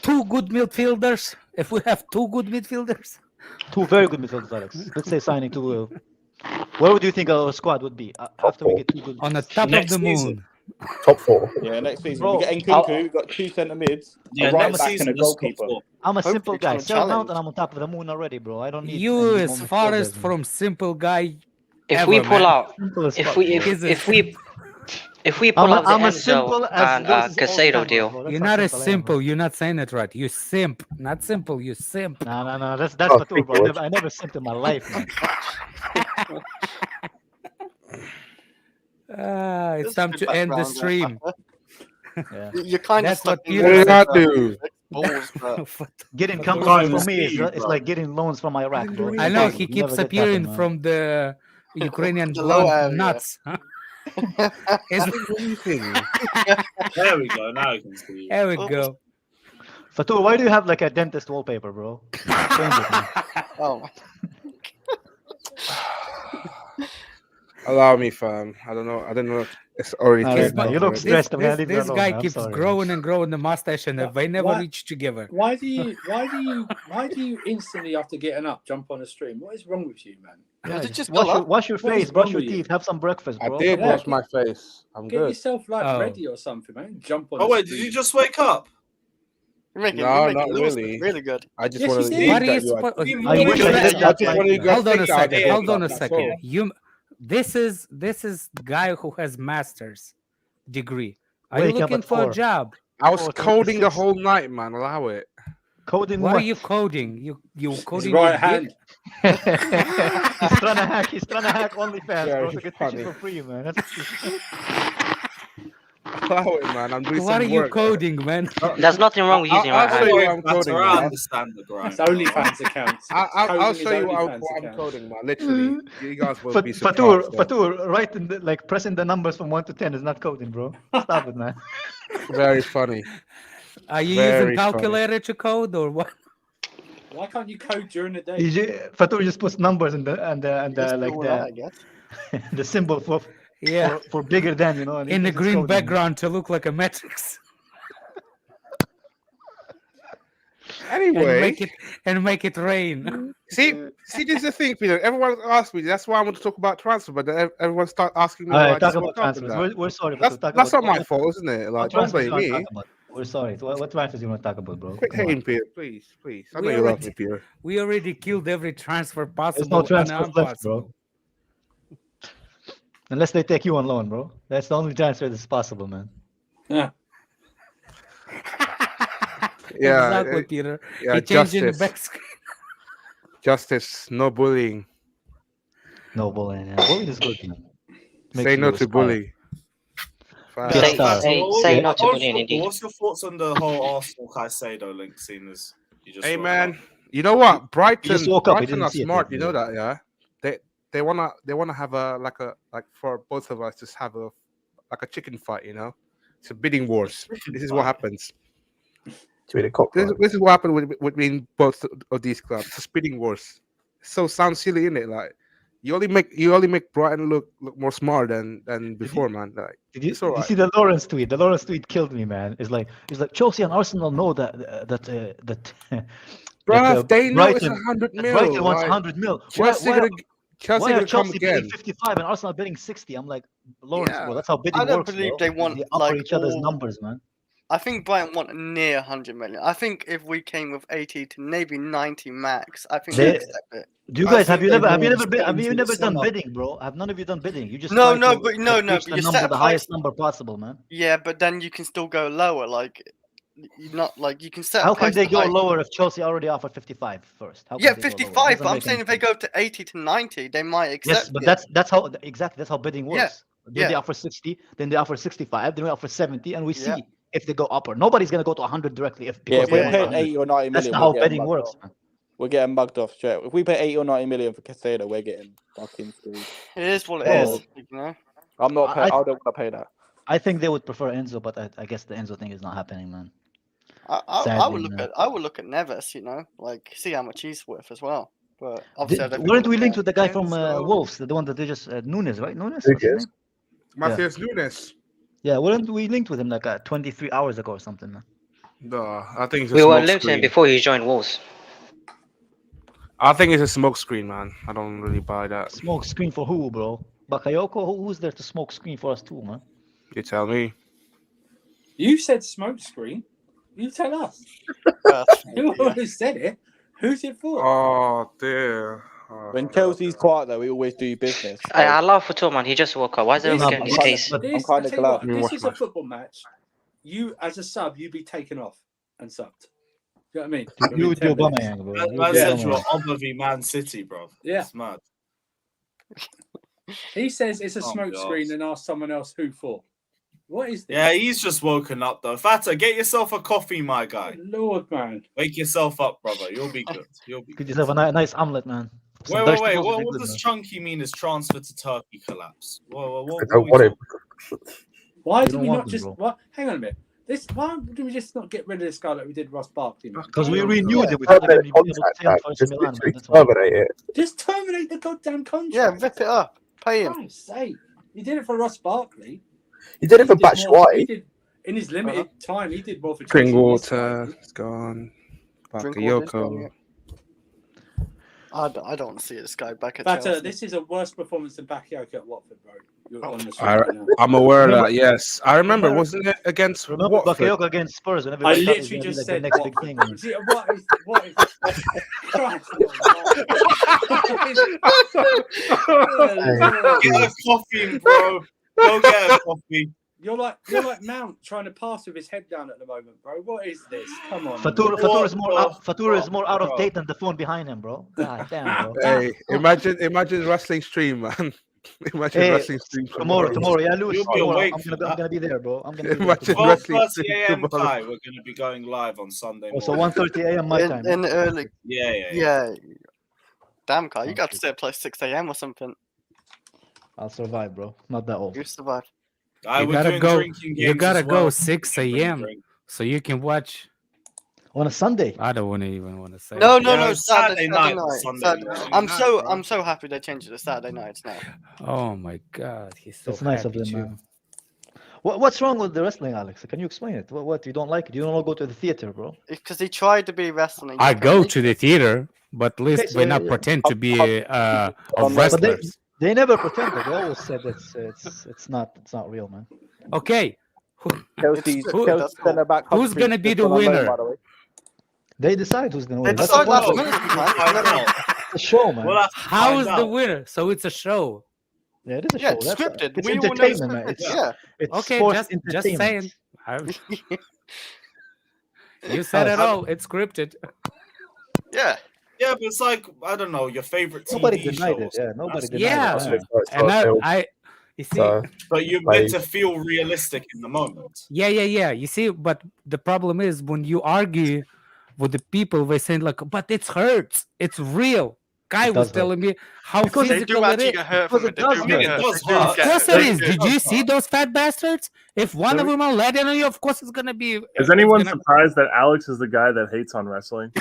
2 good midfielders. If we have 2 good midfielders. 2 very good midfielders, Alex. Let's say signing 2. Where would you think our squad would be after we get 2 good? On the top Next of the season. moon. Top 4. Yeah, next season. Bro, we get Nkunku, we've got 2 centre mids, Yeah, a right next back, season and a let's top goalkeeper. 4. I'm a simple Hopefully guy. trying to Sell Mount challenge. and I'm on top of the moon already, bro. I don't need You any is more farthest midfielders, man. from simple guy. If ever, we pull man. out, Simple as if fuck, we bro. if we pull out the I'm as simple Enzo as and those old Caicedo cameras, deal, bro. That's You're how not as I am, bro. simple. You're not saying it right. You simp. Not simple. You simp. No. That's Oh, Fatur, speak bro. George. I never simped in my life, man. It's time to end the stream. Yeah. You're kind That's of what stuck Peter What did said. I do? balls, but Getting Fatur compliments was from me is Steve, it's bro. like getting loans from Iraq, bro. I know he Impossible. keeps Never get appearing happened, man. from the Ukrainian The low blonde area. nuts. Huh? Is- There we go. Now you can see. there we go. Fatur, why do you have like a dentist wallpaper, bro? Change it, man. oh, Allow me, fam. I don't know. It's already All turned right, man. out You look already. stressed, man. Leave me This alone, guy man. I'm keeps sorry, man. growing and growing the mustache, and they never What? reach together. Why do you instantly after getting up jump on a stream? What is wrong with you, man? Yeah, did you just spill up? wash your What is face, brush wrong your with you? teeth, have some breakfast, I bro. did Come on. wash my face. I'm Get good. yourself like Oh. ready or something, man. Jump on. Oh a wait, did stream. you just wake up? you're making, No, you're making not Lewis really. look really good. I just Yes, wanted you to did. use What are you that you are. supposed? You I made wish it I look did I that just like wanted to that. go Hold on a thick out second. there, Hold on a that's all. second. This is the guy who has master's degree. Are you Wake up looking at for 4. a job? I was 4:26. coding the whole night, man. Allow it. Coding What what? are you coding? You His coding your right dick? hand. He's trying to hack OnlyFans, bro, Very to get funny. pictures for free, man. That's Allow it, man. I'm doing What are some you work. coding, man? There's nothing wrong with using I'll right show hand. you Don't what I'm worry, coding, Matter, I man. understand the grind. It's OnlyFans accounts. I'll Coding show his you what OnlyFans I'm account. coding, man. Literally, you guys will be surprised. Fatur, right in the, like pressing the numbers from 1 to 10 is not coding, bro. Stop it, man. Very funny. Are you Very using calculator to code or what? Why can't you code during the day? Fatur just puts numbers in the Just like do that, I guess. the symbol Yeah, for bigger than, you know. And he in the thinks it's green coding. background to look like a matrix. Anyway, and make it rain. see, this is the thing, Peter. Everyone asks me. That's why I want to talk about transfer, but then everyone start asking me. All why right, talk this, about what happened transfers. that. We're sorry, That's Fatur. Talk not about my fault, isn't it? what Like, don't transfers blame you want to me. talk about? We're sorry. What transfers you want to talk about, bro? Quick Come on. hitting, Peter, please. I know We you love already- me, Peter. We already killed every transfer There's possible no and transfers left, bro. impossible. Unless they take you on loan, bro. That's the only transfer that's possible, man. Yeah. Yeah, exactly, Peter. yeah, He changed in the justice. back screen. Justice, no bullying. No bullying. Yeah. Bullying is good, man. Makes Say no you to aspire. bully. Good Yeah, Say start. say not to on bullying football, indeed. what's your thoughts on the whole Arsenal Caicedo link, seeing as you just Hey woke man, up? you know what? He just woke up. He Brighton didn't are see it smart. yet. You know that, yeah. They wanna have like for both of us just have a chicken fight. You know, it's a bidding wars. This is what happens. This is what happened between both of these clubs. It's a bidding wars. So sounds silly, isn't it? Like you only make Brighton look more smart than before, man. Like Did you, it's all did you right. see the Lawrence tweet? The Lawrence tweet killed me, man. It's like Chelsea and Arsenal know that Bruv, they know it's Brighton 100 mil. Brighton wants like, 100 mil. Chelsea Why gonna are come Chelsea bidding again. 55 and Arsenal bidding 60? I'm like, Lawrence, Yeah. bro, that's how bidding I don't works, believe bro. they want They upper like each other's all. numbers, man. I think Brighton want near 100 million. I think if we came with 80 to maybe 90 max, I think They- they accept it. Do you I guys think they have you want never been, have you Spain to never done sum up. bidding, bro? Have none of you done bidding? You just No, try no, to but no, reach no, the but you number, set a the price. highest number possible, man. Yeah, but then you can still go lower. Like, you're not like you can set. How a price can they to go high. lower if Chelsea already offered 55 first? How Yeah, can they go lower? It 55. doesn't But I'm make saying any if they sense. go to 80 to 90, they might accept. Yes, but it. that's how bidding Yeah, works. Then they yeah. offer 60, then they offer 65, then we offer 70, and we Yeah. see if they go upper. Nobody's gonna go to 100 directly Yeah, because if we're they want paying 100. 80 or 90 That's million, not we're how getting betting mugged works, off. man. We're getting mugged off straight. If we pay 80 or 90 million for Caicedo, we're getting fucking screwed. It is what it Bro, is. You know. I'm not. I I don't want to pay that. I think they would prefer Enzo, but I guess the Enzo thing is not happening, man. I Sadly, would look man. at Neves. You know, like see how much he's worth as well. But obviously, I don't think Weren't we we'll linked pay. with the guy from Enzo. Wolves, the one that they just Nunes, right? Nunes, what's his Yes. name? Matthias Nunes. Yeah, weren't we linked with him like 23 hours ago or something, man? No, I think it's a We were smoke linked to him screen. before he joined Wolves. I think it's a smoke screen, man. I don't really buy that. Smoke screen for who, bro? Bakayoko? Who's there to smoke screen for us too, man? You tell me. You said smoke screen. You tell us. Who said it? Who's it for? Oh dear. Oh, When Chelsea's quiet, though, we always do business. I laugh for Tom, man. He just woke up. Why is everyone getting on his case? I'm This, kind I of tell you glad. what, Let me this watch is a my- football match. You, as a sub, you'd be taken off and subbed. Do you know what I mean? You Within do 10 minutes. Aubameyang, bro. Man, You man do said you were Aubameyang. Obama v Man City, bro. Yeah. It's mad. He says it's a Oh, smoke God. screen and asks someone else who for. What is this? Yeah, he's just woken up though. Fata, get yourself a coffee, my guy. Lord, man. Wake yourself up, brother. You'll be good. You'll be Could good. yourself a nice omelet, man. Some Wait. vegetables would be What good, does man. chunky mean? Is transfer to Turkey collapse? What I don't are we want him. talking- Why You did don't we want not him, just bro. what? Hang on a minute. Why did we just not get rid of this guy like we did Ross Barkley? Man? Because we Yeah. renewed it. We thought they Terminate would be able to contract, sell man. for AC Just Milan, man. literally That's all. terminate it. Just terminate the goddamn contract. Yeah, rip it up. Pay him. Christ's sake. He did it for Ross Barkley. You did it for He did more- he Batshuayi. did in his limited time. He did more for Chelsea Drink than Ross water. Barkley. It's gone. Drink water, it's gone, Bakayoko. yeah. I don't want to see this guy back at But Chelsea. this is a worse performance than Bakayoko at Watford, bro. You're on the I- street right now. I'm aware of Remember- that. Yes, I remember. remember- Wasn't it against Remember Watford? Bakayoko against Spurs whenever I we thought it was literally gonna be just like the said next big Watford. thing, man. See, what is Christ, Get a coffee, bro. Go get a coffee. You're like Mount trying to pass with his head down at the moment, bro. What is this? Come on. Fatura is more What out, Fatura is more out of bro? date than the phone behind him, bro. God damn, bro. Hey, imagine wrestling stream, man. Imagine Hey, wrestling stream tomorrow, yeah, Lewis. You'll be Tomorrow, awake I'm for gonna that. be there, bro. I'm gonna be there. Imagine tomorrow. wrestling 12:30 stream a.m. tomorrow. Kai. We're going to be going live on Sunday Oh, morning. so 1:30 a.m. my time. in the early. Yeah. Yeah. Damn, Kai, you Oh, got to shit. stay up like 6 a.m. or something. I'll survive, bro. Not that old. You survive. I You was gotta doing go. drinking You games gotta as go well. 6 Drink, a.m. drink. so you can watch. On a Sunday. I don't want to even want to say. No, it. no, it's Saturday Saturday night. night, Sunday Saturday- morning. I'm so happy they changed it to Saturday nights now. Oh my God, he's so It's nice of happy them, too. man. What's wrong with the wrestling, Alex? Can you explain it? What you don't like it? You don't want to go to the theater, bro. Because he tried to be wrestling. I go to the theater, but at least Okay, so we're not yeah. pretend to be of But wrestlers. they never pretended. They always said it's not real, man. Okay, Chelsea's Who- centre back. who's gonna be the winner? They decide who's gonna They win. That's decide the last fun. minute, We'll man. find out. It's a show, man. We'll have to how find is the out. winner? So it's a show. Yeah, it is a Yeah, show. it's That's scripted. It's We all know it's entertainment, man. scripted. It's Yeah. it's Okay, sports just entertainment. saying. You said it all. It's scripted. Yeah. Yeah, but it's like, I don't know, your favorite TV Nobody show. denied or it. Yeah, something. nobody That's- denied it. Yeah, and I you see, But you're meant to feel realistic in the moment. yeah. You see, but the problem is when you argue with the people, they saying like, but it hurts. It's real. Guy It was does hurt. telling me how Because They do physical it actually is. get hurt Because from it it. They does do I mean, get it hurt. does They do hurt. Of get course hurt. it They is. do. Did you see those fat bastards? If one of them are letting on you, of course it's gonna be. Is it's anyone gonna- surprised that Alex is the guy that hates on wrestling?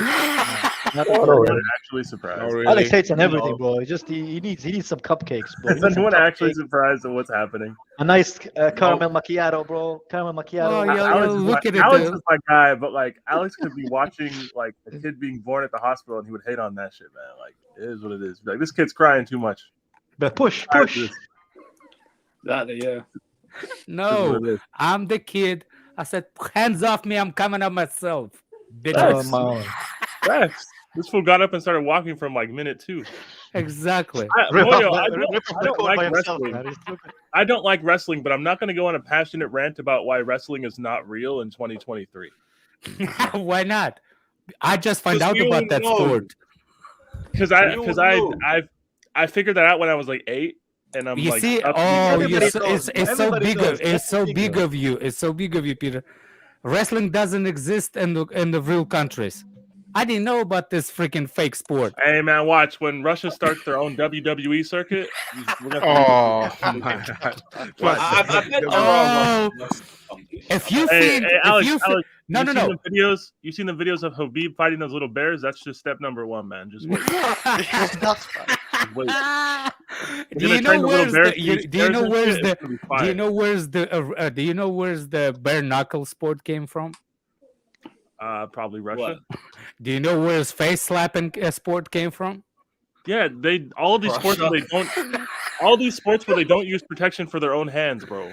Not Is really. anyone actually surprised? Not really. Alex hates on everything, No. bro. He needs some cupcakes, bro. He Is needs some anyone actually cupcakes, surprised at what's happening? a nice caramel macchiato, bro. Caramel macchiato. Oh, yeah. Alex, is look my, at it, Alex dude. is my guy, but like Alex could be watching like a kid being born at the hospital and he would hate on that shit, man. Like it is what it is. Like this kid's crying too much. But push. That, yeah. No, I'm the kid. I said, hands off me. I'm coming up myself. On Bitches. my own. Facts. This fool got up and started walking from like minute 2. Exactly. Rip off Moyo, the- I rip off the don't code by like himself, wrestling. man. He's stupid. I don't like wrestling, but I'm not going to go on a passionate rant about why wrestling is not real in 2023. Why not? I just found out we about all that know. sport. Because I figured that out when I was like 8, and I'm You like, see, up to oh, be- it's so big of it's so big of you. It's so big of you, Peter. Wrestling doesn't exist in the real countries. I didn't know about this freaking fake sport. Hey man, watch when Russia starts their own WWE circuit. we're gonna- Oh my god! I bet there Oh, are Russian if you Hey, think, hey, Alex, if you Alex, no, you no, seen no. the videos? You seen the videos of Habib fighting those little bears? That's just step number 1, man. Just wait. That's wait. Do you know where's the? Do you know where's the? Do you know where's the? Do you know where's the bare knuckle sport came from? Probably Russia. What? Do you know where's face slapping sport came from? Yeah, all these sports where they don't. All these sports where they don't use protection for their own hands, bro.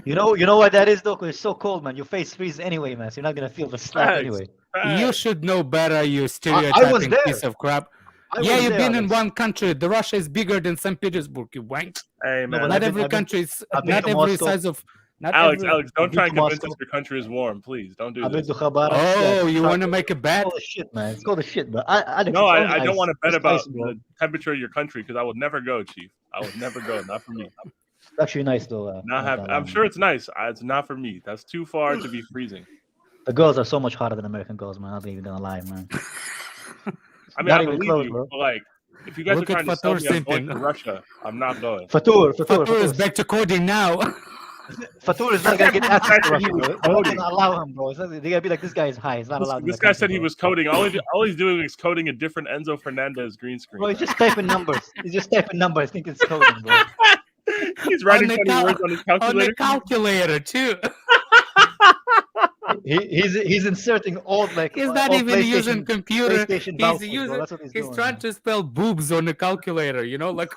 You know what that is though? 'Cause it's so cold, man. Your face freezes anyway, man. So you're not gonna feel the slap Facts. anyway. You should know better, you I was stereotyping there. piece of crap. I Yeah, was you've there, been in Alex. one country. The Russia is bigger than St. Petersburg, you wank. Hey man, but Not I've every been- country is I've been not to every Moscow. size of not Alex, every... Alex, don't try and been to convince Moscow. us your country is warm, please. Don't do I've been this. to Khabarovsk. Oh, you Try- want to make a bet? It's called a shit, man. It's called a shit, but Alex, No, it's only I don't ice. want to bet It's about ice, bro. the temperature of your country because I would never go, Chief. I would never go. Not for me. It's actually nice though. I'm sure it's nice. It's not for me. That's too far to be freezing. The girls are so much hotter than American girls, man. I'm not even gonna lie, man. I mean, Not I even believe close, you, bro. but like, if you guys Look are at trying to sell Fatur me I'm going simping. to Russia, I'm not going. Fatur Fatur is back to coding now. Fatur is not gonna get access to Russia, He was bro. They're not coding. gonna allow him, bro. They're gonna be like, this guy is high. He's not allowed. in This the guy country, said he bro. was coding. All he's doing is coding a different Enzo Fernandez green screen. Bro, he's just typing numbers. He's just typing numbers. Think it's coding, bro. He's writing On the funny words on his on calculator. the calculator too. He's inserting all like. He's not all even using PlayStation- computer. PlayStation He's vouchers, bro. using. That's what he's He's doing, trying man. to spell boobs on the calculator. You know, like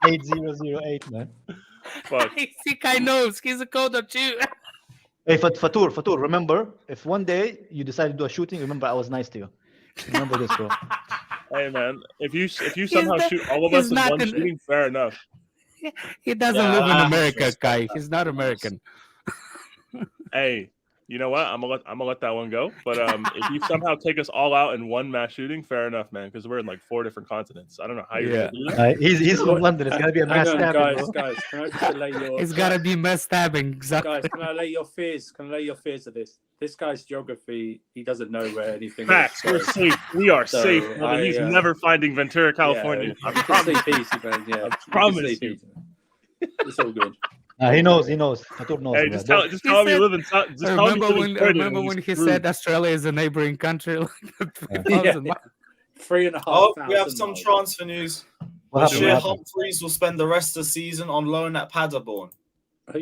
8008, man. Fuck. see, guy knows he's a coder too. Hey, Fatur, remember, if one day you decide to do a shooting, remember I was nice to you. Remember this, bro. Hey man, if you somehow not- shoot all of he's us in not one an- shooting, fair enough. He doesn't Yeah, live in I America, respect guy. that. He's not American. Hey, you know what? I'm gonna let that one go. But if you somehow take us all out in one mass shooting, fair enough, man. Because we're in like 4 different continents. I don't know how you're Yeah. gonna do that. He's from London. It's gonna be a Hang mass on, stabbing, guys, bro. guys. Can I just lay your It's gotta be mass stabbing. Exactly. guys? Can I lay your fears? Can I lay your fears of this? This guy's geography. He doesn't know where anything Facts. is. We're safe. We are So, safe. brother. He's never finding Ventura, California. Yeah, you can sleep easy, man. Yeah, you can promise sleep you. easy. It's all good. He knows. Fatur knows. Hey, bro. just tell him you said- live in. Just tell him you live in Croydon Remember and when he's he screwed. said Australia is a neighboring country? Like Yeah. 3,000 miles. 3,500. Oh, we have some transfer news. What happened? Bashir What happened? Humphreys will spend the rest of the season on loan at Paderborn.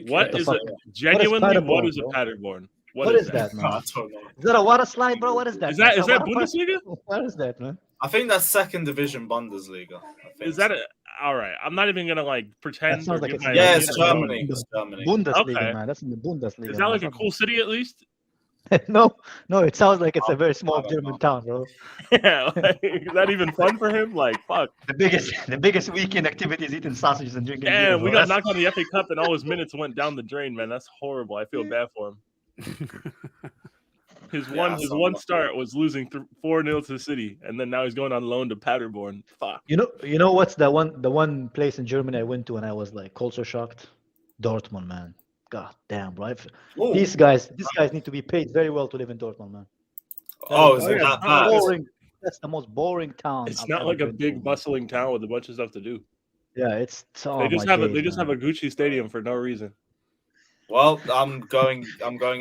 What the is fuck? it? Genuinely, Paderborn, what is a bro? Paderborn? What is that, I man? don't know. Is that a water slide, bro? What is that? Is that man? is that Water park? Bundesliga? What is that, man? I think that's second division Bundesliga. I think Is that so. a, all right? I'm not even gonna like pretend. That sounds or like give it's my Yeah, opinion. it's Germany. It's Germany. Bundesliga, Okay. man. That's in the Bundesliga. Is that like a man. cool city at least? No, it sounds like it's a very small I don't German know. town, bro. Yeah, like, is that even fun for him? Like, fuck. The biggest weekend activity is eating sausages and drinking beer. Damn, we bro. got knocked on the FA Cup and all his minutes went down the drain, man. That's horrible. I feel bad for him. His one start was losing 4-0 to the City, and then now he's going on loan to Paderborn. Fuck. You know what's the one place in Germany I went to and I was like culture shocked? Dortmund, man. God damn, right? These guys need to be paid very well to live in Dortmund, man. Is it that bad? Boring. That's the most boring town. It's not like a big bustling town with a bunch of stuff to do. Yeah, it's they just have a Gucci stadium for no reason. Well, I'm going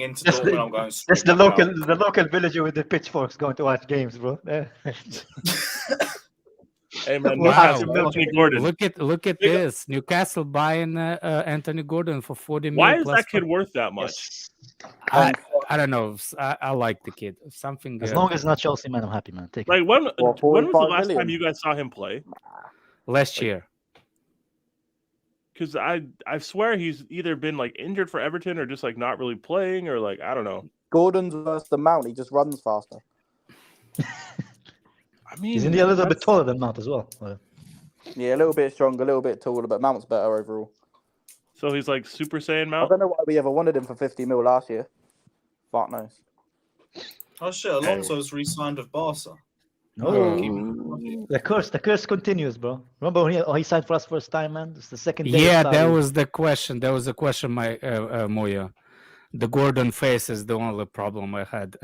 into Dortmund. I'm going. That's the local villager with the pitchforks going to watch games, bro. Hey man, Wow. Anthony Gordon. Look at this. Newcastle buying Anthony Gordon for 40 million. Why is that kid worth that much? I don't know. I like the kid. Something. As long as it's not Chelsea, man, I'm happy, man. Take like it. when was the last time you guys saw him play? Last year. Because I swear he's either been like injured for Everton or just like not really playing or like I don't know. Gordon's versus the Mount. He just runs faster. I mean, he's a little bit taller than Mount as well. Yeah, a little bit stronger, a little bit taller, but Mount's better overall. So he's like Super Saiyan I Mount. don't know why we ever wanted him for 50 mil last year. Fuck knows. Oh shit! Alonso's re-signed with Barca. The curse continues, bro. Remember when he signed for us first time, man? It's the second day. Yeah, that was the question. That was the question, Moya. The Gordon face is the only problem I had.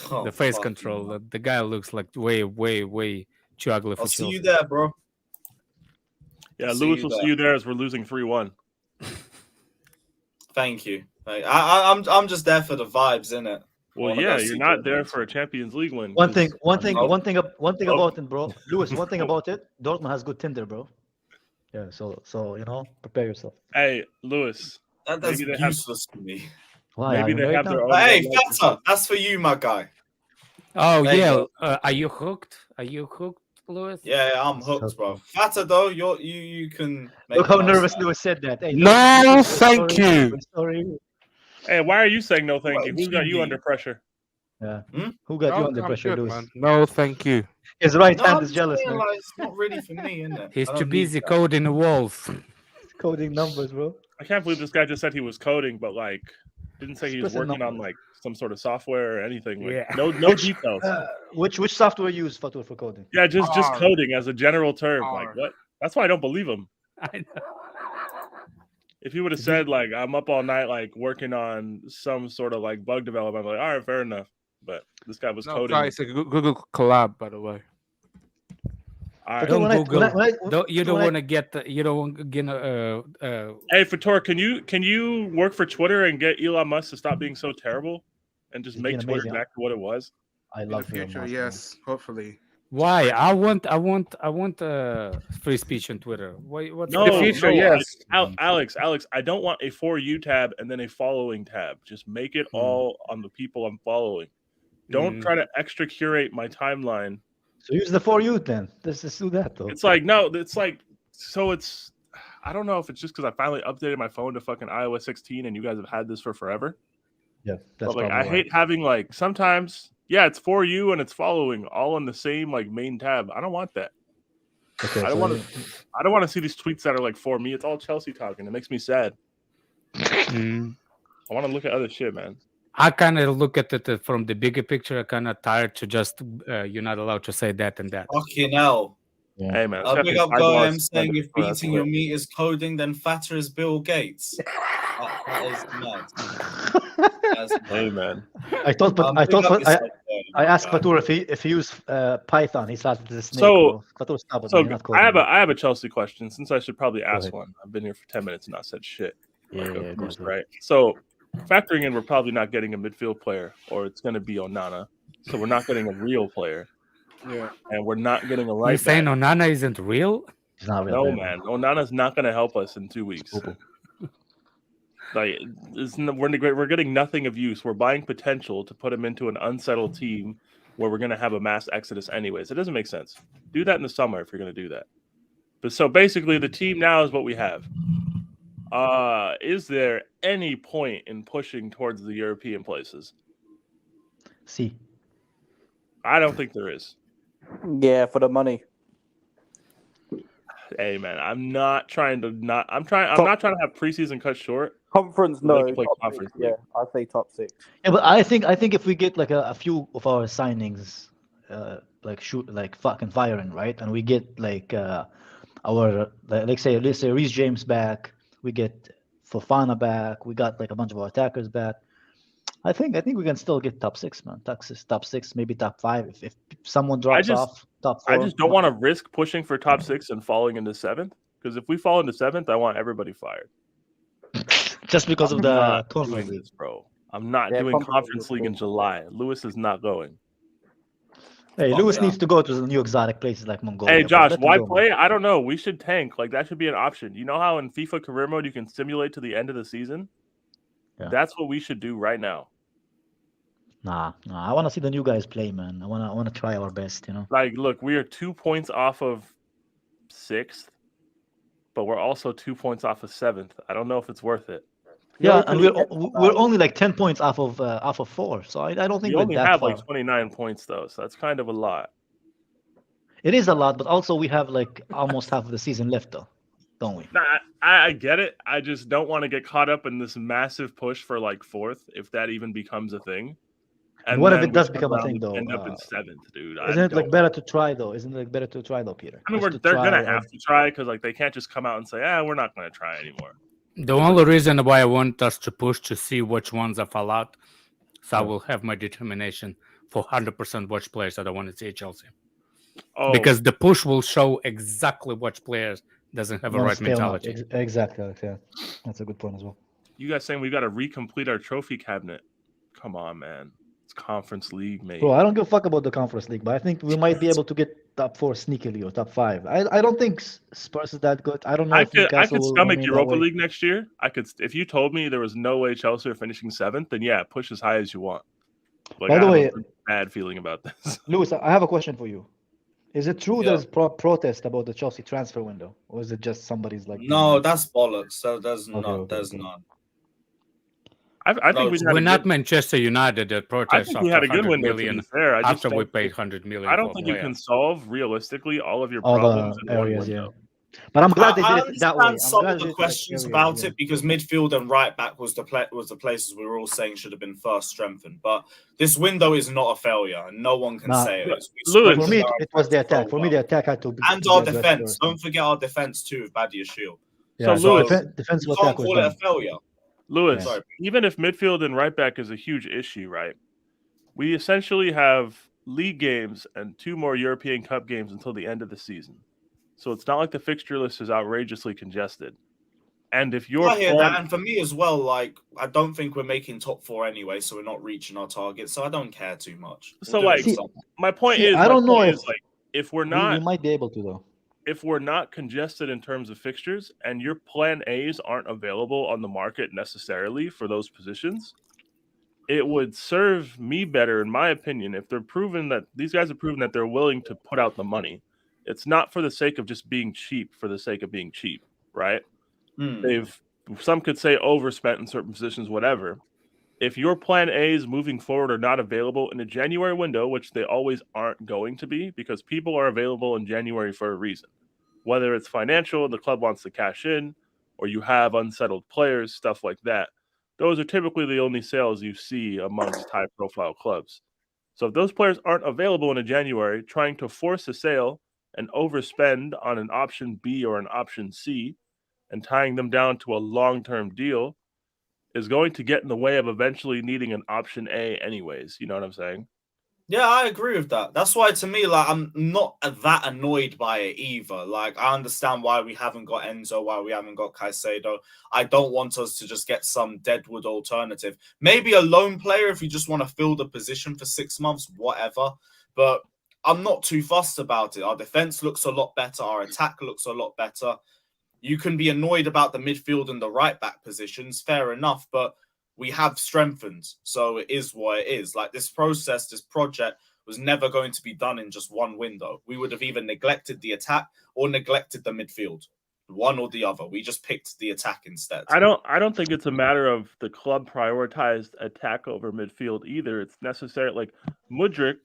The face control. The guy looks like way too ugly for I'll Chelsea. see you there, bro. Yeah, Lewis will see you there as we're losing 3-1. Thank you. I'm just there for the vibes, innit? Well, yeah, you're not there for a Champions League win. One thing about it, bro. Lewis, one thing about it, Dortmund has good Tinder, bro. Yeah, so prepare yourself. Hey, Lewis. That's useless to me. Why? Maybe they have their own. Hey, Fata, that's for you, my guy. Oh There you yeah, are you hooked? Lewis? Yeah, I'm hooked, bro. Fata, though, you can. Look how nervous Lewis said that. Hey, no, thank you. Sorry. Hey, why are you saying no thank you? Who's got you under pressure? Yeah. Who got you under pressure, Lewis? Man. No, thank you. His right hand is jealous, man. Like, it's not really for me, innit? He's too busy coding the walls. Coding numbers, bro. I can't believe this guy just said he was coding, but like didn't say he was working on like some sort of software or anything. Like, no details. Which software you use for coding? Yeah, just coding as a general term. Like what? That's why I don't believe him. I know. If he would have said like I'm up all night like working on some sort of like bug development, I'm like, all right, fair enough. But this guy was coding. It's a Google collab, by the way. Right. Don't Google. You don't want to get. You don't want to get. Hey, Fator, can you work for Twitter and get Elon Musk to stop being so terrible, and just make Twitter amazing. exactly what it was? I love In the future, yes, hopefully. Why? I want free speech on Twitter. What's No, the future, yes. Alex, I don't want a For You tab and then a following tab. Just make it all on the people I'm following. Don't try to extra curate my timeline. So use the For You then. Let's just do that though. It's like no, it's like so. It's I don't know if it's just because I finally updated my phone to fucking iOS 16 and you guys have had this for forever. Yeah, that's but like I hate having like sometimes. Yeah, it's For You and it's following all in the same like main tab. I don't want that. Okay, I don't want to see these tweets that are like for me. It's all Chelsea talking. It makes me sad. I want to look at other shit, man. I kind of look at it from the bigger picture. I'm kind of tired to just you're not allowed to say that and that. Fucking hell. Yeah. Hey man, I'll pick up Goem saying if beating your meat is coding, then fatter is Bill Gates. That is mad. Hey man. I asked Fatur if he used Python. He started the snake. So I have a Chelsea question since I should probably ask one. I've been here for 10 minutes and not said shit. Right. So factoring in, we're probably not getting a midfield player, or it's going to be Onana. So we're not getting a real player. Yeah. And we're not getting a right. You're saying Onana isn't real? He's not real. No, man. Onana's not going to help us in 2 weeks. Like we're getting nothing of use. We're buying potential to put him into an unsettled team where we're going to have a mass exodus anyways. It doesn't make sense. Do that in the summer if you're going to do that. But so basically, the team now is what we have. Is there any point in pushing towards the European places? See. I don't think there is. Yeah, for the money. Hey man, I'm not trying to have preseason cut short. Conference, We're looking no. to play Top conference six, league. yeah, I'd say top 6. Yeah, but I think if we get like a few of our signings, like fucking firing, right, and we get like our let's say Reece James back, we get Fofana back, we got like a bunch of our attackers back. I think we can still get top 6, man. Top six, maybe top 5. If someone drops off, top 4. I just don't want to risk pushing for top 6 and falling into 7th. Because if we fall into 7th, I want everybody fired. Just because I'm of the not conference doing league, this, bro. I'm not Yeah, doing Conference conference League league in July. Lewis is not going. Hey, Fuck Lewis that. needs to go to the new exotic places like Mongolia. Hey, bro. Josh, Let him why go, man. play? I don't know. We should tank. Like, that should be an option. You know how in FIFA career mode you can simulate to the end of the season? Yeah. That's what we should do right now. Nah. I want to see the new guys play, man. I want to try our best, you know. Like, look, we are 2 points off of 6th, but we're also 2 points off of 7th. I don't know if it's worth it. Yeah, and we're only like 10 points off of 4, so I don't think You we're only that have far. like 29 points, though, so that's kind of a lot. It is a lot, but also we have like almost half of the season left, though, don't we? Nah, I get it. I just don't want to get caught up in this massive push for like 4th, if that even becomes a thing. And what if then it we does turn become a around thing, and though? End up in 7th, dude. Isn't it like better to try, though? Isn't it like better to try, though, Peter? I mean, Just to they're try gonna have to try because like they can't just come out and say, we're not gonna try anymore. The only reason why I want us to push to see which ones are fall out, so I will have my determination for 100% which players that I want to see at Chelsea. Oh, Because the push will show exactly which players doesn't have a wanna right stay or not. mentality. Exactly, Alex, yeah. That's a good point as well. you guys saying we got to recomplete our trophy cabinet? Come on, man. It's Conference League, mate. Bro, I don't give a fuck about the Conference League, but I think we might be able to get top 4 sneakily or top 5. I don't think Spurs is that good. I don't know if I Newcastle could will stomach remain that Europa way. League next year. I could, if you told me there was no way Chelsea are finishing 7th, then yeah, push as high as you want. Like, By the I way, have a bad feeling about this. Lewis, I have a question for you. Is it true Yeah. there's protest about the Chelsea transfer window, or is it just somebody's like? No, that's bollocks. So there's Okay, not. okay, There's okay. none. I think we We're not Manchester United that I protest think after we had a good 100 window, to million be fair. I just after we don't paid think- 100 million. I don't for a think you player. can solve realistically all of your All the problems in one areas, window. But I'm glad they I did it that way. understand some glad of they the did it questions areas, about yeah. it because midfield and right back was the places we were all saying should have been first strengthened. But this window is not a failure, and no one can Nah, say it is. We Lewis, For strengthened me, our it was the attack so attack. For me, well. the attack had to be And to our be addressed defense. first. Don't forget our defense too with Badia Shield. Yeah, So, Lewis, defensive You can't attack was call it a done. failure. Lewis, Sorry. even if midfield and right back is a huge issue, right? We essentially have league games and 2 more European Cup games until the end of the season. So it's not like the fixture list is outrageously congested. And if your I hear plan, that, and for me as well, like I don't think we're making top 4 anyway, so we're not reaching our target. So I don't care too much. so We'll do it like for something. my point See, is, I don't know if like if we're we not might be able to though. if we're not congested in terms of fixtures and your plan A's aren't available on the market necessarily for those positions, it would serve me better, in my opinion, if they're proven that these guys have proven that they're willing to put out the money. It's not for the sake of just being cheap for the sake of being cheap, right? They've, some could say, overspent in certain positions, whatever. If your plan A's moving forward are not available in a January window, which they always aren't going to be, because people are available in January for a reason, whether it's financial and the club wants to cash in, or you have unsettled players, stuff like that. Those are typically the only sales you see amongst high-profile clubs. So if those players aren't available in a January, trying to force a sale and overspend on an option B or an option C and tying them down to a long-term deal is going to get in the way of eventually needing an option A anyways. You know what I'm saying? Yeah, I agree with that. That's why, to me, like, I'm not that annoyed by it either. Like, I understand why we haven't got Enzo, why we haven't got Caicedo. I don't want us to just get some deadwood alternative. Maybe a loan player if you just want to fill the position for 6 months, whatever. But I'm not too fussed about it. Our defense looks a lot better. Our attack looks a lot better. You can be annoyed about the midfield and the right back positions, fair enough, but we have strengthened, so it is what it is. Like this process, this project was never going to be done in just one window. We would have either neglected the attack or neglected the midfield, one or the other. We just picked the attack instead. I don't think it's a matter of the club prioritized attack over midfield either. It's necessary. Like Mudryk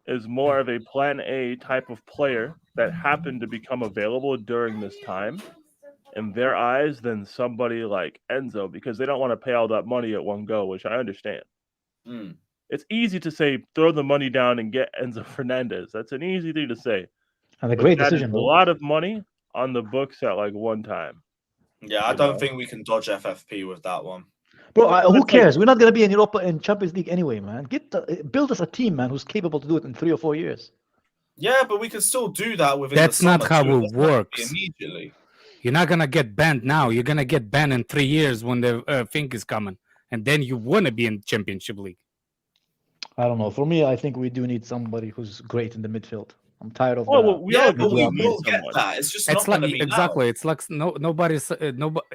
is more of a plan A type of player that happened to become available during this time. in their eyes than somebody like Enzo because they don't want to pay all that money at one go, which I understand. It's easy to say throw the money down and get Enzo Fernandez. That's an easy thing to say. And a great that decision, is bro. a lot of money on the books at like one time. Yeah, I don't think we can dodge FFP with that one. Bro, who cares? We're not gonna be in Europa in Champions League anyway, man. Build us a team, man, who's capable to do it in 3 or 4 years. Yeah, but we can still do that within That's the summer. not how too. it That's not works. immediately. You're not gonna get banned now. You're gonna get banned in 3 years when the thing is coming, and then you wanna be in Championship League. I don't know. For me, I think we do need somebody who's great in the midfield. I'm tired of. But we will get that. It's just not like going to be exactly. now. It's like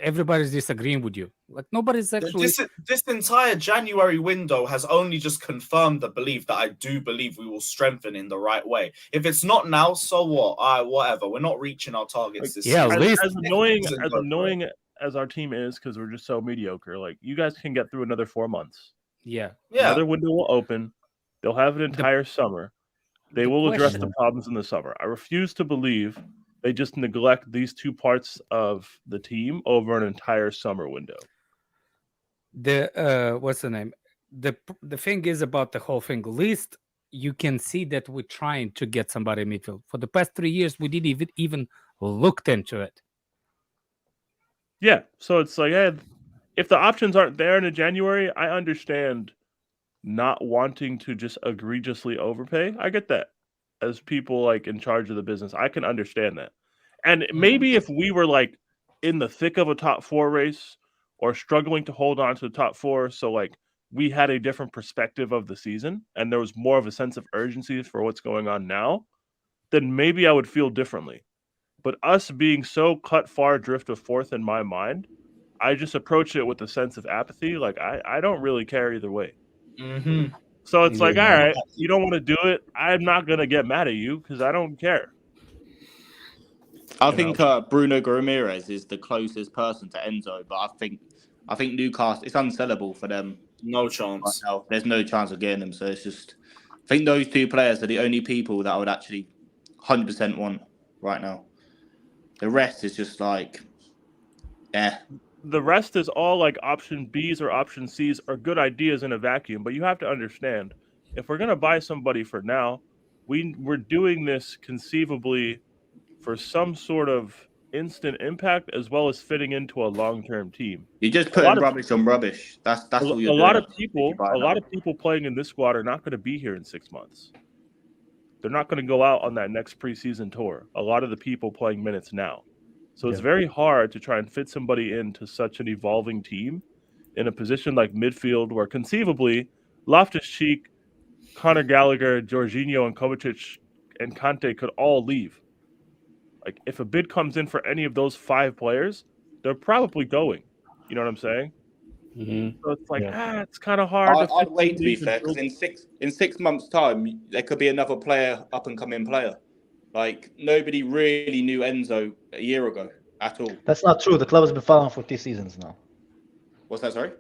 everybody's disagreeing with you. Like nobody's actually. This entire January window has only just confirmed the belief that I do believe we will strengthen in the right way. If it's not now, so what? Whatever. We're not reaching our targets this season. As annoying as our team is, because we're just so mediocre. Like you guys can get through another 4 months. Yeah. Another window will open. They'll have an entire summer. They will address the problems in the summer. I refuse to believe they just neglect these 2 parts of the team over an entire summer window. What's the name? The thing is about the whole thing. At least you can see that we're trying to get somebody in midfield. For the past 3 years, we didn't even looked into it. Yeah, so it's like, if the options aren't there in January, I understand not wanting to just egregiously overpay. I get that. As people like in charge of the business, I can understand that. And maybe if we were like in the thick of a top 4 race or struggling to hold on to the top 4, so like we had a different perspective of the season and there was more of a sense of urgency for what's going on now, then maybe I would feel differently. But us being so cut far adrift of 4th in my mind, I just approach it with a sense of apathy. Like I don't really care either way. So it's like, all right, you don't want to do it. I'm not gonna get mad at you because I don't care. I think Bruno Ramirez is the closest person to Enzo, but I think Newcastle, it's unsellable for them. No chance. Right now. There's no chance of getting them. So it's just, I think those 2 players are the only people that I would actually 100% want right now. The rest is just like, The rest is all like option Bs or option Cs are good ideas in a vacuum, but you have to understand, if we're going to buy somebody for now, we're doing this conceivably for some sort of instant impact as well as fitting into a long-term team. You just putting rubbish on rubbish. That's all you're doing. A lot of people playing in this squad are not going to be here in 6 months. They're not going to go out on that next preseason tour. A lot of the people playing minutes now. So it's very hard to try and fit somebody into such an evolving team in a position like midfield where conceivably Loftus-Cheek, Conor Gallagher, Jorginho, and Kovacic and Kante could all leave. Like if a bid comes in for any of those 5 players, they're probably going. You know what I'm saying? So it's like, it's kind of hard. I'd wait to be fair, because in 6 months' time, there could be another player, up and coming player. Like nobody really knew Enzo a year ago at all. That's not true. The club has been following for 2 seasons now. What's that? Sorry.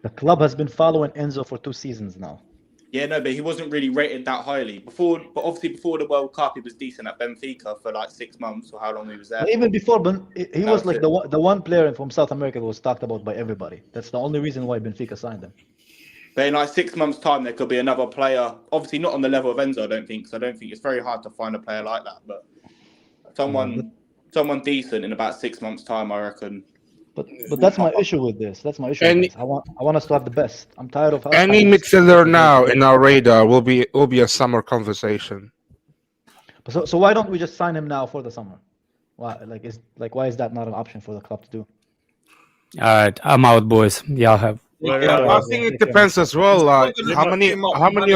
The club has been following Enzo for 2 seasons now. Yeah, no, but he wasn't really rated that highly before. But obviously, before the World Cup, he was decent at Benfica for like 6 months or how long he was there. But even before, he was like the one player from South America that was talked about by everybody. That's the only reason why Benfica signed him. But in like 6 months' time, there could be another player. Obviously, not on the level of Enzo, I don't think. So I don't think it's very hard to find a player like that. But someone decent in about 6 months' time, I reckon. But that's my issue with this. That's my issue. With this. I want us to have the best. I'm tired of any midfielder now in our radar will be a summer conversation. So why don't we just sign him now for the summer? Why why is that not an option for the club to do? All right, I'm out, boys. Y'all have. I think it depends as well. Like how many of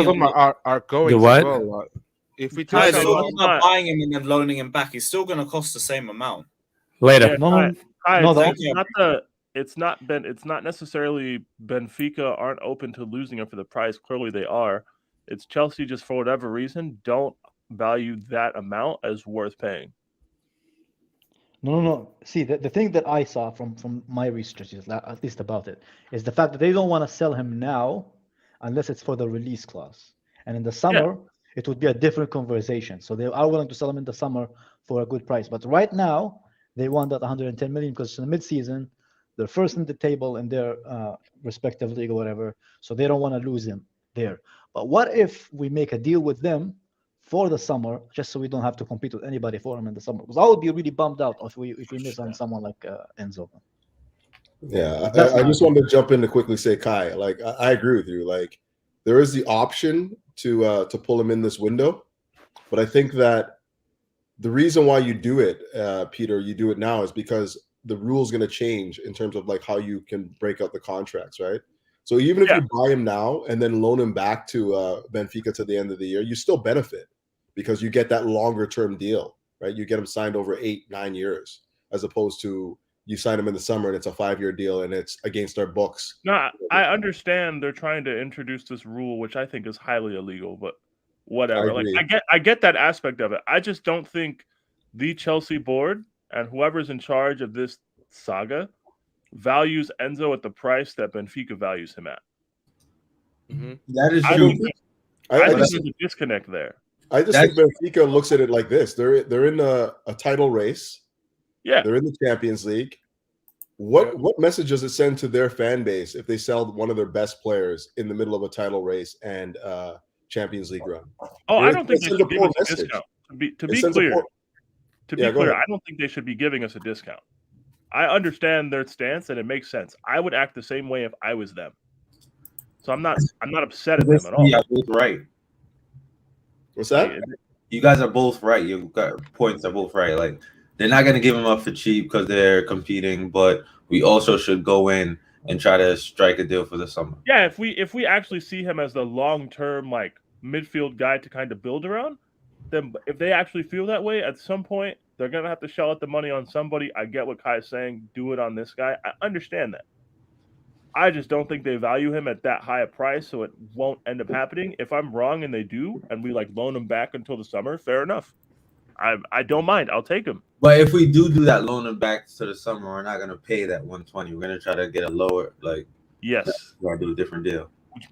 them are going? The what? As well? Like, if we talk about buying him and then loaning him back, he's still going to cost the same amount. Later. It's not necessarily Benfica aren't open to losing him for the price. Clearly they are. It's Chelsea just for whatever reason don't value that amount as worth paying. No. See, the thing that I saw from my research, at least about it, is the fact that they don't want to sell him now unless it's for the release clause. And in the summer, it would be a different conversation. So they are willing to sell him in the summer for a good price. But right now, They want that 110 million because in the mid-season, they're first in the table in their respective league or whatever, so they don't want to lose him there. But what if we make a deal with them for the summer, just so we don't have to compete with anybody for him in the summer? Because I would be really bummed out if we miss on someone like Enzo. Yeah, I just wanted to jump in to quickly say, Kai, like I agree with you. Like there is the option to pull him in this window, but I think that the reason why you do it, Peter, you do it now is because the rule's going to change in terms of like how you can break up the contracts, right? So even if you buy him now and then loan him back to Benfica to the end of the year, you still benefit because you get that longer term deal, right? You get him signed over 8-9 years, as opposed to you sign him in the summer and it's a 5-year deal and it's against our books. No, I understand they're trying to introduce this rule, which I think is highly illegal, but whatever. I get that aspect of it. I just don't think the Chelsea board and whoever's in charge of this saga values Enzo at the price that Benfica values him at. Mm-hmm. That is true. I think there's a disconnect there. I just think Benfica looks at it like this: they're in a title race. Yeah, they're in the Champions League. What message does it send to their fan base if they sell one of their best players in the middle of a title race and Champions League run? Oh, I don't think they should give us a discount. To be clear, I don't think they should be giving us a discount. I understand their stance and it makes sense. I would act the same way if I was them. So I'm not upset at them at all. Yeah, both right. What's that? You guys are both right. Your points are both right. Like they're not going to give them up for cheap because they're competing, but we also should go in and try to strike a deal for the summer. Yeah, if we actually see him as the long-term like midfield guy to kind of build around, then if they actually feel that way, at some point they're gonna have to shell out the money on somebody. I get what Kai's saying. Do it on this guy. I understand that. I just don't think they value him at that high a price, so it won't end up happening. If I'm wrong and they do, and we like loan him back until the summer, fair enough. I don't mind. I'll take him. But if we do that, loan him back to the summer, we're not gonna pay that 120. We're gonna try to get a lower yes. We're gonna do a different deal. Which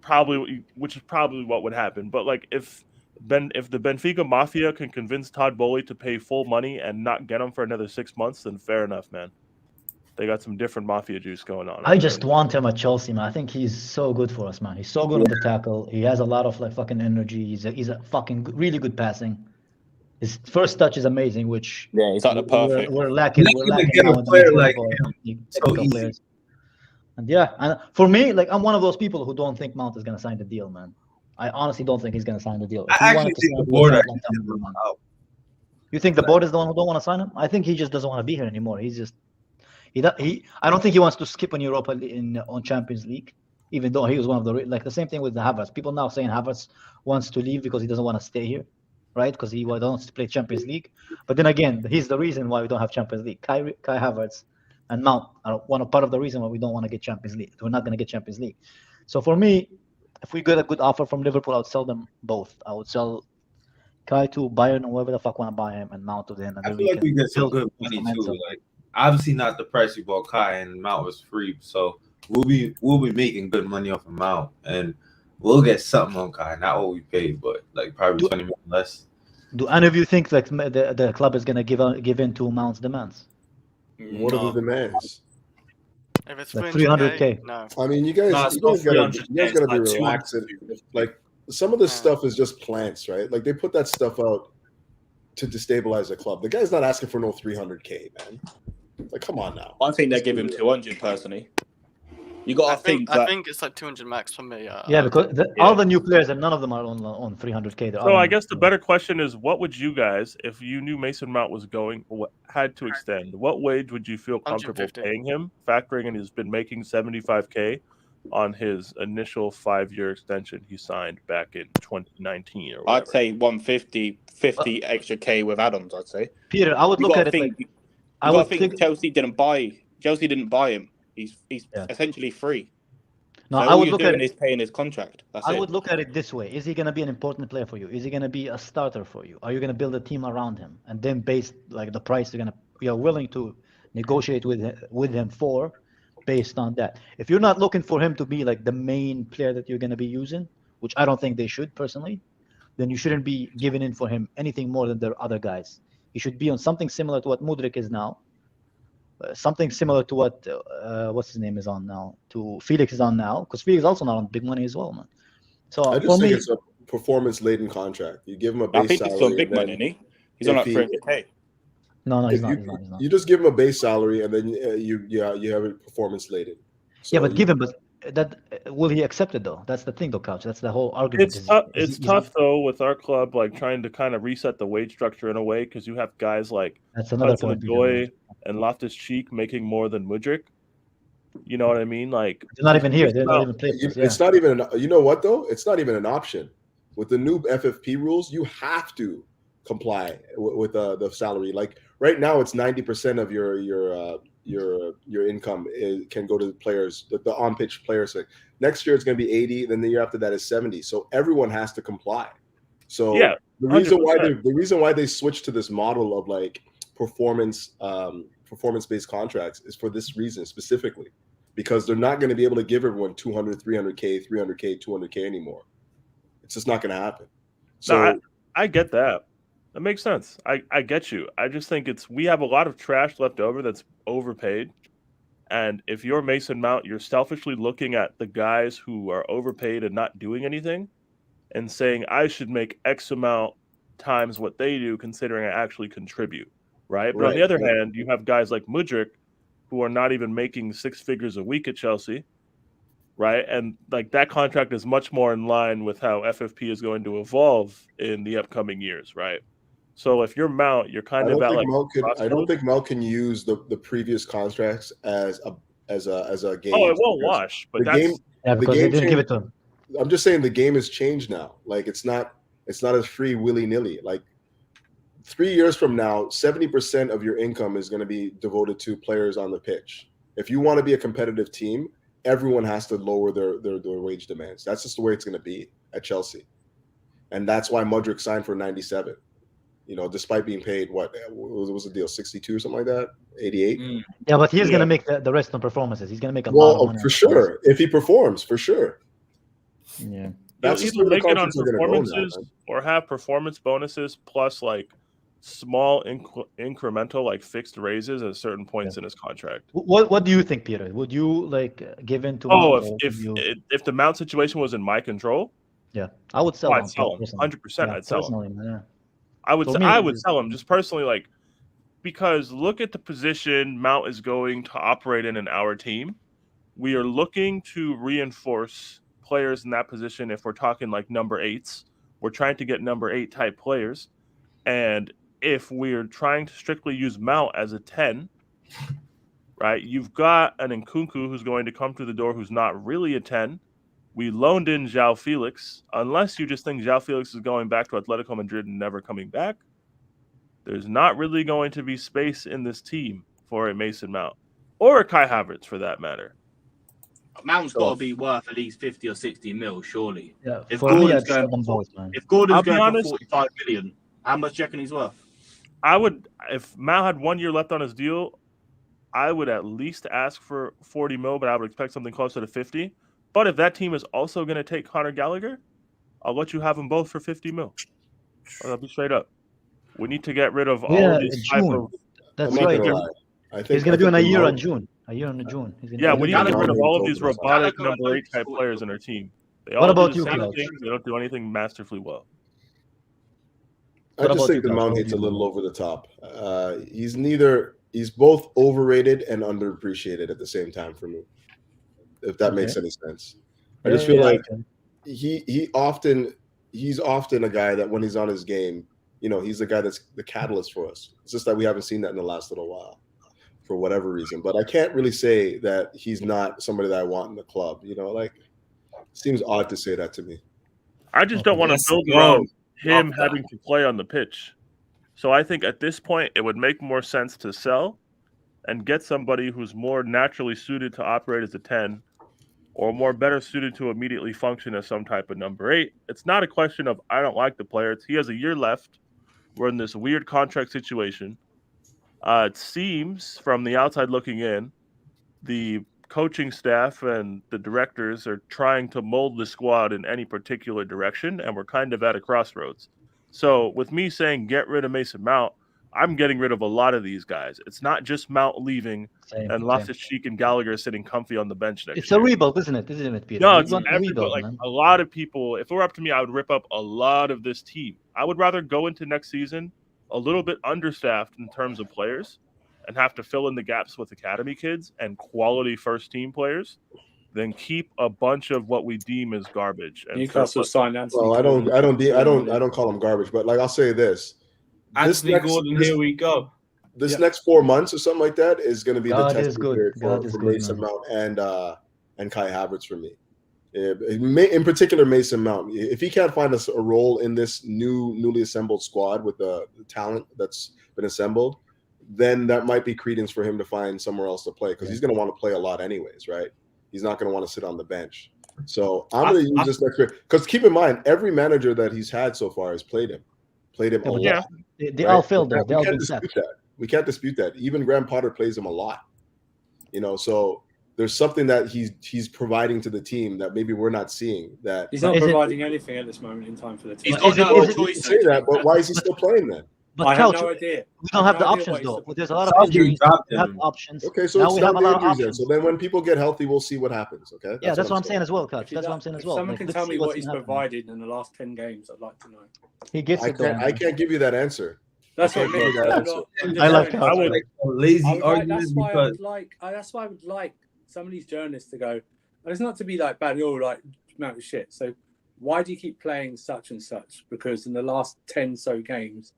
is probably what would happen. But like if the Benfica Mafia can convince Todd Boehly to pay full money and not get him for another 6 months, then fair enough, man. They got some different Mafia juice going on. I just want him at Chelsea, man. I think he's so good for us, man. He's so good on the tackle. He has a lot of like fucking energy. He's a fucking really good passing. His first touch is amazing, which he's like the perfect. We're lacking. We're lacking get a player like him. So easy. And and for me, like I'm one of those people who don't think Mount is gonna sign the deal, man. I honestly don't think he's going to sign the deal. I actually think the board You think the board is the one who don't want to sign him? I think he just doesn't want to be here anymore. He's just I don't think he wants to skip on Europa on Champions League, even though he was one of the same thing with the Havertz. People now saying Havertz wants to leave because he doesn't want to stay here, right? Because he wants to play Champions League. But then again, he's the reason why we don't have Champions League. Kai Havertz and Mount are part of the reason why we don't want to get Champions League. We're not going to get Champions League. So for me, if we get a good offer from Liverpool, I would sell them both. I would sell Kai to Bayern or whoever the fuck want to buy him, and Mount to them. And I feel like we get some good money too. Like obviously not the price we bought Kai, and Mount was free, so we'll be making good money off of Mount, and we'll get something on Kai. Not what we paid, but like probably 20 million less. Do any of you think like the club is gonna give in to Mount's demands? What are the demands? If it's like 300K. No. I mean, you guys gotta be relaxed. Like some of this stuff is just plants, right? Like they put that stuff out to destabilize the club. The guy's not asking for no 300K, man. Like, come on now. I think they give him 200 personally. You got to think. I think it's like 200 max for me. Yeah, because all the new players and none of them are on 300K. So I guess the better question is, what would you guys, if you knew Mason Mount was had to extend, what wage would you feel comfortable 150. paying him, factoring in he's been making 75K on his initial 5-year extension he signed back in 2019 or whatever? I'd say 150, 50 extra K with add-ons. I'd say. Peter, I would look at it. I would think Chelsea didn't buy him. He's essentially free. No, so I would look at it. Is paying his contract. I would look at it this way: is he going to be an important player for you? Is he going to be a starter for you? Are you going to build a team around him, and then based like the price you're willing to negotiate with him for, based on that? If you're not looking for him to be like the main player that you're going to be using, which I don't think they should personally, then you shouldn't be giving in for him anything more than their other guys. He should be on something similar to what Mudryk is now, something similar to what what's his name is on now, to Felix is on now, because Felix is also not on big money as well, man. So I for just think me, it's a performance-laden contract. You give him a I base think it's salary, on big and then money, isn't he? He's on if like he 300k. no, he's if not. you He's not. you just give him a base salary, and then you have it performance-laden. Yeah, So but give him, but that will he accept it though? That's the thing, though, Couch. That's the whole argument. It's tough. It's tough though with our club, like trying to kind of reset the wage structure in a way, because you have guys like That's another Hudson point, Odoi and Loftus Cheek making more than Mudryk. You know what I mean? Like They're not even here. They're not even playing. It's not even. You know what though? It's not even an option. With the new FFP rules, you have to comply with the salary. Like right now, it's 90% of your income can go to the players, the on pitch players. Like next year, it's going to be 80. Then the year after that is 70. So everyone has to comply. So yeah, the reason 100%. why they switched to this model of like performance based contracts is for this reason specifically, because they're not going to be able to give everyone 200, 300K, 300K, 200K anymore. It's just not going to happen. So No, I get that. That makes sense. I get you. I just think we have a lot of trash left over that's overpaid. And if you're Mason Mount, you're selfishly looking at the guys who are overpaid and not doing anything and saying, I should make X amount times what they do, considering I actually contribute. Right. But on the other hand, you have guys like Mudryk who are not even making 6 figures a week at Chelsea. Right. And like that contract is much more in line with how FFP is going to evolve in the upcoming years. Right. So if you're Mount, you're kind of at like I don't think Mount can use the previous contracts as a gauge. Oh, it won't wash, but the game. because they didn't give it to him. I'm just saying the game has changed now. Like it's not as free willy-nilly. Like 3 years from now, 70% of your income is going to be devoted to players on the pitch. If you want to be a competitive team, everyone has to lower their wage demands. That's just the way it's going to be at Chelsea. And that's why Mudryk signed for 97. You know, despite being paid, what was the deal, 62 or something like that, 88? Yeah, but he's going to make the rest on performances. He's going to make a lot of money. For sure. If he performs, for sure. Yeah. That's You'll just either where the make it on contracts are going to go performances now, or have performance bonuses plus like small incremental like fixed raises at certain points in his contract. What do you think, Peter? Would you like give in to? Oh, if the Mount situation was in my control, yeah, I would sell. I'd sell him 100%. I'd sell him. Yeah. I would sell him just personally, like because look at the position Mount is going to operate in our team. We are looking to reinforce players in that position. If we're talking like number 8s, we're trying to get number 8 type players, and if we're trying to strictly use Mount as a 10, right? You've got an Nkunku who's going to come through the door who's not really a 10. We loaned in João Felix. Unless you just think João Felix is going back to Atletico Madrid and never coming back, there's not really going to be space in this team for a Mason Mount or a Kai Havertz for that matter. Mount's got to be worth at least 50 or 60 mil, surely. Yeah, if for me, Gordon's I'd sell going, them both, man. if Gordon's going honest, for 45 million, how much do you reckon he's worth? I would, if Mount had 1 year left on his deal, I would at least ask for 40 mil, but I would expect something closer to 50. But if that team is also going to take Conor Gallagher, I'll let you have them both for 50 mil. I'll be straight up. We need to get rid of all of these type of. That's right. I think he's going to do a year on June. A year on June. Yeah, we need to get rid of all of these robotic number 8 type players in our team. They all what about do the you, same things. They don't do anything masterfully well. I just think the Mount hits a little over the top. He's both overrated and underappreciated at the same time for me, if that makes any sense. I just feel like he's often a guy that when he's on his game, you know, he's the guy that's the catalyst for us. It's just that we haven't seen that in the last little while for whatever reason. But I can't really say that he's not somebody that I want in the club. You know, like it seems odd to say that to me. I just don't want to build around him having to play on the pitch. So I think at this point it would make more sense to sell and get somebody who's more naturally suited to operate as a 10 or more better suited to immediately function as some type of number 8. It's not a question of I don't like the player. He has a year left. We're in this weird contract situation. It seems from the outside looking in, the coaching staff and the directors are trying to mold the squad in any particular direction, and we're kind of at a crossroads. So with me saying get rid of Mason Mount, I'm getting rid of a lot of these guys. It's not just Mount leaving and Loftus-Cheek and Gallagher sitting comfy on the bench next It's year. a rebuild, isn't it? Isn't it, Peter? No, We it's want a everybody. rebuild, Like man. a lot of people. If it were up to me, I would rip up a lot of this team. I would rather go into next season a little bit understaffed in terms of players and have to fill in the gaps with academy kids and quality first team players than keep a bunch of what we deem as garbage. And Newcastle signed Anthony. Well, I don't call him garbage, but like I'll say this: Anthony Gordon, here we go. This next 4 months or something like that is going to be the God test is good. period God for is good, Mason man. Mount and Kai Havertz for me. In particular, Mason Mount. If he can't find a role in this newly assembled squad with the talent that's been assembled, then that might be credence for him to find somewhere else to play, because he's going to want to play a lot anyways, right? He's not going to want to sit on the bench. So I'm going to use this next year, because keep in mind, every manager that he's had so far has played him a lot. They all failed though. They all been dispute that. We can't dispute that. Even Graham Potter plays him a lot. So there's something that he's providing to the team that maybe we're not seeing. That he's not providing anything at this moment in time for the team. He's got no choice. Say that, but why is he still playing then? But I have no idea. We don't have the options though. There's a lot of injuries. We have options. Okay, so now it's we have not a the lot of injuries then. options. So then when people get healthy, we'll see what happens. Okay. Yeah, that's what I'm saying as well, Coach. That's what I'm saying as well. Someone Like, can let's tell see me what's what he's gonna happen. provided in the last 10 games. I'd like to know. He gets it though. I can't give you that answer. That's what I can't give you that answer. mean. I like I would like a lazy argument That's why I because would like. That's why I would like some of these journalists to go. And it's not to be like bad, like amount of shit. So why do you keep playing such and such? Because in the last 10 so games,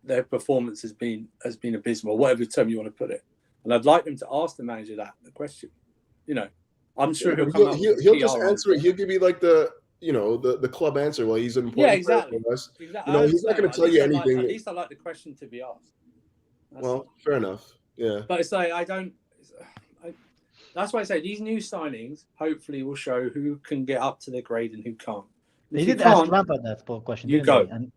their performance has been abysmal, whatever term you want to put it. And I'd like them to ask the manager the question. I'm sure he'll come up. He'll just answer it. He'll give you like the club answer. Well, he's an important player for us. Exactly. He's not going to tell you anything. At least I like the question to be asked. Fair enough. Yeah. But it's like that's why I say these new signings hopefully will show who can get up to their grade and who can't. They did ask Lampard that question. You didn't go. They? And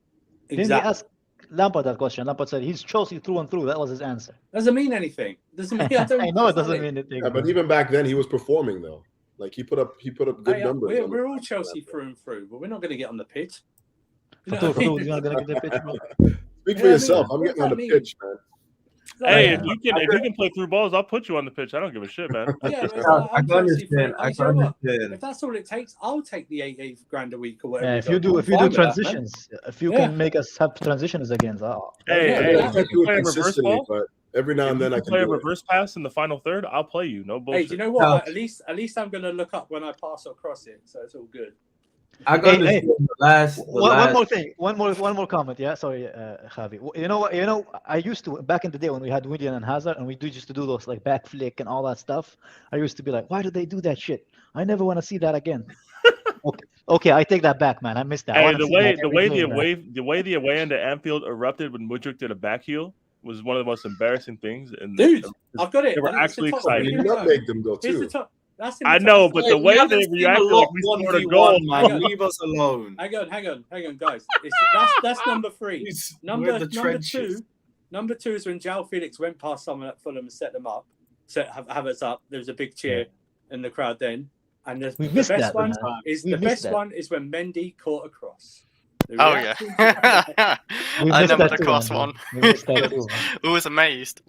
exactly. Didn't they ask Lampard that question? Lampard said he's Chelsea through and through. That was his answer. Doesn't mean anything. Doesn't mean I know it doesn't mean anything. Yeah, but even back then he was performing though. Like he put up good numbers. We're all Chelsea through and through, but we're not going to get on the pitch. You're not going to get the pitch, bro. Speak for yourself. I'm getting on the pitch, man. Hey, if you can play through balls, I'll put you on the pitch. I don't give a shit, man. Yeah, I can understand. I can understand. If that's all it takes, I'll take the 8 grand a week or whatever. Yeah, if you do transitions, if you can make us have transitions again, hey, I can't do it consistently, but every now and then I can play a reverse pass in the final third. I'll play you. No bullshit. Hey, do you know what? At least I'm going to look up when I pass or cross it, so it's all good. I got the last. One more thing. One more comment. Yeah, sorry, Javi. You know what? I used to back in the day when we had Willian and Hazard, and we used to do those like back flick and all that stuff. I used to be like, why do they do that shit? I never want to see that again. Okay, I take that back, man. I missed that. Hey, the way the away end at Anfield erupted when Mudryk did a back heel was one of the most embarrassing things. And dude, I've got it. They were actually excited. You nutmegged them though too. I know, but the way they reacted, like we scored a goal, man. Leave us alone. Hang on, guys. That's number 3. Number 2. Number 2 is when João Felix went past someone at Fulham and set them up, Havertz up. There was a big cheer in the crowd then. And the best one is when Mendy caught a cross. Oh yeah, I remember the cross one. Who was amazed?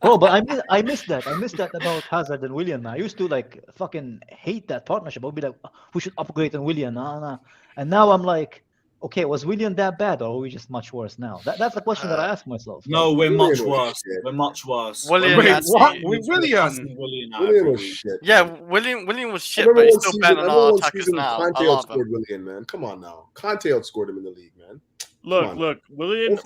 Oh, but I missed that. I missed that about Hazard and Willian. I used to like fucking hate that partnership. I'd be like, we should upgrade on Willian. Nah. And now I'm like, okay, was Willian that bad, or are we just much worse now? That's the question that I ask myself. No, we're much worse. We're much worse. Willian was shit. Yeah, Willian was shit, but he's still better than our attackers now. Conte outscored Willian, man. Come on now. Conte outscored him in the league, man. Look, Willian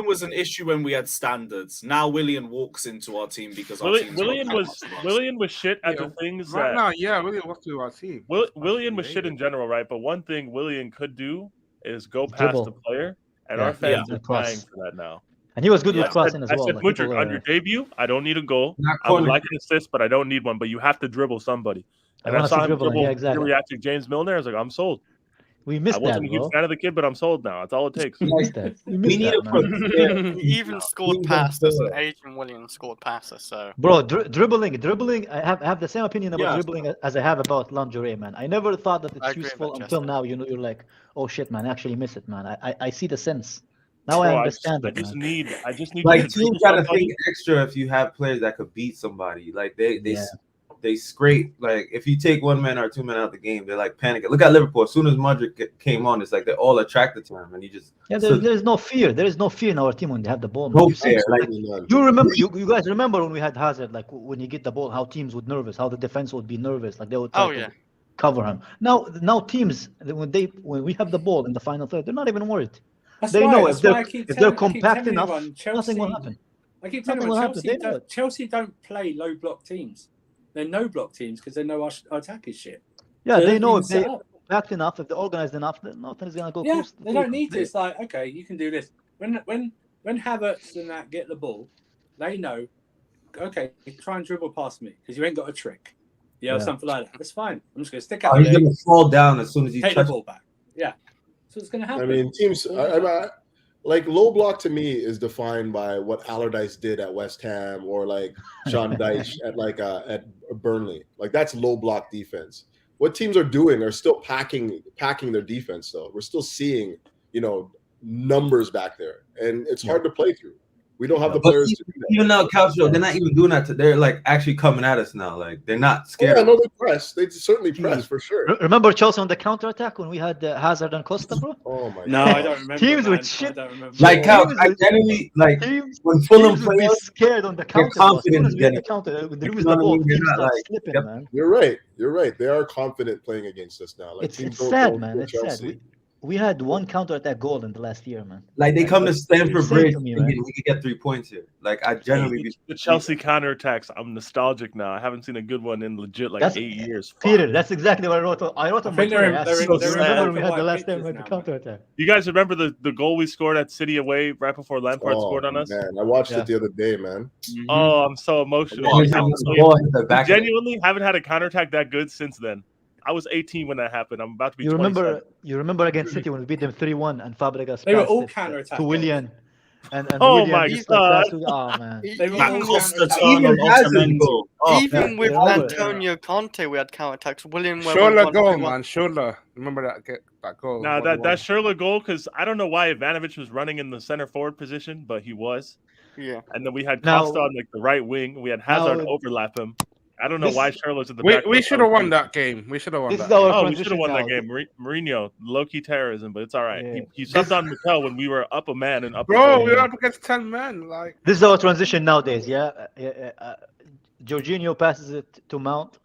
was an issue when we had standards. Now Willian walks into our team because Willian was shit at the things right that now. Yeah, Willian walked to our team. Willian was shit in general, right? But one thing Willian could do is go past the player, and our fans are crying for that now. And he was good with crossing as well. I said, Mudryk, on your debut, I don't need a goal. I would like an assist, but I don't need one. But you have to dribble somebody. And I saw him dribble exactly. James Milner. I was like, I'm sold. We missed that, bro. I wasn't a huge fan of the kid, but I'm sold now. That's all it takes. We missed that. He even scored passes. Adrian Williams scored passes. So, bro, dribbling. I have the same opinion about dribbling as I have about lingerie, man. I never thought that it's useful until now. You're like, oh shit, man, I actually miss it, man. I see the sense. Now I Bro, understand I it, just man. need Like you to teams dribble gotta somebody. think extra if you have players that could beat somebody. Like Yeah. they scrape. Like if you take one man or two men out of the game, they're like panicking. Look at Liverpool. As soon as Modric came on, it's like they're all attracted to him, and he just Yeah, there's no fear. There is no fear in our team when they have the ball. no You see, fear. Like you remember, you guys remember when we had Hazard, like when you get the ball, how teams would nervous, how the defense would be nervous, like they would try to cover him. Now teams when we have the ball in the final third, they're not even worried. They know if they're compact enough, nothing will happen. I keep telling everyone, Chelsea don't play low block teams. They're no block teams because they know our attack is shit. Yeah, so they know if they're compact enough, if they're organized enough, then nothing's gonna go. Yeah, they don't need to. It's like, okay, you can do this. When Havertz and that get the ball, they know, okay, try and dribble past me because you ain't got a trick. Or something like that. That's fine. I'm just gonna stick out. He's gonna fall down as soon as you take the ball back. Yeah, so it's gonna happen. I mean, teams. Like low block to me is defined by what Allardyce did at West Ham or like Sean Dyche at Burnley. Like that's low block defense. What teams are doing are still packing their defense though. We're still seeing, numbers back there, and it's hard to play through. We don't have the players to do that. Even now, Calcio, they're not even doing that. They're like actually coming at us now. Like they're not scared. Yeah, no, they press. They certainly press for sure. Remember Chelsea on the counter attack when we had Hazard and Costa, bro? Oh my! No, I don't remember. Teams with shit. Like I generally like when Fulham play, scared on the counter. Confident as we get the counter, when they lose the ball, teams start slipping, man. You're right. They are confident playing against us now. Like, it's sad, man. It's sad. We had one counter-attack goal in the last year, man. Like they come to Stamford Bridge thinking we could get 3 points here. Like I generally the Chelsea counterattacks. I'm nostalgic now. I haven't seen a good one in legit 8 years. Peter, that's exactly what I wrote. I wrote on my Twitter. Remember we had the last time we had the counterattack. You guys remember the goal we scored at City away right before Lampard scored on us? Man, I watched it the other day, man. Oh, I'm so emotional. Genuinely haven't had a counterattack that good since then. I was 18 when that happened. I'm about to be 27. You remember against City when we beat them 3-1 and Fabregas they were all counterattack to Willian. And oh Willian my god! Oh man! They were even with Antonio Conte, we had counterattacks. William Schürrle goal, man. Schürrle. Remember that goal? Now that Schürrle goal, because I don't know why Ivanovic was running in the center forward position, but he was. Yeah. And then we had Costa on the right wing. We had Hazard overlap him. I don't know why Schürrle's in the back. We should have won that game. We should have won that game. We should have won that game. Mourinho, low-key terrorism, but it's all right. Yeah. He subbed on Mikel when we were up a man and up. Bro, we were up against 10 men. Like this is our transition nowadays. Jorginho passes it to Mount.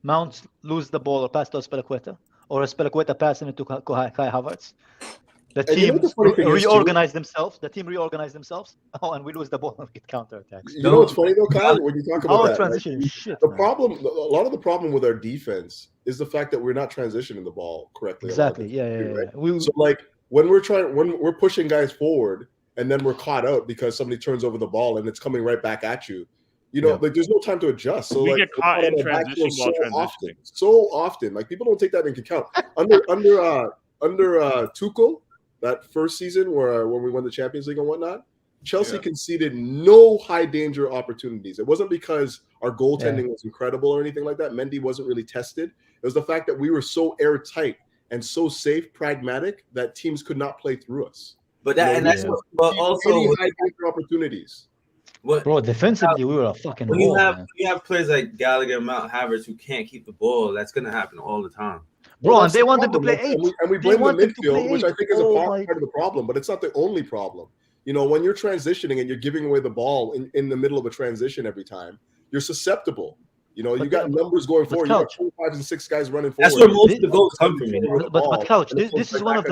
Mount loses the ball or pass to Spilicueta, or Spilicueta passing it to Kai Havertz. The team reorganized themselves. Oh, and we lose the ball and get counterattacks. You know what's funny though, Kyle? When you talk about our that, transition is shit. A lot of the problem with our defense is the fact that we're not transitioning the ball correctly. Exactly. Yeah. So like when we're pushing guys forward and then we're caught out because somebody turns over the ball and it's coming right back at you. Like there's no time to adjust. So we like get caught in transition while transitioning. So often, like people don't take that into account. Under Tuchel. That first season when we won the Champions League and whatnot, Chelsea conceded no high danger opportunities. It wasn't because our goaltending was incredible or anything like that. Mendy wasn't really tested. It was the fact that we were so airtight and so safe, pragmatic that teams could not play through us. But also high danger opportunities. Bro, defensively we were a fucking. When you have players like Gallagher, Mount, Havertz who can't keep the ball, that's gonna happen all the time. Bro, and they wanted to play 8. And we blame the midfield, which I think is a part of the problem, but it's not the only problem. When you're transitioning and you're giving away the ball in the middle of a transition every time, you're susceptible. You got numbers going forward. You got 4, 5, and 6 guys running forward. That's where most of the goals come from. But Couch, this is one of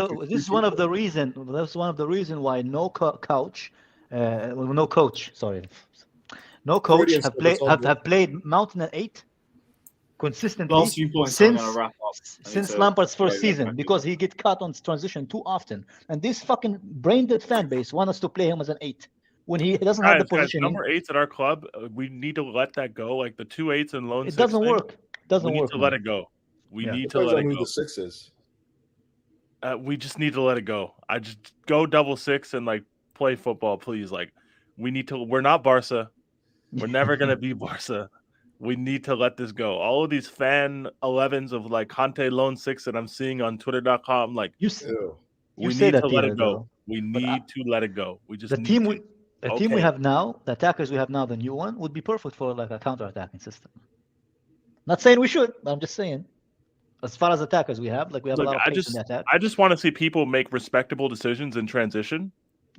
the reason. That's one of the reason why no coach have played Mountain at 8. Consistently since Lampard's first season, because he get cut on transition too often, and this fucking brain-dead fan base want us to play him as an 8 when he doesn't have the position. Number 8s at our club, we need to let that go. Like the 2 8s and lone. It doesn't work. We need to let it go. We need to let it go. The 6s. We just need to let it go. I just go double 6 and play football, please. We need to. We're not Barca. We're never gonna be Barca. We need to let this go. All of these fan 11s of Conte lone 6 that I'm seeing on Twitter.com, You We say need that, to let Peter, it go. though. We need to let it go. We just The need team to. we Okay. have now, the attackers we have now, the new one, would be perfect for like a counter-attacking system. Not saying we should, but I'm just saying. As far as attackers we have, like we have a Look, lot of pace in the attack. I just want to see people make respectable decisions in transition.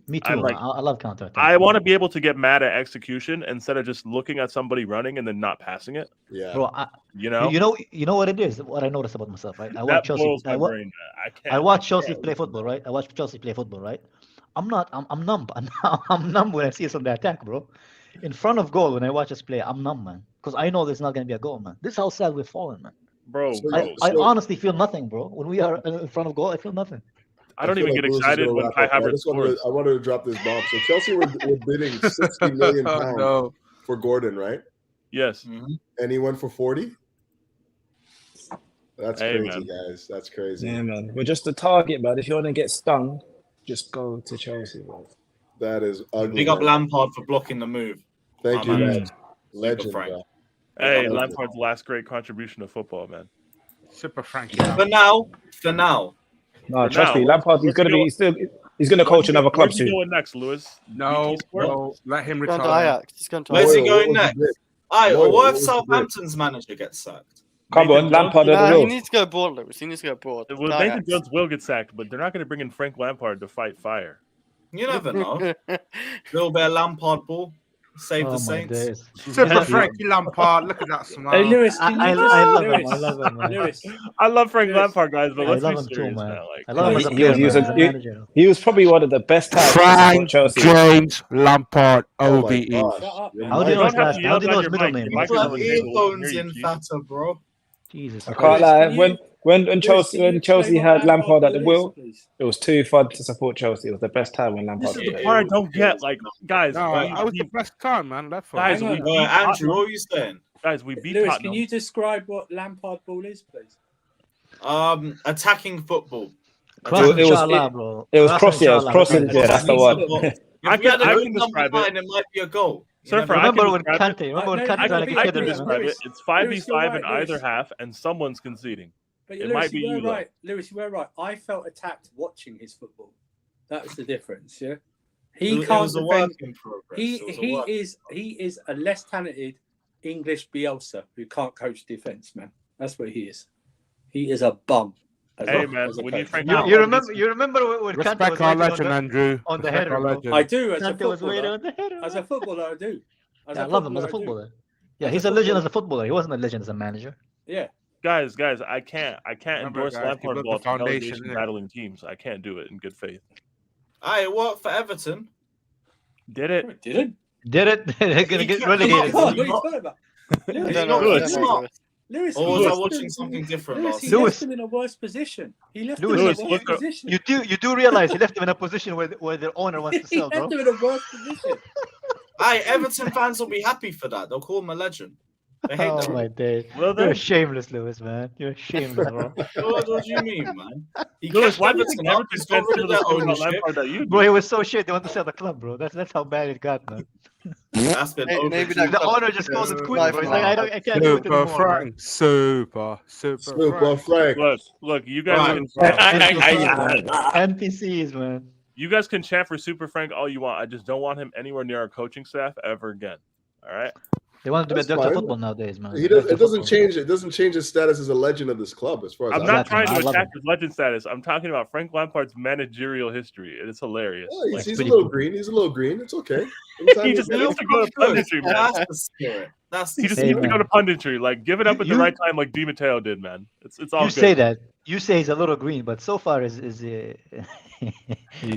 Me too. I'm like, I love counter-attack. I want to be able to get mad at execution instead of just looking at somebody running and then not passing it. Yeah. Bro, you know what it is. What I noticed about myself, right? I that watch Chelsea. boils my brain. I can't. I watch Chelsea play football, right? I watch Chelsea play football, right? I'm numb. I'm numb when I see us on the attack, bro. In front of goal, when I watch us play, I'm numb, man. Because I know there's not gonna be a goal, man. This is how sad we've fallen, man. Bro. I honestly feel nothing, bro. When we are in front of goal, I feel nothing. I don't even get excited when Kai Havertz scores. I wanted to drop this bomb. So Chelsea were bidding 60 million pounds for Gordon, right? Yes. Mm-hmm. And he went for 40. That's crazy, man. guys. That's crazy. Yeah, man. We're just a target, man. If you want to get stung, just go to Chelsea, bro. That is ugly. Big up Lampard for blocking the move. Thank you, guys. Legend, bro. Hey, Lampard's last great contribution to football, man. Super Frankie. For now. No, trust me, Lampard. He's gonna coach another club soon. soon. Where's he going next, Lewis? No, let him He's going to retire. Ajax. He's going to Where's he Ajax. going next? What if Southampton's manager gets sacked? Come on, Lampard at the He wheel. needs to go abroad, Lewis. He needs to go abroad. Well, Nathan Jones will get sacked, but they're not going to bring in Frank Lampard to fight fire. You never know. Little bit of Lampard ball. Save the Saints. Super Frankie Lampard. Look at that smile. Hey, Lewis, I love him. I love him, man. Lewis. I love Frank Lampard, guys, but let's I be love him serious too, man. now. Like, I love him as a player. He was probably one of the best talents Frank Chelsea. James Lampard, OVE. How do you know his last name? How do you know his middle name? People have earphones in Fata, bro. Jesus. I can't lie. When Chelsea had Lampard at the wheel, it was too fun to support Chelsea. It was the best time when Lampard. This is the part I don't get. Like, guys, No, I was the best time, man. That's guys, we beat Andrew, what are you saying? Guys, we beat Lewis, Tottenham. can you describe what Lampard ball is, please? Attacking football. It was crossing. Yeah, that's the one. I can describe it. It might be a goal. Surfer, remember when Kante I can describe it. It's 5v5 in either half, and someone's conceding. But It Lewis, might be you you, were though. right. Lewis, you were right. I felt attacked watching his football. That was the difference. Yeah, he It can't was a work defend. in progress. He is a less talented English Bielsa who can't coach defense, man. That's what he is. He is a bum. Hey, man, we need Frank. You remember when Kante Respect was our waiting legend, Andrew. on the Respect header? our bro. legend. I do as a Kante was waiting footballer. on the header. As a footballer, I do. I love him as a footballer. Yeah, he's a legend as a footballer. He wasn't a legend as a manager. Yeah. Guys, I can't Remember, endorse guys, he Lampard built while the foundation, relegation innit? battling teams. I can't do it in good faith. It worked for Everton. Did it? Did it? Did it? They're gonna get relegated. What are you talking about? Did he don't not know. get smart? Lewis, Or was he I left watching him- something different Lewis, last he night? left him in a worse position. He left him Lewis, in a worse position. You do realize he left him in a position where the owner wants to He sell, bro. left him in a worse position. Everton fans will be happy for that. They'll call him a legend. They hate Oh them. my days. Well, You're then, shameless, Lewis, man. You're shameless, bro. What do you mean, man? He Lewis, kept why do you think Everton up. Everton He's fans got rid feel of the their same about ownership. Lampard that you Bro, do? he was so shit. They want to sell the club, bro. That's how bad it got, man. That's been Maybe overdue. that The owner just calls it quit, bro. He's like, I can't do it Super anymore. bro. Frank. Super Frank. Look, you guys NPCs, man. you guys can chant for Super Frank all you want. I just don't want him anywhere near our coaching staff ever again. All right? They want to be a That's director of fine. football nowadays, man. It doesn't change. It doesn't change his status as a legend of this club. As far as I'm not Exactly, trying man. I to love attack him. his legend status. I'm talking about Frank Lampard's managerial history. It's hilarious. Yeah, Like, he's a pretty little cool. green. He's a little green. It's okay. he just needs to go to punditry, man. That's the spirit. That's He the just Hey, needs to spirit. go to punditry. Like, give it up at the You- right time, like Di Matteo did, man. It's all You good. say that. You say he's a little green, but so far is He's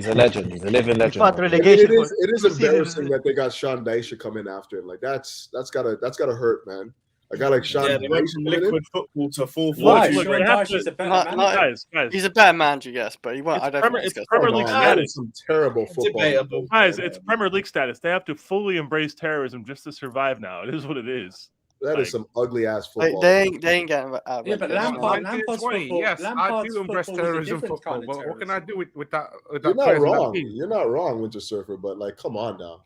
a legend. He's a living he legend. fought man. relegation. It for is 2 seasons. embarrassing that they got Sean Dyche coming after him. Like that's gotta hurt, man. A guy like Sean Yeah, they went Dyche from coming in? liquid football to full Why? fortune. Look, Sean they have Dyche to- is a better Not- manager. not- Guys, He's a better manager, yes, but he won't. I don't think It's he's Premier got League Come someone. on, status. some terrible football. Debatable. Guys, it's Premier League status. They have to fully embrace terrorism just to survive now. It is what it is. That Like- is some ugly ass Like, football. they ain't getting Yeah, but Lampard's 1920, football. yes, I Lampard's do embrace football was a terrorism different football, kind of but what can I terrorism. do with that? With You're that not players in that wrong. team? You're not wrong, Winter Surfer. But like, come on now,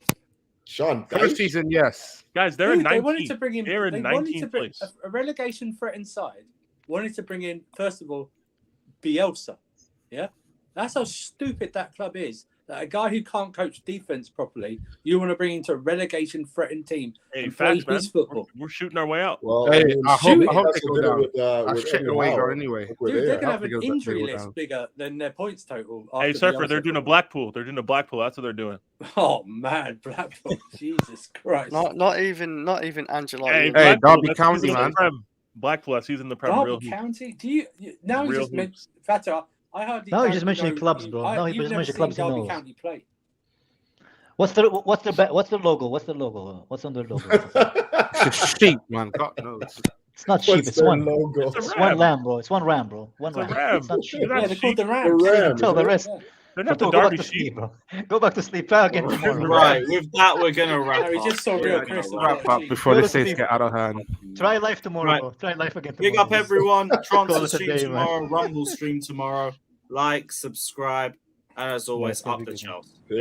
Sean First Dyche. season, yes. Guys, they're in Dude, they wanted 19th. to bring in. They're in They wanted to 19th bring place. a relegation threatened side. Wanted to bring in first of all Bielsa, yeah, That's how stupid that club is. That a guy who can't coach defense properly, you want to bring into a relegation-threatened team and play his football. We're shooting our way out. Well, Hey, I mean, I hope Newcastle they go did it down. with Shit Eddie the way Howe. go anyway. Look where Dude, they they're are. going to have an they injury go list down. bigger than their points total. Hey, after Surfer, Bielsa. they're doing a Blackpool. They're doing a Blackpool. That's what they're doing. Oh man, Blackpool! Jesus Christ! Not even Angela. Hey, Hey, Blackpool, Derby that's County, season in the man. Prem. Blackpool, that's season in the Prem. Real Derby hoops. County? Do you now? You Real just meant hoops. Fata. I hardly. Now you're don't just mentioning know- clubs, bro. Now you're you've just never mentioning seen clubs he Derby knows. County play. What's the logo? What's the logo? What's on their logo? It's a sheep, man. God knows. It's not sheep. What's It's their one. logo? It's one lamb, bro. It's one ram, bro. One It's a ram. ram. It's not sheep. They're not Yeah, they're called sheep. the Rams. The Ram, Tell the isn't it? rest. They're not Go the back Derby to sheep. sleep, bro. Go back to sleep. Try again tomorrow. Right, with that, we're going to wrap Harry up. just saw We're real gonna Chris. wrap Wrap up before Go the to states sleep. get out of hand. Try life tomorrow, Right. bro. Try life again Big tomorrow. up everyone. Call Transfer it a stream day, man. tomorrow. Rumble stream tomorrow. Like, subscribe, and as always, Yeah, up the everything. Chelsea. Peace.